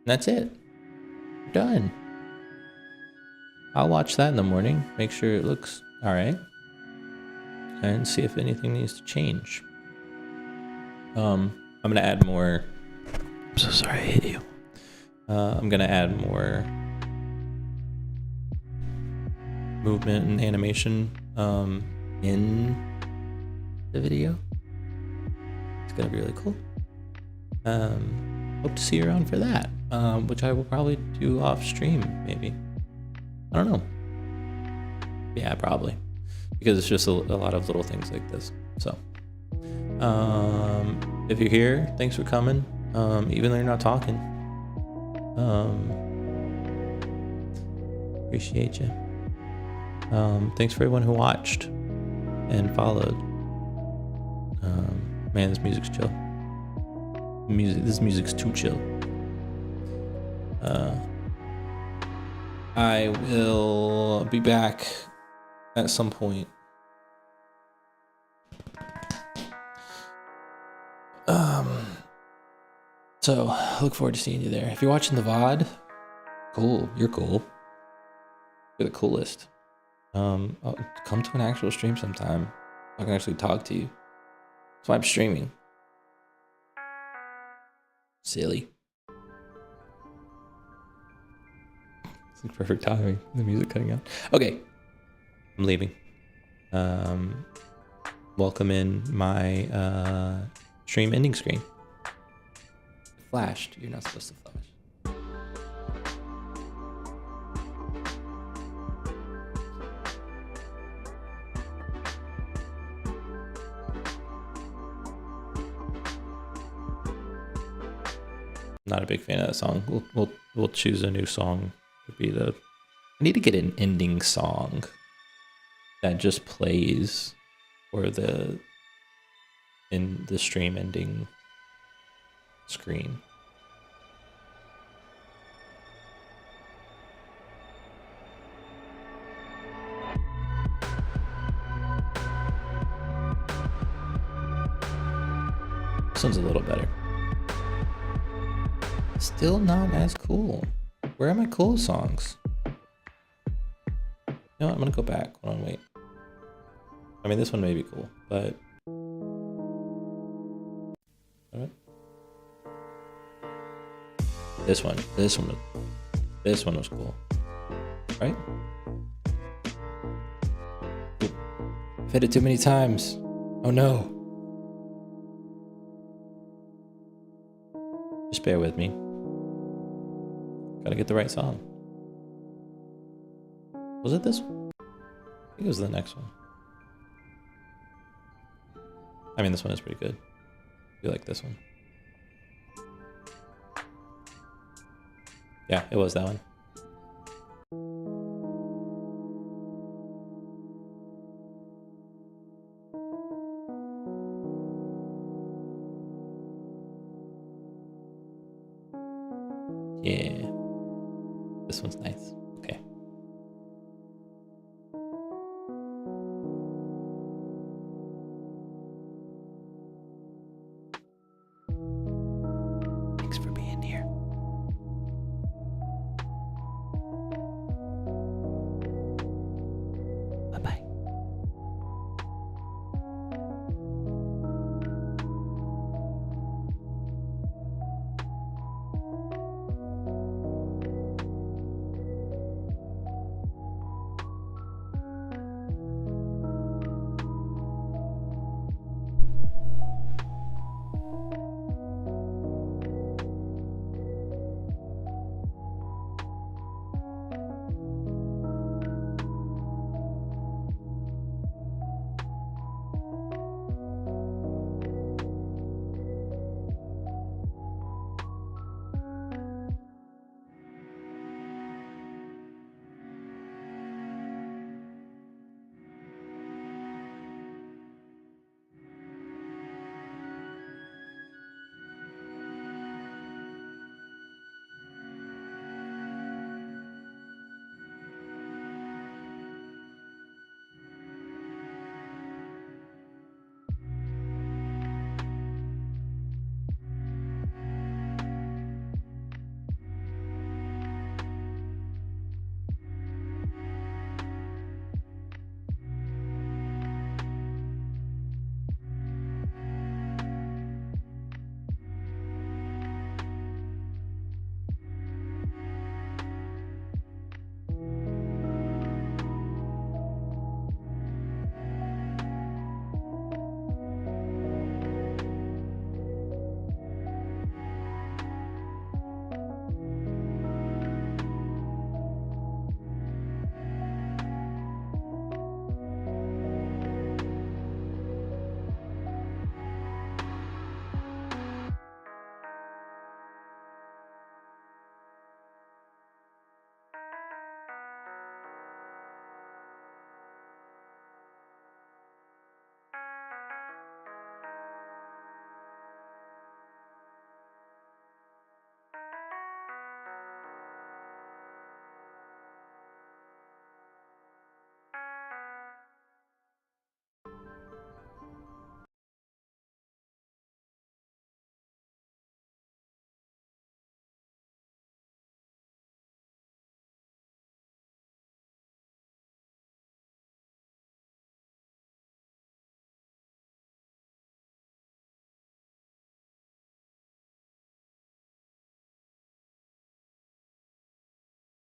A: That's it. We're done. I'll watch that in the morning, make sure it looks all right, and see if anything needs to change. I'm gonna add more. I'm so sorry I hit you. I'm gonna add more movement and animation in the video. It's gonna be really cool. Hope to see you around for that, which I will probably do off stream, maybe. I don't know. Yeah, probably, because it's just a lot of little things like this. So, if you're here, thanks for coming. Even though you're not talking, appreciate you. Thanks for everyone who watched and followed. Man, this music's chill. This music's too chill. I will be back at some point. So look forward to seeing you there. If you're watching the VOD, cool. You're cool. You're the coolest. Come to an actual stream sometime. I can actually talk to you. That's why I'm streaming. Silly. It's like perfect timing. The music cutting out. Okay. I'm leaving. Welcome in my stream ending screen. It flashed. You're not supposed to flash. Not a big fan of that song. We'll choose a new song to be the. I need to get an ending song that just plays for in the stream ending screen. This one's a little better. Still not as cool. Where are my cool songs? You know what? I'm gonna go back. Hold on, wait. I mean, this one may be cool, but alright. This one was cool, right? Ooh. I've hit it too many times. Oh no. Just bear with me. Gotta get the right song. Was it this one? I think it was the next one. I mean, this one is pretty good. I feel like this one. Yeah, it was that one. Yeah. This one's nice.